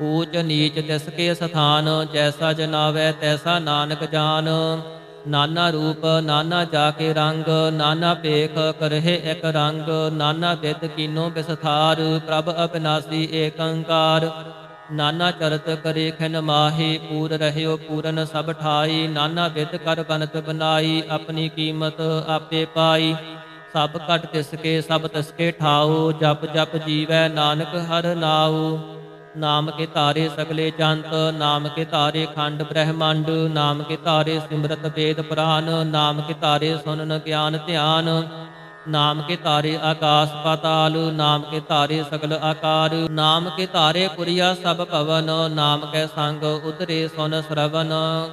ਊਚ ਨੀਚ ਤਿਸ ਕੇ ਸਥਾਨ ਜੈਸਾ ਜਨਾਵੈ ਤੈਸਾ ਨਾਨਕ ਜਾਨ। ਨਾਨਾ ਰੂਪ ਨਾਨਾ ਜਾ ਕੇ ਰੰਗ ਨਾਨਾ ਭੇਖ ਕਰਹਿ ਇਕ ਰੰਗ। ਨਾਨਾ ਬਿਦ ਕੀਨੋ ਬਿਸਥਾਰ ਪ੍ਰਭ ਅਬਿਨਾਸੀ ਏਕ ਓੰਕਾਰ। ਨਾਨਾ ਚਰਤ ਕਰੇ ਖਿਨ ਮਾਹੀ ਪੂਰ ਰਹਿਓ ਪੂਰਨ ਸਭ ਠਾਈ। ਨਾਨਾ ਬਿਦ ਕਰ ਬਨਤ ਬਨਾਈ ਆਪਣੀ ਕੀਮਤ ਆਪੇ ਪਾਈ। ਸਭ ਘਟ ਤਿਸਕੇ ਸਭ ਤਿਸਕੇ ਠਾਉ ਜਪ ਜਪ ਜੀਵੈ ਨਾਨਕ ਹਰਿ ਨਾਉ। ਨਾਮ ਕੇ ਧਾਰੇ ਸਗਲੇ ਜੰਤ ਨਾਮ ਕੇ ਧਾਰੇ ਖੰਡ ਬ੍ਰਹਮੰਡ। ਨਾਮ ਕੇ ਧਾਰੇ ਸਿਮਰਤ ਵੇਦ ਪੁਰਾਨ ਨਾਮ ਕੇ ਧਾਰੇ ਸੁਨਨ ਗਿਆਨ ਧਿਆਨ। ਨਾਮ ਕੇ ਧਾਰੇ ਆਕਾਸ ਪਾਤਾਲ ਨਾਮ ਕੇ ਧਾਰੇ ਸਗਲ ਆਕਾਰ। ਨਾਮ ਕੇ ਧਾਰੇ ਪੁਰੀਆ ਸਭ ਭਵਨ ਨਾਮ ਕੈ ਸੰਗ ਉਤਰੇ ਸੁਨ ਸਰਵਨ।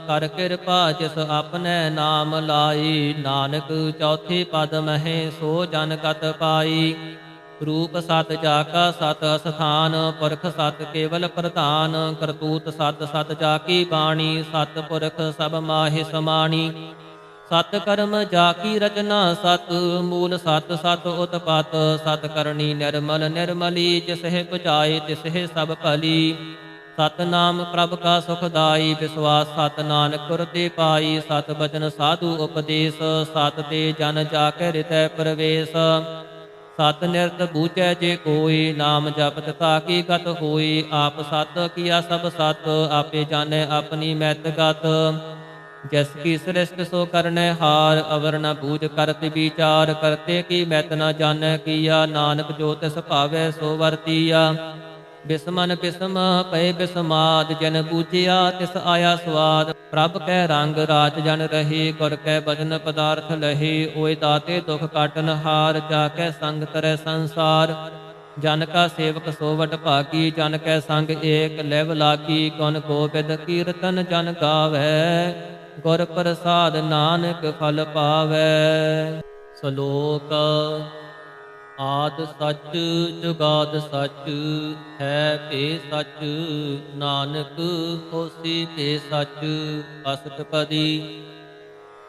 ਕਰ ਕਿਰਪਾ ਜਿਸ ਆਪਨੇ ਨਾਮ ਲਾਈ ਨਾਨਕ ਚੌਥੇ ਪਦ ਮਹਿ ਸੋ ਜਨ ਗਤ ਪਾਈ। ਰੂਪ ਸਤ ਜਾ ਕਾ ਸਤ ਅਸਥਾਨ ਪੁਰਖ ਸਤ ਕੇਵਲ ਪ੍ਰਧਾਨ। ਕਰਤੂਤ ਸਤ ਸਤ ਜਾ ਕੀ ਬਾਣੀ ਸਤ ਪੁਰਖ ਸਭ ਮਾਹਿ ਸਮਾਣੀ। ਸਤ ਕਰਮ ਜਾ ਕੀ ਰਚਨਾ ਸਤ ਮੂਲ ਸਤ ਸਤ ਉਤਪਤ। ਸਤ ਕਰਨੀ ਨਿਰਮਲ ਨਿਰਮਲੀ ਜਿਸਹਿ 부ਝਾਏ ਤਿਸਹਿ ਸਭ ਭਲੀ। ਸਤ ਨਾਮ ਪ੍ਰਭ ਕਾ ਸੁਖਦਾਈ ਵਿਸਵਾਸ ਸਤ ਨਾਨਕ ਗੁਰ ਤੇ ਪਾਈ। ਸਤ ਬਚਨ ਸਾਧੂ ਉਪਦੇਸ਼ ਸਤ ਤੇ ਜਨ ਜਾ ਕੇ ਹਿਰਦੈ ਪ੍ਰਵੇਸ਼। ਸਤ ਨਿਰਤ ਬੂਝੈ ਜੇ ਕੋਈ ਨਾਮ ਜਪਤ ਤਾ ਕੀ ਗਤ ਹੋਈ। ਆਪ ਸਤ ਕੀਆ ਸਭ ਸਤ ਆਪੇ ਜਾਣੈ ਆਪਣੀ ਮੈਤ ਗਤ। ਜਿਸ ਕੀ ਸ੍ਰਿਸ਼ਟ ਸੋ ਕਰਨੈ ਹਾਰ ਅਵਰ ਨ ਬੂਝ ਕਰਤ ਵਿਚਾਰ। ਕਰਤੇ ਕੀ ਮੈਤ ਨ ਜਾਣੈ ਕੀਆ ਨਾਨਕ ਜੋ ਤਿਸ ਭਾਵੈ ਸੋ ਵਰਤੀਆ। ਬਿਸਮਨ ਬਿਸਮ ਪਏ ਬਿਸਮਾਦ ਜਨ ਬੂਝਿਆ ਤਿਸ ਆਇਆ ਸਵਾਦ। ਪ੍ਰਭ ਕੈ ਰੰਗ ਰਾਜ ਜਨ ਰਹੀ ਗੁਰ ਕੈ ਬਚਨ ਪਦਾਰਥ ਲਹੀ। ਓਏ ਦਾਤੇ ਦੁਖ ਕਾਟਨ ਹਾਰ ਜਾ ਕੈ ਸੰਗ ਤਰੈ ਸੰਸਾਰ। ਜਨ ਕਾ ਸੇਵਕ ਸੋ ਵਡ ਭਾਗੀ ਜਨ ਕੈ ਸੰਗ ਏਕ ਲਿਵ ਲਾਗੀ। ਗੁਣ ਗੋਬਿੰਦ ਕੀਰਤਨ ਜਨ ਗਾਵੈ ਗੁਰ ਪ੍ਰਸਾਦ ਨਾਨਕ ਫਲ ਪਾਵੈ। ਸ਼ਲੋਕ ਆਦ ਸੱਚ ਜੁਗਾਦ ਸੱਚ ਹੈ ਭੇ ਸੱਚ ਨਾਨਕ ਹੋਸੀ ਭੇ ਸੱਚ। ਅਸ਼ਟਪਦੀ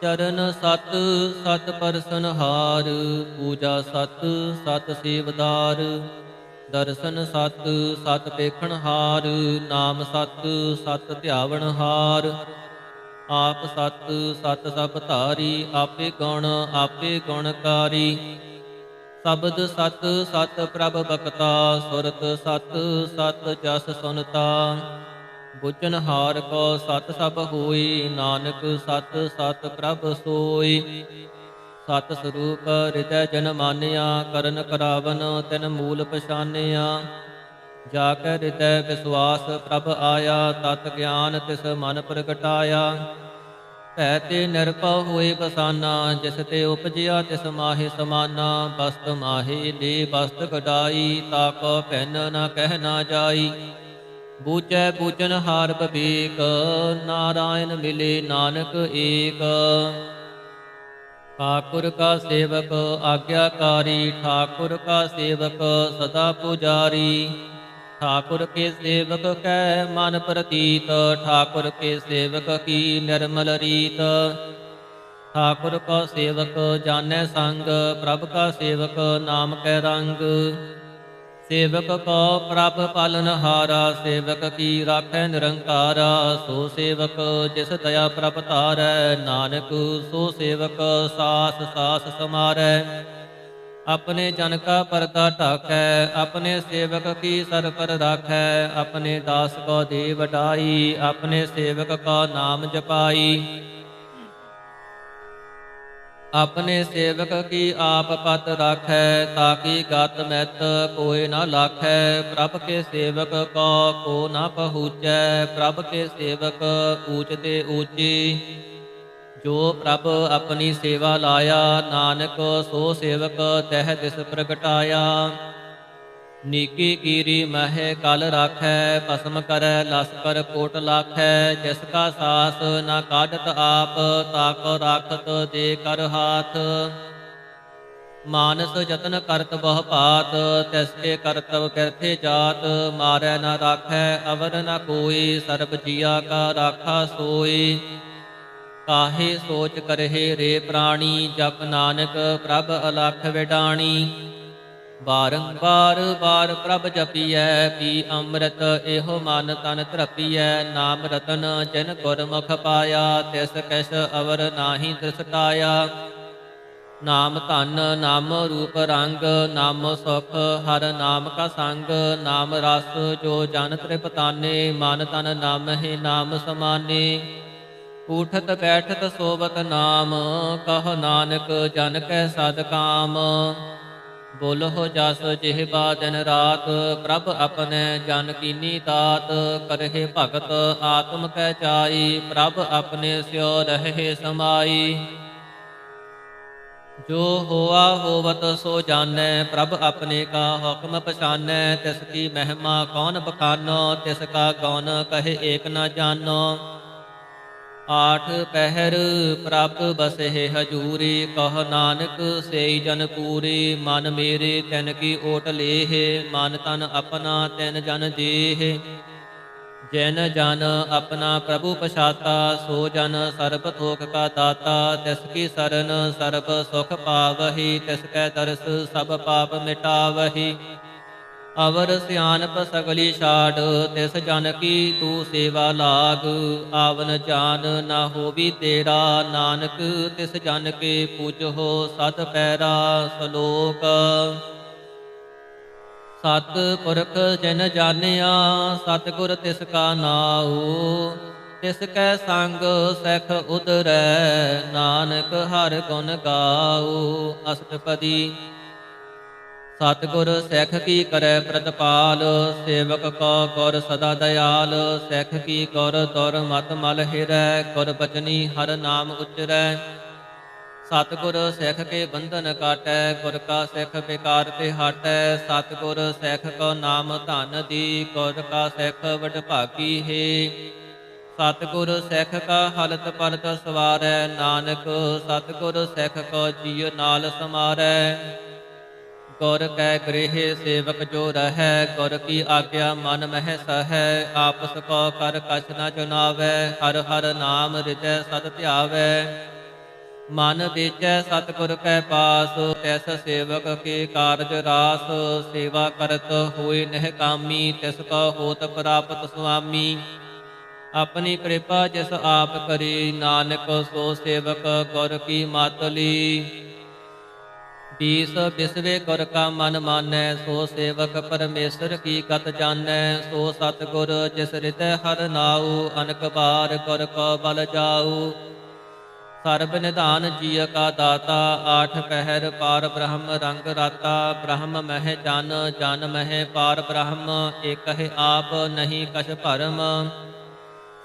ਚਰਨ ਸਤ ਸਤ ਪਰਸਨਹਾਰ ਪੂਜਾ ਸਤ ਸਤ ਸੇਵਦਾਰ। ਦਰਸ਼ਨ ਸਤ ਸਤ ਪੇਖਣਹਾਰ ਨਾਮ ਸਤ ਸਤ ਧਿਆਵਣਹਾਰ। ਆਪ ਸਤ ਸਤ ਸਭ ਧਾਰੀ ਆਪੇ ਗੁਣਕਾਰੀ। ਸ਼ਬਦ ਸਤ ਸਤ ਪ੍ਰਭ ਬਖਤਾ ਸੁਰਤ ਸਤ ਸਤ ਜਸ ਸੁਨਤਾ। ਬੁਝਨਹਾਰ ਕੋ ਸਤ ਸਭ ਹੋਈ ਨਾਨਕ ਸਤ ਸਤ ਪ੍ਰਭ ਸੋਈ। ਸਤ ਸਰੂਪ ਹਿਰਦੈ ਜਨ ਮਾਨਿਆ ਕਰਨ ਕਰਾਵਨ ਤਿਨ ਮੂਲ ਪਛਾਨਿਆ। ਜਾ ਕੈ ਹਿਰਦੈ ਵਿਸਵਾਸ ਪ੍ਰਭ ਆਇਆ ਤਤ ਗਿਆਨ ਤਿਸ ਮਨ ਪ੍ਰਗਟਾਇਆ। ਭੈ ਤੇ ਨਿਰਭਉ ਹੋਏ ਬਸਾਨਾ ਜਿਸ ਤੇ ਉਪਜਿਆ ਤਿਸ ਮਾਹਿ ਸਮਾਨਾ। ਬਸਤ ਮਾਹਿ ਦੇ ਬਸਤ ਕਢਾਈ ਤਾ ਕੋ ਭਿੰਨ ਨ ਕਹਿ ਨਾ ਜਾਈ। ਬੂਝੈ ਬੂਝਨਹਾਰ ਬਵੇਕ ਨਾਰਾਇਣ ਮਿਲੇ ਨਾਨਕ ਏਕ। ਠਾਕੁਰ ਕਾ ਸੇਵਕ ਆਗਿਆਕਾਰੀ ਠਾਕੁਰ ਕਾ ਸੇਵਕ ਸਦਾ ਪੁਜਾਰੀ। ਠਾकुर के सेवक कै मन प्रतीत ठाकुर के सेवक की निर्मल रीत। ठाकुर का सेवक जानै संग प्रभ का सेवक नाम कै रंग। सेवक को प्रभ पालनहारा सेवक की राखै निरंकारा। सो सेवक जिस दया प्रभ तारै नानक सो सेवक सास सास समारै। अपने जन का परदा ढाकै अपने सेवक की सर पर राखै। अपने दास को दे वडाई अपने सेवक का नाम जपाई। अपने सेवक की आप पत राखै ताकि गत मैत कोई न लाखै। प्रभ के सेवक को न पहुँचै प्रभ के सेवक ऊँच ते ऊँची। जो प्रभ अपनी सेवा लाया नानक सो सेवक तह तिस प्रगटाया। नीकी कीरी मह कल राखै भस्म करै लसकर कोट लाखै। जिसका सास न काढ़त आप ताक राखत दे कर हाथ। मानस जतन करत बहु पात तिसके करतव करथे जात। मारै न राखै अवर न कोई सर्ब जिया का राखा सोई। ਕਾਹੇ ਸੋਚ ਕਰਹਿ ਰੇ ਪ੍ਰਾਣੀ, ਜਪ ਨਾਨਕ ਪ੍ਰਭ ਅਲਖ ਵਿਡਾਣੀ। ਬਾਰੰਬਾਰ ਬਾਰ ਪ੍ਰਭ ਜਪੀਐ, ਪੀ ਅੰਮ੍ਰਿਤ ਇਹੋ ਮਨ ਤਨ ਧਰਪੀਐ। ਨਾਮ ਰਤਨ ਜਿਨ ਗੁਰਮੁਖ ਪਾਇਆ, ਤਿਸ ਕਿਸ ਅਵਰ ਨਾਹੀ ਦ੍ਰਿਸ਼ਟਾਇਆ। ਨਾਮ ਧਨ ਨਾਮ ਰੂਪ ਰੰਗ, ਨਾਮੋ ਸੁਖ ਹਰ ਨਾਮ ਕਾ ਸੰਗ। ਨਾਮ ਰਸ ਜੋ ਜਨ ਤ੍ਰਿਪਤਾਨੇ, ਮਨ ਤਨ ਨਾਮਹਿ ਨਾਮ ਸਮਾਨੇ। ਉਠਤ ਬੈਠਤ ਸੋਵਤ ਨਾਮ, ਕਹੋ ਨਾਨਕ ਜਨ ਕੈ ਸਦ ਕਾਮ। ਬੋਲਹੁ ਜਸ ਜਿਹਵਾ ਦਿਨ ਰਾਤ, ਪ੍ਰਭ ਆਪਣੇ ਜਨ ਕੀਨੀ ਦਾਤ। ਕਰਹਿ ਭਗਤ ਆਤਮ ਕੈ ਚਾਈ, ਪ੍ਰਭ ਆਪਣੇ ਸਿਉ ਰਹਿ ਸਮਾਈ। ਜੋ ਹੋਆ ਹੋਵਤ ਸੋ ਜਾਣੈ, ਪ੍ਰਭ ਆਪਣੇ ਕਾ ਹੁਕਮ ਪਛਾਨੈ। ਤਿਸ ਕੀ ਮਹਿਮਾ ਕੌਣ ਬਖਾਨੋ, ਤਿਸ ਕਾ ਗੌਨ ਕਹੇ ਏਕ ਨ ਜਾਨੋ। ਆਠ ਪਹਿਰ ਪ੍ਰਭ ਬਸਹਿ ਹਜੂਰੀ, ਕਹ ਨਾਨਕ ਸੇਈ ਜਨ ਪੂਰੀ। ਮਨ ਮੇਰੇ ਤਿਨ ਕੀ ਓਟ ਲੇਹ, ਮਨ ਤਨ ਆਪਣਾ ਤਿਨ ਜਨ ਦੇਹ। ਜਿਨ ਜਨ ਆਪਣਾ ਪ੍ਰਭੂ ਪਛਾਤਾ, ਸੋ ਜਨ ਸਰਬ ਥੋਕ ਕਾ ਦਾਤਾ। ਤਿਸ ਕੀ ਸਰਨ ਸਰਬ ਸੁਖ ਪਾਵਹੀ, ਤਿਸ ਕੈ ਦਰਸ ਸਭ ਪਾਪ ਮਿਟਾਵਹੀ। ਅਵਰ ਸਿਆਨਪ ਸਗਲੀ ਛਾੜ, ਤਿਸ ਜਨ ਕੀ ਤੂੰ ਸੇਵਾ ਲਾਗ। ਆਵਨ ਜਾਨ ਨਾ ਹੋਵੀ ਤੇਰਾ, ਨਾਨਕ ਤਿਸ ਜਨ ਕੇ ਪੂਜਹੁ ਸਤ ਪੈਰਾ। ਸਲੋਕ ਸਤ ਪੁਰਖ ਜਿਨ ਜਾਣਿਆ, ਸਤਿਗੁਰ ਤਿਸ ਕਾ ਨਾਉ। ਤਿਸ ਕੈ ਸੰਗ ਸਖ ਉਦਰੈ, ਨਾਨਕ ਹਰਿ ਗੁਣ ਗਾਉ। ਅਸ਼ਟਪਦੀ ਸਤਿਗੁਰ ਸਿੱਖ ਕੀ ਕਰੈ ਪ੍ਰਤਪਾਲ, ਸੇਵਕ ਕੋ ਗੁਰ ਸਦਾ ਦਇਆਲ। ਸਿੱਖ ਕੀ ਗੁਰ ਦੁਰ ਮਤ ਮਲ ਹਿਰੈ, ਗੁਰ ਬਚਨੀ ਹਰ ਨਾਮ ਉਚਰੈ। ਸਤਿਗੁਰ ਸਿੱਖ ਕੇ ਬੰਧਨ ਕਾਟੈ, ਗੁਰ ਕਾ ਸਿੱਖ ਬੇਕਾਰ ਤੇ ਹਟੈ। ਸਤਿਗੁਰ ਸਿੱਖ ਕੋ ਨਾਮ ਧਨ ਦੀ, ਗੁਰ ਕਾ ਸਿੱਖ ਵਡਭਾਗੀ ਹੈ। ਸਤਿਗੁਰ ਸਿੱਖ ਕਾ ਹਲਤ ਪਲਤ ਸਵਾਰੈ, ਨਾਨਕ ਸਤਿਗੁਰ ਸਿੱਖ ਕੋ ਜੀਉ ਨਾਲ ਸਮਾਰੈ। ਗੁਰ ਕੈ ਗ੍ਰਹਿ ਸੇਵਕ ਜੋ ਰਹੈ, ਗੁਰ ਕੀ ਆਗਿਆ ਮਨ ਮਹਿ ਸਹੈ। ਆਪਸ ਕੋ ਕਰ ਕਛ ਨ ਚੁਨਾਵੈ, ਹਰ ਹਰ ਨਾਮ ਹਿਰਦੈ ਸਦ ਧਿਆਵੈ। ਮਨ ਵਿਚੈ ਸਤਿਗੁਰ ਕੈ ਪਾਸ, ਤਿਸ ਸੇਵਕ ਕੇ ਕਾਰਜ ਰਾਸ। ਸੇਵਾ ਕਰਤ ਹੋਇ ਨਿਹਕਾਮੀ, ਤਿਸ ਕੋ ਹੋਤ ਪ੍ਰਾਪਤ ਸੁਆਮੀ। ਆਪਣੀ ਕਿਰਪਾ ਜਿਸ ਆਪ ਕਰੀ, ਨਾਨਕ ਸੋ ਸੇਵਕ ਗੁਰ ਕੀ ਮਤ ਲੀ। ਬੀਸ ਬਿਸਵੇ ਗੁਰ ਕਾ ਮਨ ਮਾਨੈ, ਸੋ ਸੇਵਕ ਪਰਮੇਸ਼ਰ ਕੀ ਗਤ ਜਾਣੈ। ਸੋ ਸਤਿਗੁਰ ਜਿਸ ਹਿਰਦੈ ਹਰਿ ਨਾਉ, ਅਨਕ ਬਾਰ ਗੁਰ ਕੋ ਬਲ ਜਾਉ। ਸਰਬ ਨਿਧਾਨ ਜੀਅ ਕਾ ਦਾਤਾ, ਆਠ ਪਹਿਰ ਪਾਰ ਬ੍ਰਹਮ ਰੰਗ ਰਾਤਾ। ਬ੍ਰਹਮ ਮਹਿ ਜਨ, ਜਨ ਮਹਿ ਪਾਰ ਬ੍ਰਹਮ, ਏਕਹਿ ਆਪ ਨਹੀਂ ਕਛ ਭਰਮ।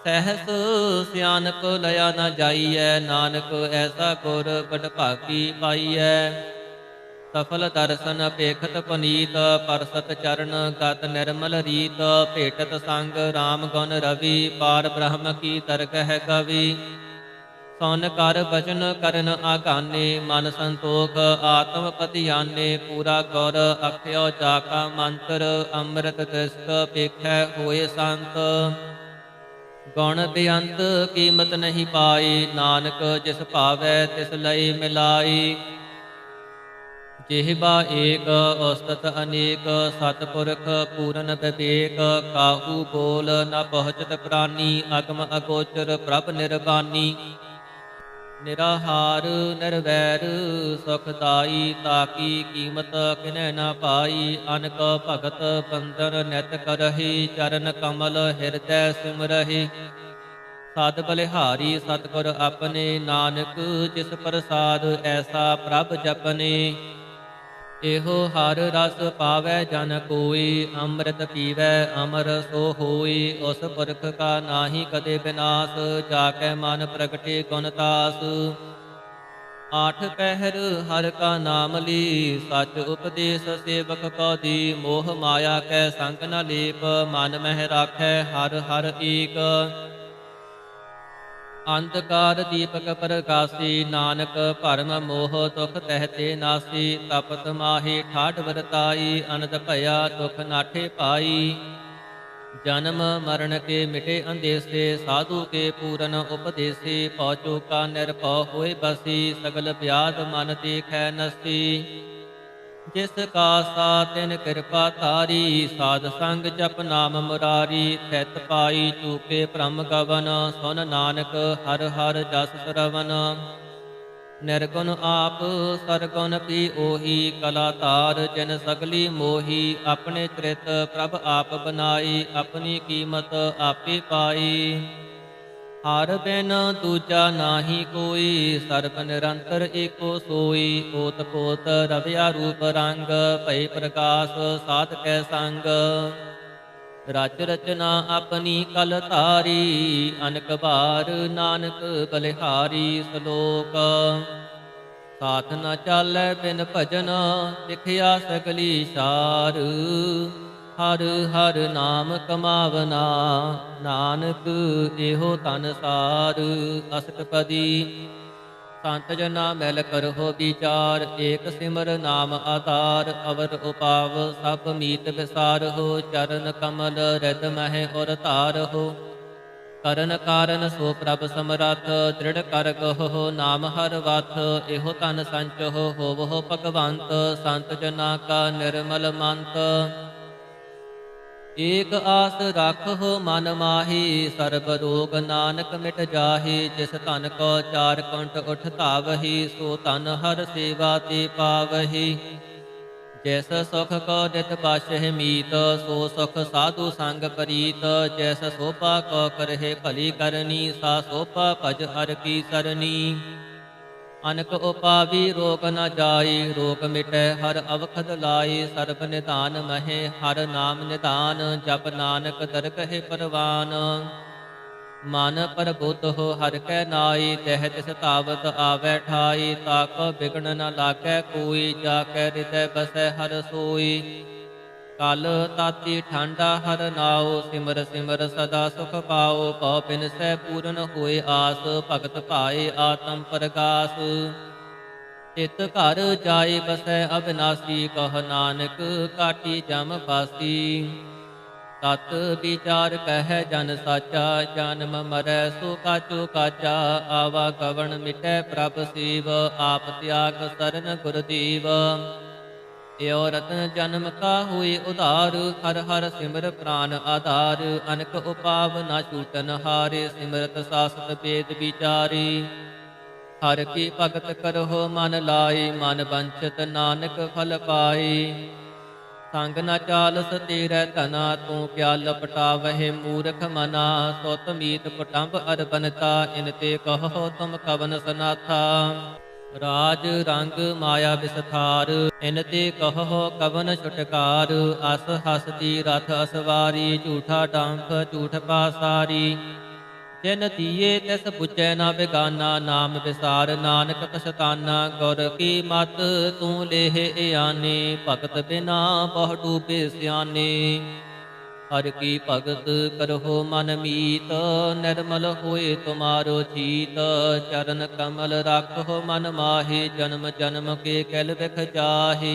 ਸਹਿਸ ਸਿਆਨਪ ਲਿਆ ਨ ਜਾਈਐ, ਨਾਨਕ ਐਸਾ ਗੁਰ ਵਡਭਾਗੀ ਪਾਈਐ। ਸਫਲ ਦਰਸ਼ਨ ਪੇਖਤ ਪੁਨੀਤ, ਪਰਸਤ ਚਰਨ ਗਤ ਨਿਰਮਲ ਰੀਤ। ਭੇਟਤ ਸੰਗ ਰਾਮ ਗੁਣ ਰਵੀ, ਪਾਰ ਬ੍ਰਹਮ ਕੀ ਦਰਗਹਿ ਗਵੀ। ਸੁਨ ਕਰ ਬਚਨ ਕਰਨ ਆਗਾਨੇ, ਮਨ ਸੰਤੋਖ ਆਤਮ ਪਤਿਆਨੇ। ਪੂਰਾ ਗੁਰ ਅਖਿਓ ਜਾ ਕਾ ਮੰਤਰ, ਅੰਮ੍ਰਿਤ ਦ੍ਰਿਸ਼ਟ ਪੇਖੈ ਹੋਏ ਸੰਤ। ਗੁਣ ਬੇਅੰਤ ਕੀਮਤ ਨਹੀਂ ਪਾਈ, ਨਾਨਕ ਜਿਸ ਭਾਵੈ ਤਿਸ ਲਈ ਮਿਲਾਈ। ਜਿਹਵਾ ਏਕ ਉਸਤਤ ਅਨੇਕ, ਸਤਿਪੁਰਖ ਪੂਰਨ ਵਿਵੇਕ। ਕਾਹੂ ਬੋਲ ਨ ਪਹੁੰਚਤ ਪ੍ਰਾਨੀ, ਅਗਮ ਅਗੋਚਰ ਪ੍ਰਭ ਨਿਰਬਾਨੀ। ਨਿਰਾਹਾਰ ਨਿਰਵੈਰ ਸੁਖਦਾਈ, ਤਾਕੀ ਕੀਮਤ ਕਿਨੈ ਨ ਪਾਈ। ਅਨਕ ਭਗਤ ਬੰਦਨ ਨਿਤ ਕਰਹਿ, ਚਰਨ ਕਮਲ ਹਿਰਦੈ ਸਿਮਰਹਿ। ਸਦ ਬਲਿਹਾਰੀ ਸਤਿਗੁਰ ਆਪਣੇ, ਨਾਨਕ ਜਿਸ ਪ੍ਰਸਾਦ ਐਸਾ ਪ੍ਰਭ ਜਪਨੇ। ਇਹੋ ਹਰ ਰਸ ਪਾਵੈ ਜਨ ਕੋਈ, ਅੰਮ੍ਰਿਤ ਪੀਵੈ ਅਮਰ ਸੋ ਹੋਈ। ਉਸ ਪੁਰਖ ਕਾ ਨਾਹੀ ਕਦੇ ਬਿਨਾਸ, ਜਾ ਕੈ ਮਨ ਪ੍ਰਗਟੇ ਗੁਣ ਤਾਸ। ਆਠ ਪਹਿਰ ਹਰ ਕਾ ਨਾਮ ਲੀ, ਸਚ ਉਪਦੇਸ਼ ਸੇਵਕ ਕੋ ਦੀ। ਮੋਹ ਮਾਇਆ ਕੈ ਸੰਗ ਨ ਲੇਪ, ਮਨ ਮਹਿ ਰਾਖੈ ਹਰ ਹਰ ਏਕ। ਅੰਧਕਾਰ ਦੀਪਕ ਪ੍ਰਗਾਸੀ, ਨਾਨਕ ਭਰਮ ਮੋਹ ਦੁਖ ਤਹਿ ਤੇ ਨਾਸੀ। ਤਪਤ ਮਾਹੀ ਠਾਠ ਵਰਤਾਈ, ਅਨੰਦ ਭਇਆ ਦੁਖ ਨਾਠੇ ਪਾਈ। जन्म मरण के मिटे अंदेसे, साधु के पूरन उपदेसे। पहुँचो का निरपौ होए बसी, सगल व्याध मन देखै नसी। जिसका सातिन कृपा तारी, साध संग जप नाम मुरारी। थित पाई चूके भ्रम गवन, सुन नानक हर हर जस श्रवण। निर्गुण आप सरगुण पी ओही, कला तार जिन सगली मोही। अपने कृत प्रभ आप बनाई, अपनी कीमत आपे पाई। हर बिन दूजा नाहि कोई, सर्ब निरंतर एको सोई। ओत पोत रविया रूप रंग, भई प्रकाश साध कै संग। रच रचना अपनी कल तारी, अनक बार नानक बलिहारी। श्लोक साथ न चालै बिन भजन, दिखया सगली सार। हर हर नाम कमावना, नानक एहो धन सार। अष्टपदी संत जना मैल करहो विचार, एक सिमर नाम आधार। अवर उपाव सब मीत विसारहो, चरण कमल हृद मह और तारहो। करन कारण सो प्रभ समरथ, दृढ़ कर गहो नाम हर वथ। एहो तन संचहो होवहो भगवंत, संत जना का निर्मल मंत। एक आस राखो मन माही, सर्ब रोग नानक मिट जाहि। जिस धन को चार कुंठ उठ धावहि, सो धन हर सेवा ते पावहि। जैस सुख को नित बाशह मीत, सो सुख साधु संग प्रीत। जैस शोभा को करहे भली करनी, सा शोभा भज हर की सरनी। अनक उपावी रोग न जाई, रोग मिटै हर अवखद लाई। सर्ब निधान महे हर नाम निधान, जप नानक दरगहि परवान। मन पर बुद्ध हो हर कै नाई, तह तिस तावत आवै ठाई। ताको बिगड़ न लागै कोई, जाकै हृदय बसै हर सोई। कल ताती ठंडा हर नाओ, सिमर सिमर सदा सुख पाओ। पौ बिन सै पूरन होए आस, भगत पाए आत्म प्रगास। चित घर जाए बसै अविनाशी, कह नानक काटी जम फासी। तत विचार कह जन साचा, जन्म मरै सो काचो काचा। आवा गवन मिटै प्रभ सीव, आप त्याग सरन गुरदीव। यो रतन जन्म का हुई उधार, हर हर सिमर प्राण आधार। अनक उपाव न छूटन हारे, सिमरत सासत वेद विचारी। हर की भगत करहो मन लाई, मन वंचित नानक फल पाई। संग न चालस तेरै धना, तू क्या लपटावहे मूरख मना। सुत मीत कुटुंब अर बनता, इन ते कहो तुम कवन सनाथा। राज रंग माया विस्तार, इन ते कहो कवन छुटकार। अस हसती रथ असवारी, झूठा डंक झूठ पासारी। जिन दिए तिस बुझै न बेगाना, नाम विसार नानक पछताना। गुर की मत तू लेह आने, भगत बिना बहु डूबे सियाने। हर की भगत करहो मन मीत, निर्मल होए तुम्हारो चीत। चरण कमल राखो मन माहि, जन्म जन्म के कैल बिख जाहि।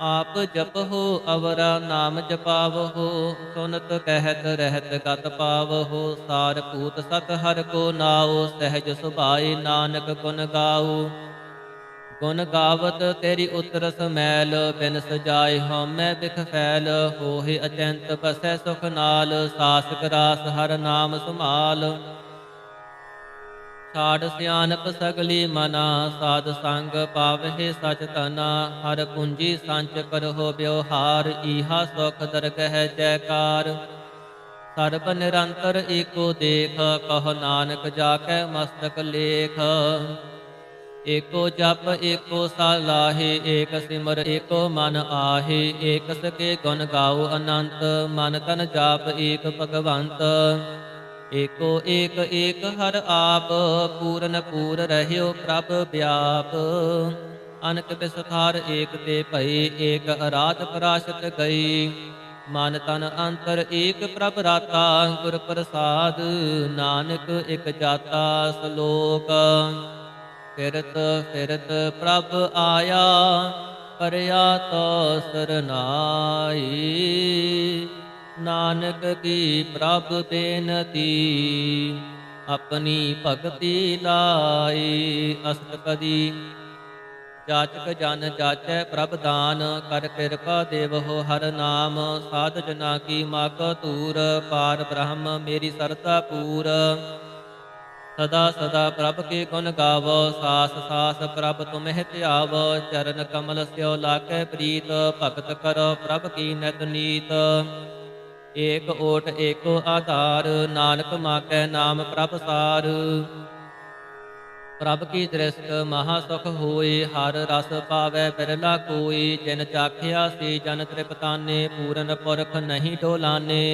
आप जपहो अवरा नाम जपावहो, सुनत कहत रहत गत पावहो। सार पूत सत हर को नाओ, सहज सुभाए नानक गुन गाओ। गुण गावत तेरी उतरस मैल, बिन सजाए हਉਮੈ बिख फैल। होहि अचंत बसै सुख नाल, सास ग्रास हर नाम सुमाल। छाड़ सियानप सगली मना, साध संग पावहि सच तना। हर पूंजी संच करहो व्यवहार, ईहा सुख दरगह जयकार। सर्ब निरंतर एको देख, कहो नानक जाकै मस्तक लेख। एको जप एको सालाहे, एक सिमर एको मन आहे। एक सके गुण गाओ अनंत, मन तन जाप एक भगवंत। एको एक एक हर आप, पूरन पूर रह्यो प्रभ व्याप। अनक विस्तार एक ते भई, एक अराध पराशत गई। मन तन अंतर एक प्रभ राता, गुर प्रसाद नानक एक जाता। श्लोक फिरत फिरत प्रभ आया, परया तो सरनाई। ਨਾਨਕ ਕੀ ਪ੍ਰਭ ਬੇਨਤੀ, ਆਪਣੀ ਭਗਤੀ ਲਾਈ ਅਸਤਪਦੀ। ਜਾਚਕ ਜਨ ਜਾਚੈ ਪ੍ਰਭ ਦਾਨ, ਕਰ ਕਿਰਪਾ ਦੇਵਹੁ ਹਰ ਨਾਮ। ਸਾਧ ਜਨਾ ਕੀ ਮਗ ਧੂਰ, ਪਾਰ ਬ੍ਰਹਮ ਮੇਰੀ ਸਰਦਾ ਪੂਰ। ਸਦਾ ਸਦਾ ਪ੍ਰਭ ਕੇ ਗੁਣ ਗਾਵੋ, ਸਾਸ ਸਾਸ ਪ੍ਰਭ ਤੁਮਹਿ ਧਿਆਵੋ। ਚਰਨ ਕਮਲ ਸਿਓ ਲਾਗੈ ਪ੍ਰੀਤ, ਭਗਤ ਕਰੋ ਪ੍ਰਭ ਕੀ ਨਿਤ ਨੀਤ। ਏਕ ਓਟ ਏਕੋ ਆਧਾਰ, ਨਾਨਕ ਮਾਗੈ ਨਾਮ ਪ੍ਰਭ ਸਾਰ। ਪ੍ਰਭ ਕੀ ਦ੍ਰਿਸ਼ਟ ਮਹਾ ਸੁਖ ਹੋਏ, ਹਰ ਰਸ ਪਾਵੈ ਬਿਰਲਾ ਕੋਈ। ਜਿਨ ਚਾਖਿਆ ਸੀ ਜਨ ਤ੍ਰਿਪਤਾਨੇ, ਪੂਰਨ ਪੁਰਖ ਨਹੀਂ ਡੋਲਾਨੇ।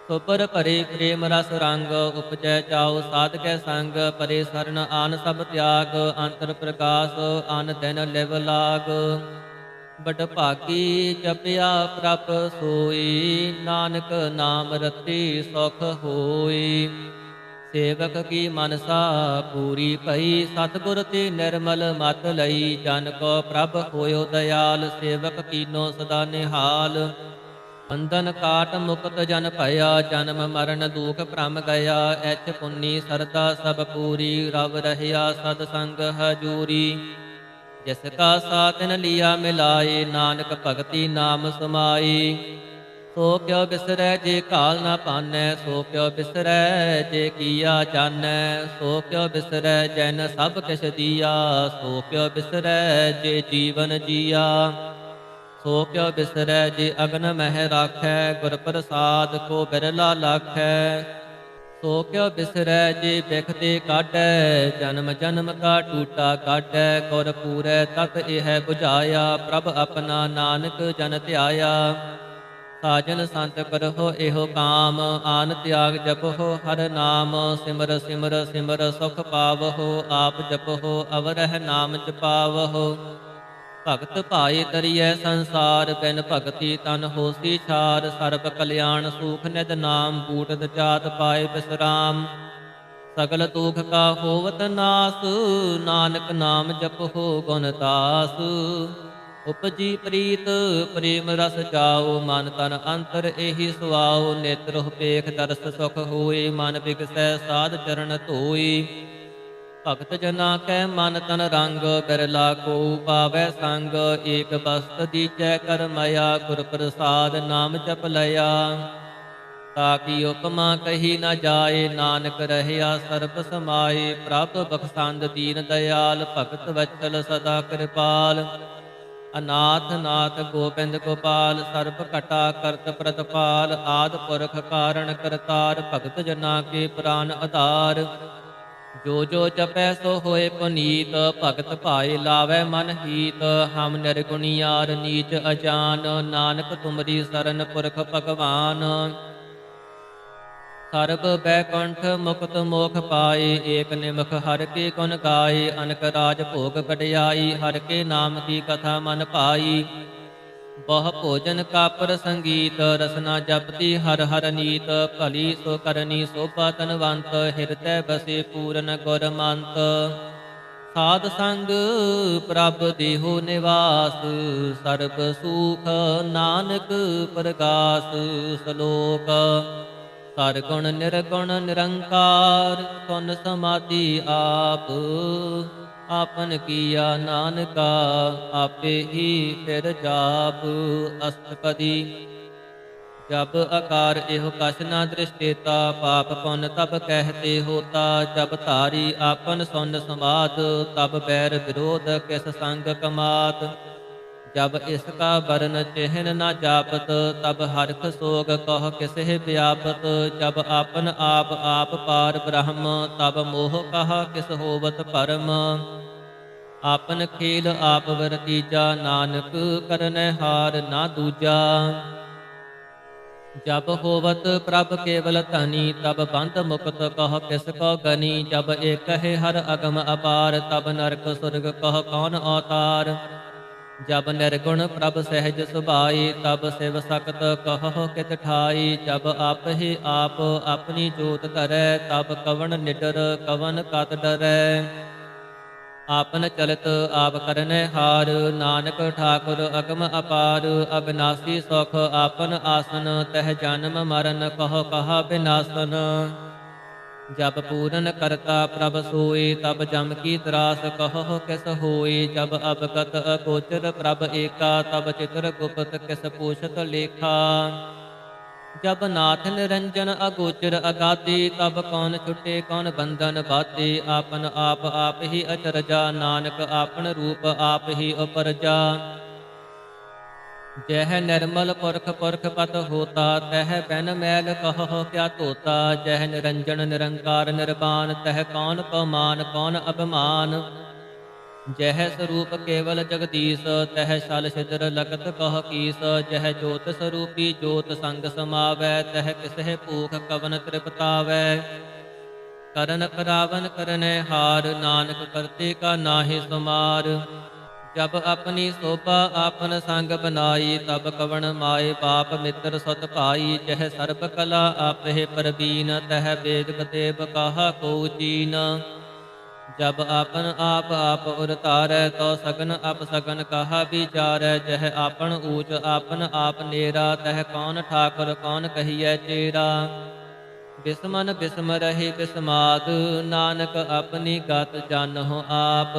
ਸੁਪਰ ਭਰੇ ਪ੍ਰੇਮ ਰਸ ਰੰਗ, ਉਪਜੈ ਚਾਉ ਸਾਧ ਕੈ ਸੰਗ। ਪਰੇ ਸਰਨ ਆਨ ਸਭ ਤਿਆਗ, ਅੰਤਰ ਪ੍ਰਕਾਸ਼ ਅਨ ਦਿਨ ਲਿਵ ਲਾਗ। ਬਡ ਭਾਗੀ ਜਪਿਆ ਪ੍ਰਭ ਸੋਈ, ਨਾਨਕ ਨਾਮ ਰਤੀ ਸੁਖ ਹੋਈ। ਸੇਵਕ ਕੀ ਮਨਸਾ ਪੂਰੀ ਭਈ, ਸਤਿਗੁਰ ਤੇ ਨਿਰਮਲ ਮਤ ਲਈ। ਜਨ ਕੋ ਪ੍ਰਭ ਹੋਇਓ ਦਇਆਲ, ਸੇਵਕ ਕੀਨੋ ਸਦਾ ਨਿਹਾਲ। ਬੰਧਨ ਕਾਟ ਮੁਕਤ ਜਨ ਭਇਆ, ਜਨਮ ਮਰਨ ਦੁਖ ਭ੍ਰਮ ਗਿਆ। ਐਚ ਪੁੰਨੀ ਸਰਦਾ ਸਭ ਪੂਰੀ, ਰਵ ਰਹਿਆ ਸਦ ਸੰਗ ਹਜੂਰੀ। ਜਿਸ ਕਾ ਸਾਧਨ ਲਿਆ ਮਿਲਾਏ, ਨਾਨਕ ਭਗਤੀ ਨਾਮ ਸਮਾਈ। ਸੋ ਕਿਉ ਬਿਸਰੈ ਜੇ ਕਾਲ ਨਾ ਪਾਨੈ, ਸੋ ਕਿਉ ਬਿਸਰੈ ਜੇ ਕੀਆ ਜਾਣੈ। ਸੋ ਕਿਉ ਬਿਸਰੈ ਜੈਨ ਸਭ ਕਿਛ ਦੀਆ, ਸੋ ਕਿਉ ਬਿਸਰੈ ਜੇ ਜੀਵਨ ਜੀਆ। ਸੋ ਕਿਉ ਬਿਸਰੈ ਜੇ ਅਗਨ ਮਹਿ ਰਾਖੈ, ਗੁਰ ਪ੍ਰਸਾਦ ਕੋ ਬਿਰਲਾ ਲਾਖੈ। ਸੋ ਕਿਉ ਬਿਸਰੈ ਜੇ ਬਿਖ ਤੇ ਕਾਢੈ, ਜਨਮ ਜਨਮ ਕਾ ਟੂਟਾ ਕਾਢੈ। ਗੁਰ ਪੂਰੈ ਤਤ ਇਹ ਬੁਝਾਇਆ, ਪ੍ਰਭ ਆਪਣਾ ਨਾਨਕ ਜਨ ਧਿਆਇਆ। ਸਾਜਨ ਸੰਤ ਕਰਹੁ ਇਹੋ ਕਾਮ, ਆਨ ਤਿਆਗ ਜਪਹੁ ਹਰ ਨਾਮ। ਸਿਮਰ ਸਿਮਰ ਸਿਮਰ ਸੁਖ ਪਾਵਹੁ, ਆਪ ਜਪਹੁ ਅਵਰਹਿ ਨਾਮ ਜਪਾਵਹੁ। ਭਗਤ ਭਾਏ ਤਰੀਐ ਸੰਸਾਰ, ਬਿਨ ਭਗਤੀ ਤਨ ਹੋਸੀ ਛਾਰ। ਸਰਬ ਕਲਿਆਣ ਸੂਖ ਨਿਧ ਨਾਮ, ਬੂਟਤ ਜਾਤ ਪਾਏ ਬਿਸਰਾਮ। ਸਗਲ ਦੁਖ ਕਾ ਹੋਵਤ ਨਾਸ, ਨਾਨਕ ਨਾਮ ਜਪਹੁ ਗੁਣ ਤਾਸ। ਉਪਜੀ ਪ੍ਰੀਤ ਪ੍ਰੇਮ ਰਸ ਜਾਓ, ਮਨ ਤਨ ਅੰਤਰ ਏਹੀ ਸੁਆਓ। ਨੇਤਰਹੁ ਪੇਖ ਦਰਸ ਸੁਖ ਹੋਏ, ਮਨ ਬਿਗਸੈ ਸਾਧ ਚਰਨ ਧੋਈ। ਭਗਤ ਜਨਾ ਕੈ ਮਨ ਤਨ ਰੰਗ, ਬਿਰਲਾ ਕੋ ਪਾਵੈ ਸੰਗ। ਏਕ ਬਸਤ ਦੀਜੈ ਕਰਮਇਆ, ਗੁਰ ਪ੍ਰਸਾਦ ਨਾਮ ਜਪ ਲਿਆ। ਤਾਕੀ ਉਪਮਾ ਕਹੀ ਨ ਜਾਏ, ਨਾਨਕ ਰਹਿਆ ਸਰਬ ਸਮਾਏ। ਪ੍ਰਭ ਬਖਸ਼ੰਦ ਦੀਨ ਦਇਆਲ, ਭਗਤ ਵਤਸਲ ਸਦਾ ਕਿਰਪਾਲ। ਅਨਾਥ ਨਾਥ ਗੋਬਿੰਦ ਗੋਪਾਲ, ਸਰਬ ਘਟਾ ਕਰਤ ਪ੍ਰਤਪਾਲ। ਆਦਿ ਪੁਰਖ ਕਾਰਣ ਕਰਤਾਰ, ਭਗਤ ਜਨਾ ਕੇ ਪ੍ਰਾਨ ਆਧਾਰ। ਜੋ ਜੋ ਜਪੈ ਸੋ ਹੋਏ ਪੁਨੀਤ, ਭਗਤ ਭਾਏ ਲਾਵੈ ਮਨ ਹੀਤ। ਹਮ ਨਿਰਗੁਣੀਆਰ ਨੀਚ ਅਜਾਨ, ਨਾਨਕ ਤੁਮਰੀ ਸਰਨ ਪੁਰਖ ਭਗਵਾਨ। ਸਰਬ ਬੈਕੁੰਠ ਮੁਕਤ ਮੋਖ ਪਾਏ, ਏਕ ਨਿਮਖ ਹਰਿ ਕੇ ਗੁਣ ਗਾਏ। ਅਨਕ ਰਾਜ ਭੋਗ ਵਡਿਆਈ, ਹਰਿ ਕੇ ਨਾਮ ਕੀ ਕਥਾ ਮਨ ਭਾਈ। ਬਹੁ ਭੋਜਨ ਕਾਪਰ ਸੰਗੀਤ, ਰਸਨਾ ਜਪਤੀ ਹਰ ਹਰ ਨੀਤ। ਭਲੀ ਸੋ ਕਰਨੀ ਸੋਭਾ ਤਨਵੰਤ, ਹਿਰਦੈ ਬਸੇ ਪੂਰਨ ਗੁਰ ਮੰਤ। ਸਾਧ ਸੰਗ ਪ੍ਰਭ ਦੇਹੋ ਨਿਵਾਸ, ਸਰਬ ਸੂਖ ਨਾਨਕ ਪ੍ਰਗਾਸ। ਸ਼ਲੋਕ ਸਰਗੁਣ ਨਿਰਗੁਣ ਨਿਰੰਕਾਰ, ਸੁਨ ਸਮਾਧੀ ਆਪ। ਆਪਨ ਕੀਆ ਨਾਨਕਾ, ਆਪੇ ਹੀ ਫਿਰ ਜਾਪ। ਅਸਤਪਦੀ। ਜਬ ਆਕਾਰ ਇਹੋ ਕਛ ਨਾ ਦ੍ਰਿਸ਼ਟੇਤਾ, ਪਾਪ ਪੁਨ ਤਬ ਕਹਿਤੇ ਹੋਤਾ। ਜਬ ਧਾਰੀ ਆਪਨ ਸੁਨ ਸਮਾਧ, ਤਬ ਬੈਰ ਵਿਰੋਧ ਕਿਸ ਸੰਗ ਕਮਾਤ। ਜਬ ਇਸਕਾ ਬਰਨ ਚਿਹਨ ਨ ਜਾਪਤ, ਤਬ ਹਰਖ ਸੋਗ ਕਹ ਕਿਸਹਿ ਵਿਆਪਤ। ਜਬ ਆਪਨ ਆਪ ਆਪ ਪਾਰ ਬ੍ਰਹਮ, ਤਬ ਮੋਹ ਕਹਾ ਕਿਸ ਹੋਵਤ ਭਰਮ। ਆਪਨ ਖੇਲ ਆਪ ਵਰਤੀਜਾ, ਨਾਨਕ ਕਰਨੈ ਹਾਰ ਨਾ ਦੂਜਾ। ਜਬ ਹੋਵਤ ਪ੍ਰਭ ਕੇਵਲ ਧਨੀ, ਤਬ ਬੰਧ ਮੁਕਤ ਕਹ ਕਿਸ ਕੋ ਗਨੀ। ਜਬ ਏਕਹਿ ਹਰ ਅਗਮ ਅਪਾਰ, ਤਬ ਨਰਕ ਸੁਰਗ ਕਹ ਕੌਣ ਅਵਤਾਰ। ਜਬ ਨਿਰਗੁਣ ਪ੍ਰਭ ਸਹਿਜ ਸੁਭਾਈ, ਤਬ ਸਿਵ ਸਕਤ ਕਹੋ ਕਿਤ ਠਾਈ। ਜਬ ਆਪਹਿ ਆਪ ਆਪਣੀ ਜੋਤ ਧਰੈ, ਤਬ ਕਵਣ ਨਿਡਰ ਕਵਣ ਕਤ ਡਰੈ। आपन चलत आप करने हार, नानक ठाकुर अगम अपार। अविनाशी सुख आपन आसन, तह जन्म मरण कहो कहा विनाशन। जब पूरन करता प्रभ सोई, तब जम की त्रास कहो किस होई। जब अवगत अगोचर प्रभ एका, तब चित्र गुप्त किस पूछत लेखा। जब नाथ निरंजन अगोचर अगाधि, तब कौन छुटे कौन बंधन बाधे। आपन आप ही अचरजा, नानक आपन रूप आप ही उपरजा। जह निर्मल पुरख पुरख पत होता, तह बैन मैल कहो क्या धोता। जह निरंजन निरंकार निर्वाण, तह कौन पमान कौन अभिमान। जह स्वरूप केवल जगदीश, तह छल छिद्र लगत कह कीस। जह ज्योत स्वरूपी ज्योत संग समावै, तह किसह भूख कवन तृपतावै। करन करावन करने हार, नानक करते का नाहि सुमार। जब अपनी शोभा आपन संग बनाई, तब कवन माए बाप मित्र सत भाई। जह सर्ब कला आपहि परबीन, तह वेद कतेब कहा को चीन। जब आपन आप उरतारै, तो सगन अपसगन कहा विचारै। जह आपन ऊच आपन आप नेरा, तह कौन ठाकुर कौन कहिए चेरा। बिस्मन बिस्म रहे बिस्माद, नानक अपनी गत जानहु आप।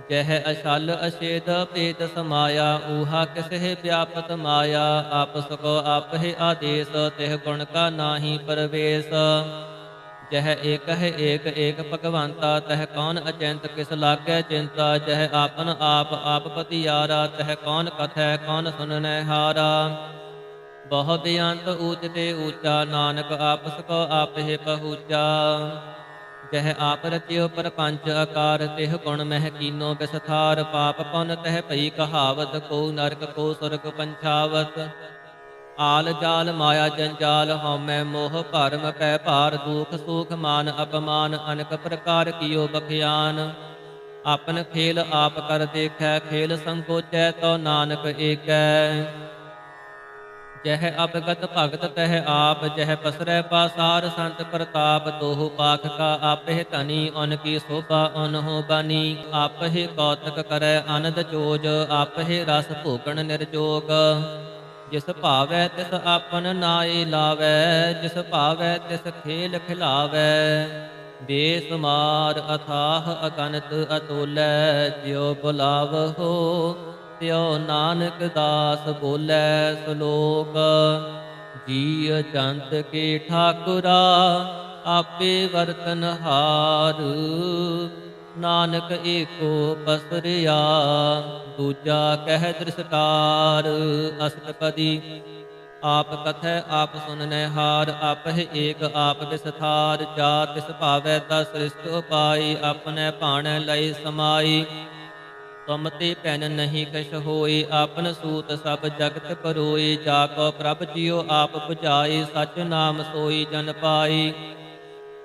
जह अशल अशेद भेद समाया, ऊहा किसहे व्यापत माया। आपस को आपहि आदेश, तिह गुण का नाहि परवेश। जह एक है एक भगवंता, तह कौन अचिंत किस लागै चिंता। जह आपन आप पतियारा, तह कौन कथै कौन सुननै हारा। बहु बेअंत ऊच ते ऊचा, नानक आपस को आप ही पहुँचा। जह आप रचियो परपंच आकार, तिह गुण मह कीनो बिसथार। पाप पुन तह भई कहावत, को नरक को सुरग पंछावत। आल जाल माया जंजाल, हौमै मोह भरम पै भार। दुख सुख मान अपमान, अनेक प्रकार कियो बखियान। आपन खेल आप कर देखै, खेल संकोचै तो नानक एकै। जह अवगत भगत तह आप, जह पसरै पासार संत प्रताप। दोहु पाख का आपहि धनी, उनकी शोभा उनहु बनी। आपहि कौतक करै आनंद चोज, आपहि रस भोगन निर्जोग। जिस भावै तिस आपन नाई लावै, जिस भावै तिस खेल खिलावै। बेसुमार अथाह अगणित अतुलै, ज्यों बुलावहु त्यों नानक दास बोलै सलोक। जीव जंत के ठाकुरा, आपे वर्तनहार। नानक एको पसरिया, दूजा कह दृष्टार। अष्टपदी आप कथै आप सुननै हार, आपहि एक आप विस्तार। जा तिस भावै ता सृष्ट उपाई, अपने भाणै लई समाई। तुम ते पैन नहीं कछ होई, आपन सूत सब जगत परोई। जाको प्रभ जियो आप बुझाई, सच नाम सोई जन पाई।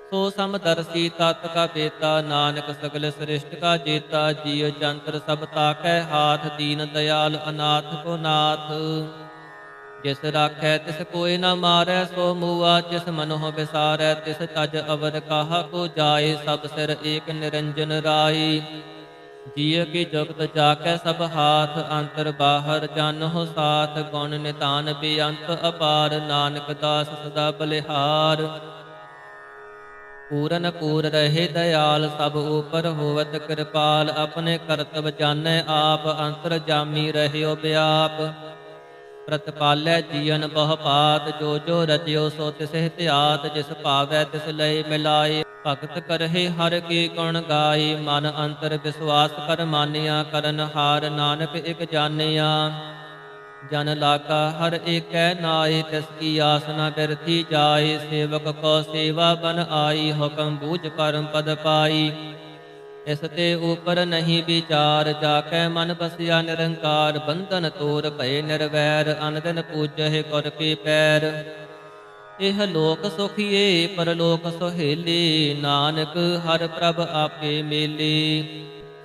सो समदर्शी तत् का बेता, नानक सगल सृष्टि का जेता। जिय जंतर सब ताकै हाथ, दीन दयाल अनाथ को नाथ। जिस राखै तिस कोई न मारै, सो मुआ जिस मनोह बिसारै। तिस तज अवर कहा को जाय, सब सिर एक निरंजन राई। जिय की जुगत जाकै सब हाथ, अंतर बाहर जानहु साथ। गुण नितान बेअंत अपार, नानक दास सदा बलिहार। पूरन पूर रहे दयाल, सब ऊपर होवत कृपाल। अपने करतब जानै आप, अंतर जामी रहयो व्याप। प्रतिपालै जीवन बहु पात, जो जो रचियो सो तिसहि त्यात। जिस भावै तिस लय मिलाए, भगत करहि हर की गुण गाई। मन अंतर विश्वास कर मानिया, करन हार नानक एक जानिया। जन लागा हर एक नाई, तिसकी आस न बिरथी जाय। सेवक को सेवा बन आई, हुक्म बूझ परम पद पाई। इसते ऊपर नहीं विचार, जाकै मन बसिया निरंकार। बंधन तोर भय निर्वैर, अनदिन पूजहि गुर के पैर। इह लोक सुखिए परलोक सुहेली, नानक हर प्रभ आपे मेली।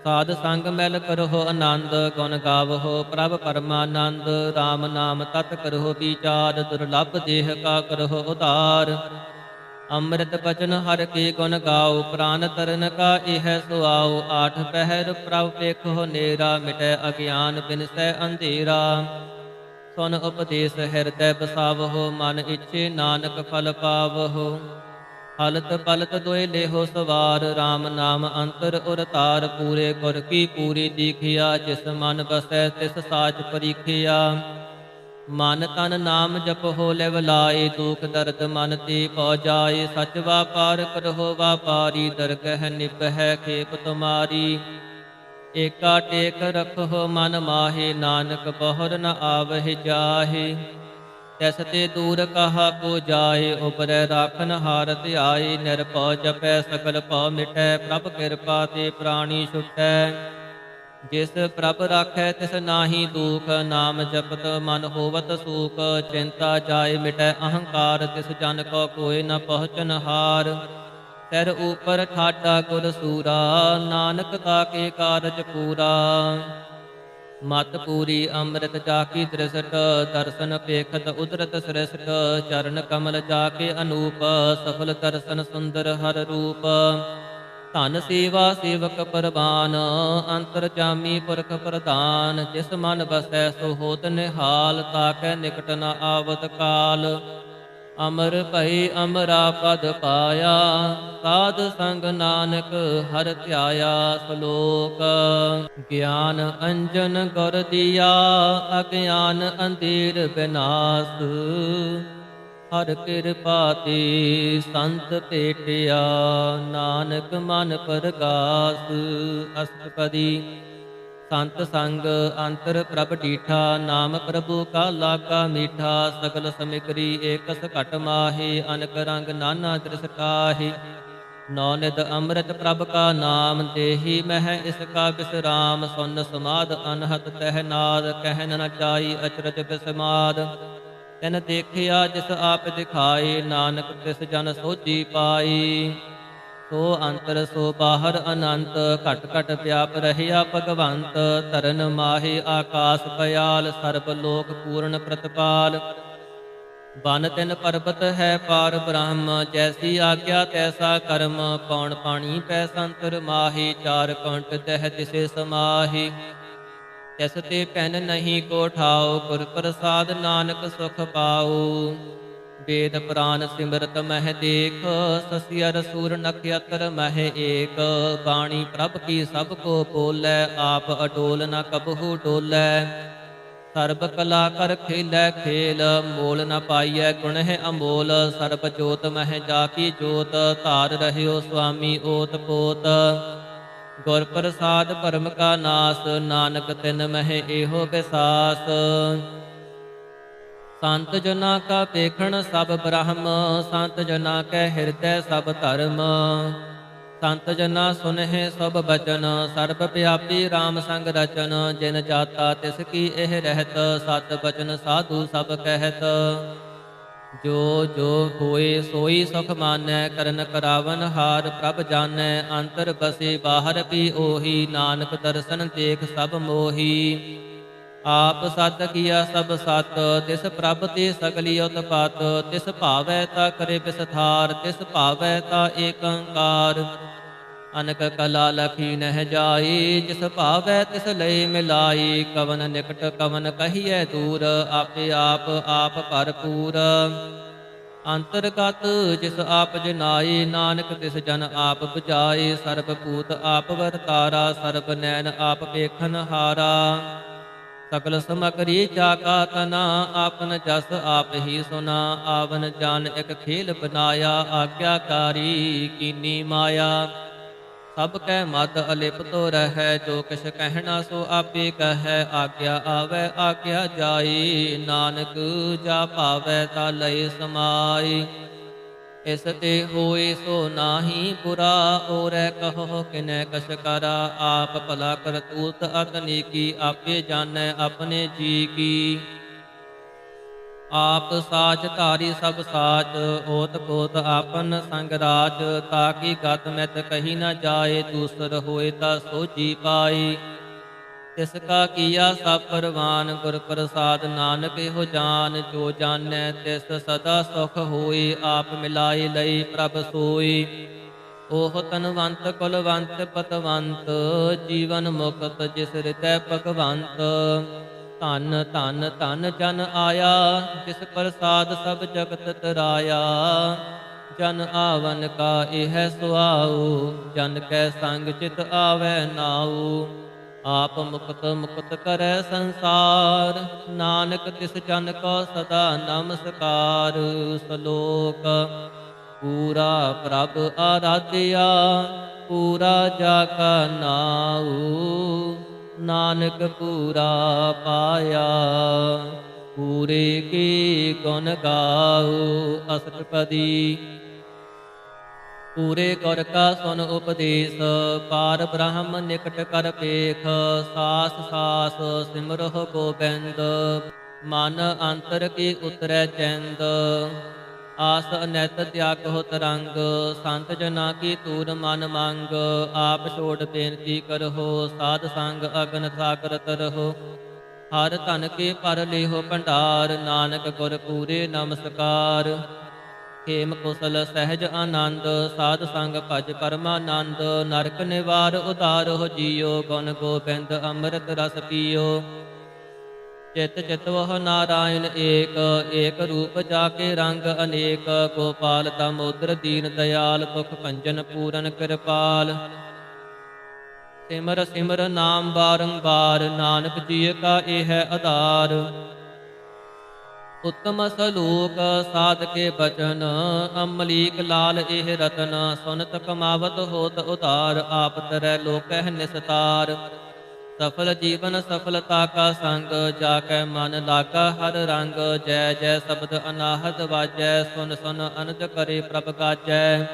साध संग मैल करहो आनंद, गुण गावहो प्रभ परमानंद। राम नाम तत् करहो विचार, दुर्लभ देह का करहो उधार। ਅੰਮ੍ਰਿਤ ਬਚਨ ਹਰਿ ਕੀ ਗੁਣ ਗਾਓ, ਪ੍ਰਾਨ ਤਰਨ ਕਾ ਇਹ ਸੁਆਓ। ਆਠ ਪਹਿਰ ਪ੍ਰਭ ਵੇਖੋ ਨੇਰਾ, ਮਿਟੈ ਅਗਿਆਨ ਬਿਨਸੈ ਅੰਧੇਰਾ। ਸੁਨ ਉਪਦੇਸ ਹਿਰਦੈ ਬਸਾਵਹੁ, ਮਨ ਇੱਛੇ ਨਾਨਕ ਫਲ ਪਾਵਹੁ। ਹਲਤ ਪਲਤ ਦੋਇ ਲੇਹੋ ਸਵਾਰ, RAM ਨਾਮ ਅੰਤਰ ਉਰ ਤਾਰ। ਪੂਰੇ ਗੁਰ ਕੀ ਪੂਰੀ ਦੀਖਿਆ, ਜਿਸ ਮਨ ਬਸੈ ਤਿਸ ਸਾਚ ਪਰੀਖਿਆ। ਮਨ ਤਨ ਨਾਮ ਜਪਹੁ ਲਿਵ ਲਾਏ, ਦੁਖ ਦਰਦ ਮਨ ਤੇ ਪਹੁ ਜਾਏ। ਸਚ ਵਾਪਾਰ ਕਰਹੁ ਵਾਪਾਰੀ, ਦਰਗਹਿ ਨਿਭੈ ਖੇਪ ਤੁਮਾਰੀ। ਏਕਾ ਟੇਕ ਰਖਹੁ ਮਨ ਮਾਹੇ, ਨਾਨਕ ਬਹੁਰ ਨ ਆਵਹਿ ਜਾਹੇ। ਤਿਸ ਤੇ ਦੂਰ ਕਹਾ ਕੋ ਜਾਏ, ਉਪਰੈ ਰਾਖਨ ਹਾਰ ਧਿਆਏ। ਨਿਰਭਉ ਜਪੈ ਸਗਲ ਭਉ ਮਿਟੈ, ਪ੍ਰਭ ਕਿਰਪਾ ਤੇ ਪ੍ਰਾਣੀ ਛੁਟੈ। ਜਿਸ ਪ੍ਰਭ ਰਾਖੈ ਤਿਸ ਨਾਹੀ ਦੂਖ, ਨਾਮ ਜਪਤ ਮਨ ਹੋਵਤ ਸੂਖ। ਚਿੰਤਾ ਜਾਏ ਮਿਟੈ ਅਹੰਕਾਰ, ਤਿਸ ਜਨ ਕੋ ਕੋਇ ਨ ਪਹੁੰਚਨ ਹਾਰ। ਸਿਰ ਉਪਰ ਠਾਡਾ ਗੁਰ ਸੂਰਾ, ਨਾਨਕ ਤਾਕੇ ਕਾਰਜ ਪੂਰਾ। ਮਤ ਪੂਰੀ ਅੰਮ੍ਰਿਤ ਜਾ ਕੀ ਦ੍ਰਿਸ਼ਟ, ਦਰਸ਼ਨ ਪੇਖਤ ਉਦਰਤ ਸ੍ਰਿਸ਼ਟ। ਚਰਨ ਕਮਲ ਜਾ ਕੇ ਅਨੂਪ, ਸਫਲ ਦਰਸ਼ਨ ਸੁੰਦਰ ਹਰ ਰੂਪ। ਧਨ ਸੇਵਾ ਸੇਵਕ ਪਰਵਾਨ, ਅੰਤਰ ਜਾਮੀ ਪੁਰਖ ਪ੍ਰਧਾਨ। ਜਿਸ ਮਨ ਬਸੈ ਸੋ ਹੋਤ ਨਿਹਾਲ, ਤਾਕੈ ਨਿਕਟ ਨ ਆਵਤ ਕਾਲ। ਅਮਰ ਭਈ ਅਮਰਾ ਪਦ ਪਾਇਆ, ਸਾਧ ਸੰਗ ਨਾਨਕ ਹਰਿ ਧਿਆਇਆ। ਸ਼ਲੋਕ ਗਿਆਨ ਅੰਜਨ ਗੁਰ ਦੀਆ, ਅਗਿਆਨ ਅੰਧੇਰ ਬਿਨਾਸ਼। ਹਰਿ ਕਿਰਪਾ ਤੇ ਸੰਤ ਭੇਟਿਆ, ਨਾਨਕ ਮਨ ਪਰਗਾਸ। ਅਸ਼ਟਪਦੀ ਸੰਤ ਸੰਗ ਅੰਤਰ ਪ੍ਰਭ ਡੀਠਾ, ਨਾਮ ਪ੍ਰਭੂ ਕਾ ਲਾਗਾ ਮੀਠਾ। ਸਗਲ ਸਮਿਕਰੀ ਏਕਸ ਘਟ ਮਾਹੀ, ਅਨਕ ਰੰਗ ਨਾਨਾ ਦ੍ਰਿਸ ਕਾਹੀ। ਨੌ ਨਿਧ ਅੰਮ੍ਰਿਤ ਪ੍ਰਭ ਕਾ ਨਾਮ, ਦੇਹੀ ਮਹਿ ਇਸ ਕਾ ਬਿਸਰਾਮ। ਸੁਨ ਸਮਾਦ ਅਨਹਤ ਤਹਿ ਨਾਦ, ਕਹਿਨ ਨ ਜਾਈ ਅਚਰਜ ਬਿਸਮਾਦ। ਤਿਨ ਦੇਖਿਆ ਜਿਸ ਆਪ ਦਿਖਾਏ, ਨਾਨਕ ਤਿਸ ਜਨ ਸੋਝੀ ਪਾਈ। ਸੋ ਅੰਤਰ ਸੋ ਬਾਹਰ ਅਨੰਤ, ਘਟ ਘਟ ਵਿਆਪ ਰਹਿਆ ਭਗਵੰਤ। ਧਰਨ ਮਾਹੇ ਆਕਾਸ ਪਯਾਲ, ਸਰਬ ਲੋਕ ਪੂਰਨ ਪ੍ਰਤਪਾਲ। ਬਨ ਤਿਨ ਪਰਬਤ ਹੈ ਪਾਰ ਬ੍ਰਹਮ, ਜੈਸੀ ਆਗਿਆ ਤੈਸਾ ਕਰਮ। ਪੌਣ ਪਾਣੀ ਪੈ ਸੰਤਰ ਮਾਹੀ, ਚਾਰ ਕੰਟ ਦਹਿ ਤਿਸੇ ਸਮਾਹੀ। ਤਿਸ ਤੇ ਪੈਨ ਨਹੀਂ ਕੋ ਠਾਓ, ਗੁਰ ਪ੍ਰਸਾਦ ਨਾਨਕ ਸੁਖ ਪਾਉ। ਵੇਦ ਪੁਰਾਨ ਸਿਮਰਤ ਮਹਿ ਦੇਖ, ਸਸੀ ਅਰ ਸੂਰ ਨਖਯਤਰ ਮਹਿ ਏਕ। ਬਾਣੀ ਪ੍ਰਭ ਕੀ ਸਭ ਕੋ ਬੋਲੇ, ਆਪ ਅਡੋਲ ਨ ਕਬਹੂ ਡੋਲੇ। ਸਰਬ ਕਲਾ ਕਰ ਖੇਲੈ ਖੇਲ, ਮੋਲ ਨ ਪਾਈਐ ਗੁਣ ਹੈ ਅਮੋਲ। ਸਰਬ ਜੋਤ ਮਹਿ ਜਾ ਕੀ ਜੋਤ, ਧਾਰ ਰਹਿਓ ਸੁਆਮੀ ਓਤ ਪੋਤ। ਗੁਰ ਪ੍ਰਸਾਦ ਭਰਮ ਕਾ ਨਾਸ, ਨਾਨਕ ਤਿਨ ਮਹਿ ਏਹੋ ਬਿਸਾਸ। ਸੰਤ ਜਨਾ ਕਾ ਪੇਖਣ ਸਭ ਬ੍ਰਹਮ, ਸੰਤ ਜਨਾ ਕੈ ਹਿਰਦੈ ਸਭ ਧਰਮ। ਸੰਤ ਜਨਾ ਸੁਨਹਿ ਸਭ ਬਚਨ, ਸਰਬ ਵਿਆਪੀ RAM ਸੰਗ ਰਚਨ। ਜਿਨ ਜਾਤਾ ਤਿਸ ਕੀ ਇਹ ਰਹਿਤ, ਸਤ ਬਚਨ ਸਾਧੂ ਸਭ ਕਹਿਤ। ਜੋ ਜੋ ਹੋਏ ਸੋਈ ਸੁਖ ਮਾਨੈ, ਕਰਨ ਕਰਾਵਨ ਹਾਰ ਪ੍ਰਭ ਜਾਣੈ। ਅੰਤਰ ਬਸੇ ਬਾਹਰ ਵੀ ਉਹੀ, ਨਾਨਕ ਦਰਸ਼ਨ ਦੇਖ ਸਭ ਮੋਹੀ। ਆਪ ਸਤ ਕੀਆ ਸਭ ਸਤ, ਤਿਸ ਪ੍ਰਭ ਤੇ ਸਗਲੀ ਉਤਪਾਤ। ਤਿਸ ਭਾਵੈ ਤਾ ਕਰੇ ਵਿਸਥਾਰ, ਤਿਸ ਭਾਵੈ ਤਾ ਏਕੰਕਾਰ। ਅਨਕ ਕਲਾ ਲਖੀ ਨਹਿ ਜਾਈ, ਜਿਸ ਭਾਵੈ ਤਿਸ ਲਈ ਮਿਲਾਈ। ਕਵਨ ਨਿਕਟ ਕਵਨ ਕਹੀਐ ਦੂਰ, ਆਪੇ ਆਪ ਆਪ ਭਰਪੂਰ। ਅੰਤਰਗਤ ਜਿਸ ਆਪ ਜਨਾਈ, ਨਾਨਕ ਤਿਸ ਜਨ ਆਪ ਬੁਝਾਏ। ਸਰਬ ਭੂਤ ਆਪ ਵਰਤਾਰਾ, ਸਰਬ ਨੈਣ ਆਪ ਵੇਖਨ ਹਾਰਾ। ਸਕਲ ਸਮਗਰੀ ਚਾਕਾ ਤਨਾ, ਆਪਨ ਜਸ ਆਪ ਹੀ ਸੁਨਾ। ਆਵਨ ਜਾਨ ਇਕ ਖੇਲ ਬਨਾਇਆ, ਆਗਿਆਕਾਰੀ ਕੀਨੀ ਮਾਇਆ। ਸਭ ਕੈ ਮਦ ਅਲਿਪਤੋ ਰਹੈ, ਜੋ ਕਿਛ ਕਹਿਣਾ ਸੋ ਆਪੇ ਕਹੈ। ਆਗਿਆ ਆਵੈ ਆਗਿਆ ਜਾਈ, ਨਾਨਕ ਜਾ ਭਾਵੈ ਤਾ ਲਏ ਸਮਾਈ। ਇਸ ਤੇ ਹੋਏ ਸੋ ਨਾਹੀ ਬੁਰਾ, ਔਰੈ ਕਹੋ ਕਿਨੈ ਕਛ ਕਰਾ। ਆਪ ਭਲਾ ਕਰਤੂਤ ਅਤਨੀਕੀ, ਆਪੇ ਜਾਣੈ ਆਪਣੇ ਜੀ ਕੀ। ਆਪ ਸਾਚ ਧਾਰੀ ਸਭ ਸਾਚ, ਓਤ ਪੋਤ ਆਪਨ ਸੰਗ ਰਾਜ। ਤਾਕੀ ਗਤ ਮਿਤ ਕਹੀ ਨ ਜਾਏ, ਦੂਸਰ ਹੋਏ ਤਾ ਸੋਝੀ ਪਾਈ। ਤਿਸ ਕਾ ਕੀਆ ਸਭ ਪਰਵਾਨ, ਗੁਰ ਪ੍ਰਸਾਦ ਨਾਨਕ ਇਹੋ ਜਾਨ। ਜੋ ਜਾਣੈ ਤਿਸ ਸਦਾ ਸੁਖ ਹੋਈ, ਆਪ ਮਿਲਾਈ ਲਈ ਪ੍ਰਭ ਸੋਈ। ਓਹ ਤਨਵੰਤ ਕੁਲਵੰਤ ਪਤਵੰਤ, ਜੀਵਨ ਮੁਕਤ ਜਿਸ ਹਿਰਦੈ ਭਗਵੰਤ। ਧਨ ਧਨ ਧਨ ਜਨ ਆਇਆ, ਜਿਸ ਪ੍ਰਸਾਦ ਸਭ ਜਗਤ ਤਰਾਇਆ। ਜਨ ਆਵਨ ਕਾ ਇਹ ਸੁਆਉ, ਜਨ ਕੈ ਸੰਗ ਚਿਤ ਆਵੈ ਨਾਉ। ਆਪ ਮੁਕਤ ਮੁਕਤ ਕਰੈ ਸੰਸਾਰ, ਨਾਨਕ ਤਿਸ ਜਨ ਕੋ ਸਦਾ ਨਮਸਕਾਰ। ਸ਼ਲੋਕ ਪੂਰਾ ਪ੍ਰਭ ਆਰਾਧਿਆ, ਪੂਰਾ ਜਾ ਕਾ ਨਾਉ। ਨਾਨਕ ਪੂਰਾ ਪਾਇਆ, ਪੂਰੇ ਕੀ ਗੁਣ ਗਾਉ। ਅਸ਼ਟਪਦੀ ਪੂਰੇ ਗੁਰ ਕਾ ਸੁਨ ਉਪਦੇਸ਼, ਪਾਰ ਬ੍ਰਹਮ ਨਿਕਟ ਕਰ ਪੇਖ। ਸਾਸ ਸਾਸ ਸਿਮਰਹੁ ਗੋਬਿੰਦ, ਮਨ ਅੰਤਰ ਕੀ ਉਤਰੈ ਚੈਂਦ। ਆਸ ਅਨੈਤ ਤਿਆਗਹੁ ਤਰੰਗ, ਸੰਤ ਜਨਾ ਕੀ ਤੂਰ ਮਨ ਮੰਗ। ਆਪ ਛੋੜ ਬੇਨਤੀ ਕਰਹੁ, ਸਾਧ ਸੰਗ ਅਗਨ ਸਾਗਰ ਤਰਹੁ। ਹਰ ਧਨ ਕੇ ਪਰ ਲੇਹੁ ਭੰਡਾਰ, ਨਾਨਕ ਗੁਰ ਪੂਰੇ ਨਮਸਕਾਰ। ਖੇਮ ਕੁਸਲ ਸਹਿਜ ਆਨੰਦ, ਸਾਧ ਸੰਗ ਭਜ ਪਰਮਾਨੰਦ। ਨਰਕ ਨਿਵਾਰ ਉਧਾਰਹੁ ਜੀਉ, ਗੁਣ ਗੋਬਿੰਦ ਅੰਮ੍ਰਿਤ ਰਸ ਪੀਓ। ਚਿਤ ਚਿਤਵਹੁ ਨਾਰਾਇਣ ਏਕ, ਏਕ ਰੂਪ ਜਾ ਕੇ ਰੰਗ ਅਨੇਕ। ਗੋਪਾਲ ਦਮੋਦਰ ਦੀਨ ਦਇਆਲ, ਦੁਖ ਭੰਜਨ ਪੂਰਨ ਕਿਰਪਾਲ। ਸਿਮਰ ਸਿਮਰ ਨਾਮ ਬਾਰੰਬਾਰ, ਨਾਨਕ ਜੀਅ ਕਾ ਇਹ ਆਧਾਰ। ਉੱਤਮ ਸਲੋਕ ਸਾਧ ਕੇ ਬਚਨ, ਅਮਲੀਕ ਲਾਲ ਇਹ ਰਤਨ। ਸੁਨਤ ਕਮਾਵਤ ਹੋਤ ਉਧਾਰ, ਆਪ ਤਰੈ ਲੋਕਹਿ ਨਿਸਤਾਰ। ਸਫਲ ਜੀਵਨ ਸਫਲਤਾ ਕਾ ਸੰਗ, ਜਾ ਕੈ ਮਨ ਲਾਗਾ ਹਰ ਰੰਗ। ਜੈ ਜੈ ਸ਼ਬਦ ਅਨਾਹਦ ਵਾਜੈ, ਸੁਨ ਸੁਨ ਅਨੰਦ ਕਰੇ ਪ੍ਰਭ ਗਾਜੈ।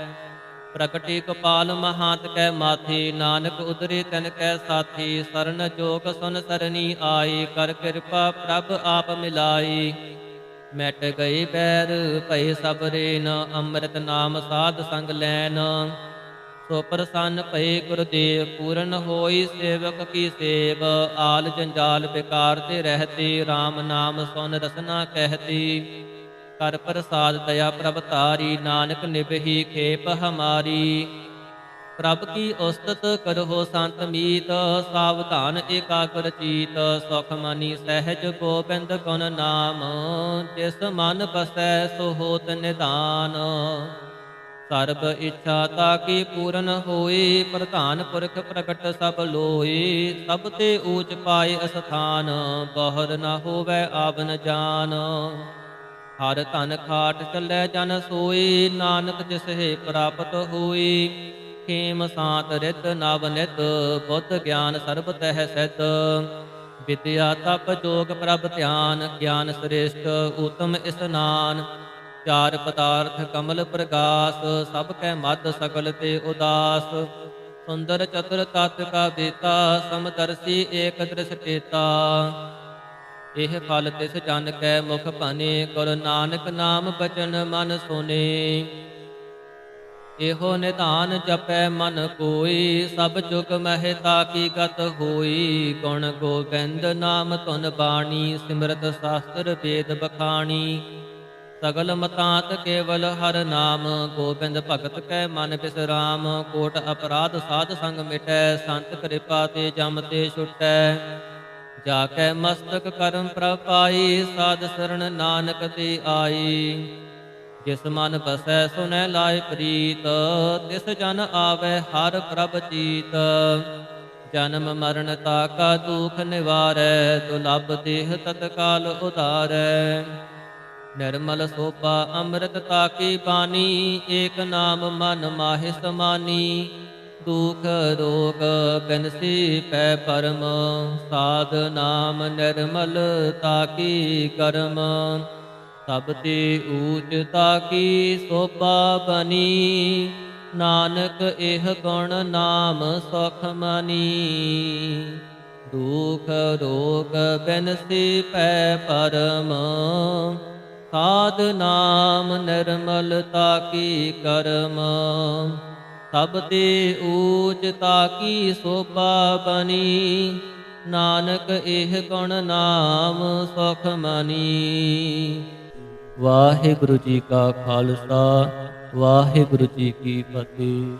ਪ੍ਰਗਟੀ ਕਪਾਲ ਮਹਾਂਤ ਕੈ ਮਾਥੀ, ਨਾਨਕ ਉਦਰੇ ਤਨ ਕੈ ਸਾਥੀ। ਸਰਨ ਜੋਗ ਸੁਨ ਸਰਣੀ ਆਈ, ਕਰ ਕਿਰਪਾ ਪ੍ਰਭ ਆਪ ਮਿਲਾਈ। ਮਿਟ ਗਏ ਬੈਰ ਭਏ ਸਭ ਰੇਨ, ਅੰਮ੍ਰਿਤ ਨਾਮ ਸਾਧ ਸੰਗ ਲੈਨ। ਸੋ ਪ੍ਰਸੰਨ ਭਏ ਗੁਰਦੇਵ, ਪੂਰਨ ਹੋਈ ਸੇਵਕ ਕੀ ਸੇਵ। ਆਲ ਜੰਜਾਲ ਬੇਕਾਰ ਤੇ ਰਹਤੀ, RAM ਨਾਮ ਸੁਨ ਰਸਨਾ ਕਹਿਤੀ। ਕਰ ਪ੍ਰਸਾਦ ਦਇਆ ਪ੍ਰਭ ਤਾਰੀ, ਨਾਨਕ ਨਿਭਹੀ ਖੇਪ ਹਮਾਰੀ। ਪ੍ਰਭ ਕੀ ਉਸਤਤ ਕਰਹੁ ਸੰਤ ਮੀਤ, ਸਾਵਧਾਨ ਏਕਾਗਰ ਚੀਤ। ਸੁਖ ਮਨੀ ਸਹਿਜ ਗੋਬਿੰਦ ਗੁਣ ਨਾਮ, ਜਿਸ ਮਨ ਬਸੈ ਸੋ ਹੋਤ ਨਿਧਾਨ। ਸਰਬ ਇੱਛਾ ਤਾਕੀ ਪੂਰਨ ਹੋਈ, ਪ੍ਰਧਾਨ ਪੁਰਖ ਪ੍ਰਗਟ ਸਭ ਲੋਈ। ਸਭ ਤੇ ਊਚ ਪਾਏ ਅਸਥਾਨ, ਬਹਰ ਨ ਹੋਵੈ ਆਵਨ ਜਾਨ। ਹਰ ਧਨ ਖਾਟ ਚੱਲੈ ਜਨ ਸੋਈ, ਨਾਨਕ ਜਿਸ ਹੈ ਪ੍ਰਾਪਤ ਹੋਈ। ਖੇਮ ਸਾਤ ਰਿਤ ਨਵ ਨਿਤ, ਬੁੱਧ ਗਿਆਨ ਸਰਬ ਤਹਿ ਸਿਧ। ਵਿਦਿਆ ਤਪ ਜੋਗ ਪ੍ਰਭ ਧਿਆਨ, ਗਿਆਨ ਸ੍ਰੇਸ਼ਟ ਊਤਮ ਇਸਨਾਨ। ਚਾਰ ਪਦਾਰਥ ਕਮਲ ਪ੍ਰਗਾਸ, ਸਭ ਕੈ ਮਦ ਸਗਲ ਤੇ ਉਦਾਸ। ਸੁੰਦਰ ਚਤੁਰ ਤਤ ਕਾ ਬੇਤਾ, ਸਮਦਰਸੀ ਏਕ ਦ੍ਰਿਸ਼ਟੇਤਾ। ਇਹ ਫਲ ਤਿਸ ਜਨ ਕੈ ਮੁਖ ਭਨੇ, ਗੁਰੂ ਨਾਨਕ ਨਾਮ ਬਚਨ ਮਨ ਸੁਨੇ। ਇਹੋ ਨਿਧਾਨ ਜਪੈ ਮਨ ਕੋਈ, ਸਭ ਜੁਗ ਮਹਿ ਤਾਕੀ ਗਤ ਹੋਈ। ਗੁਣ ਗੋਬਿੰਦ ਨਾਮ ਧੁਨ ਬਾਣੀ, ਸਿਮਰਤ ਸ਼ਾਸਤਰ ਵੇਦ ਬਖਾਣੀ। ਸਗਲ ਮਤਾਂਤ ਕੇਵਲ ਹਰ ਨਾਮ, ਗੋਬਿੰਦ ਭਗਤ ਕੈ ਮਨ ਬਿਸਰਾਮ। ਕੋਟ ਅਪਰਾਧ ਸਾਧ ਸੰਗ ਮਿਟੈ, ਸੰਤ ਕਿਰਪਾ ਤੇ ਜਮ ਤੇ ਛੁਟੈ। ਜਾ ਕੈ ਮਸਤਕ ਕਰਮ ਪ੍ਰਭ ਪਾਈ, ਸਾਧ ਸਰਣ ਨਾਨਕ ਤੇ ਆਈ। ਜਿਸ ਮਨ ਬਸੈ ਸੁਨੈ ਲਾਇ ਪ੍ਰੀਤ, ਤਿਸ ਜਨ ਆਵੈ ਹਰ ਪ੍ਰਭ ਚੀਤ। ਜਨਮ ਮਰਨ ਤਾਕਾ ਦੁਖ ਨਿਵਾਰੈ, ਦੁਲਭ ਦੇਹ ਤਤਕਾਲ ਉਧਾਰੈ। ਨਿਰਮਲ ਸੋਭਾ ਅੰਮ੍ਰਿਤ ਤਾਕੀ ਬਾਣੀ, ਏਕ ਨਾਮ ਮਨ ਮਾਹਿ ਸਮਾਨੀ। ਦੁਖ ਰੋਗ ਬਿਨਸੀ ਪੈ ਪਰਮ, ਸਾਧ ਨਾਮ ਨਿਰਮਲ ਤਾਕੀ ਕਰਮ। ਸਭ ਤੇ ਊਚ ਤਾਕੀ ਸੋਭਾ ਬਨੀ, ਨਾਨਕ ਇਹ ਗੁਣ ਨਾਮ ਸੁਖ ਮਨੀ। ਦੁਖ ਰੋਗ ਬਿਨਸੀ ਪੈ ਪਰਮ, ਸਾਧ ਨਾਮ ਨਿਰਮਲ ਤਾਕੀ ਕਰਮ। ਸਭ ਤੇ ਊਚ ਤਾਕੀ ਸੋਭਾ ਬਨੀ, ਨਾਨਕ ਇਹ ਗੁਣ ਨਾਮ ਸੁਖ ਮਾਨੀ। ਵਾਹਿਗੁਰੂ ਜੀ ਕਾ ਖਾਲਸਾ, ਵਾਹਿਗੁਰੂ ਜੀ ਕੀ ਫਤਿਹ।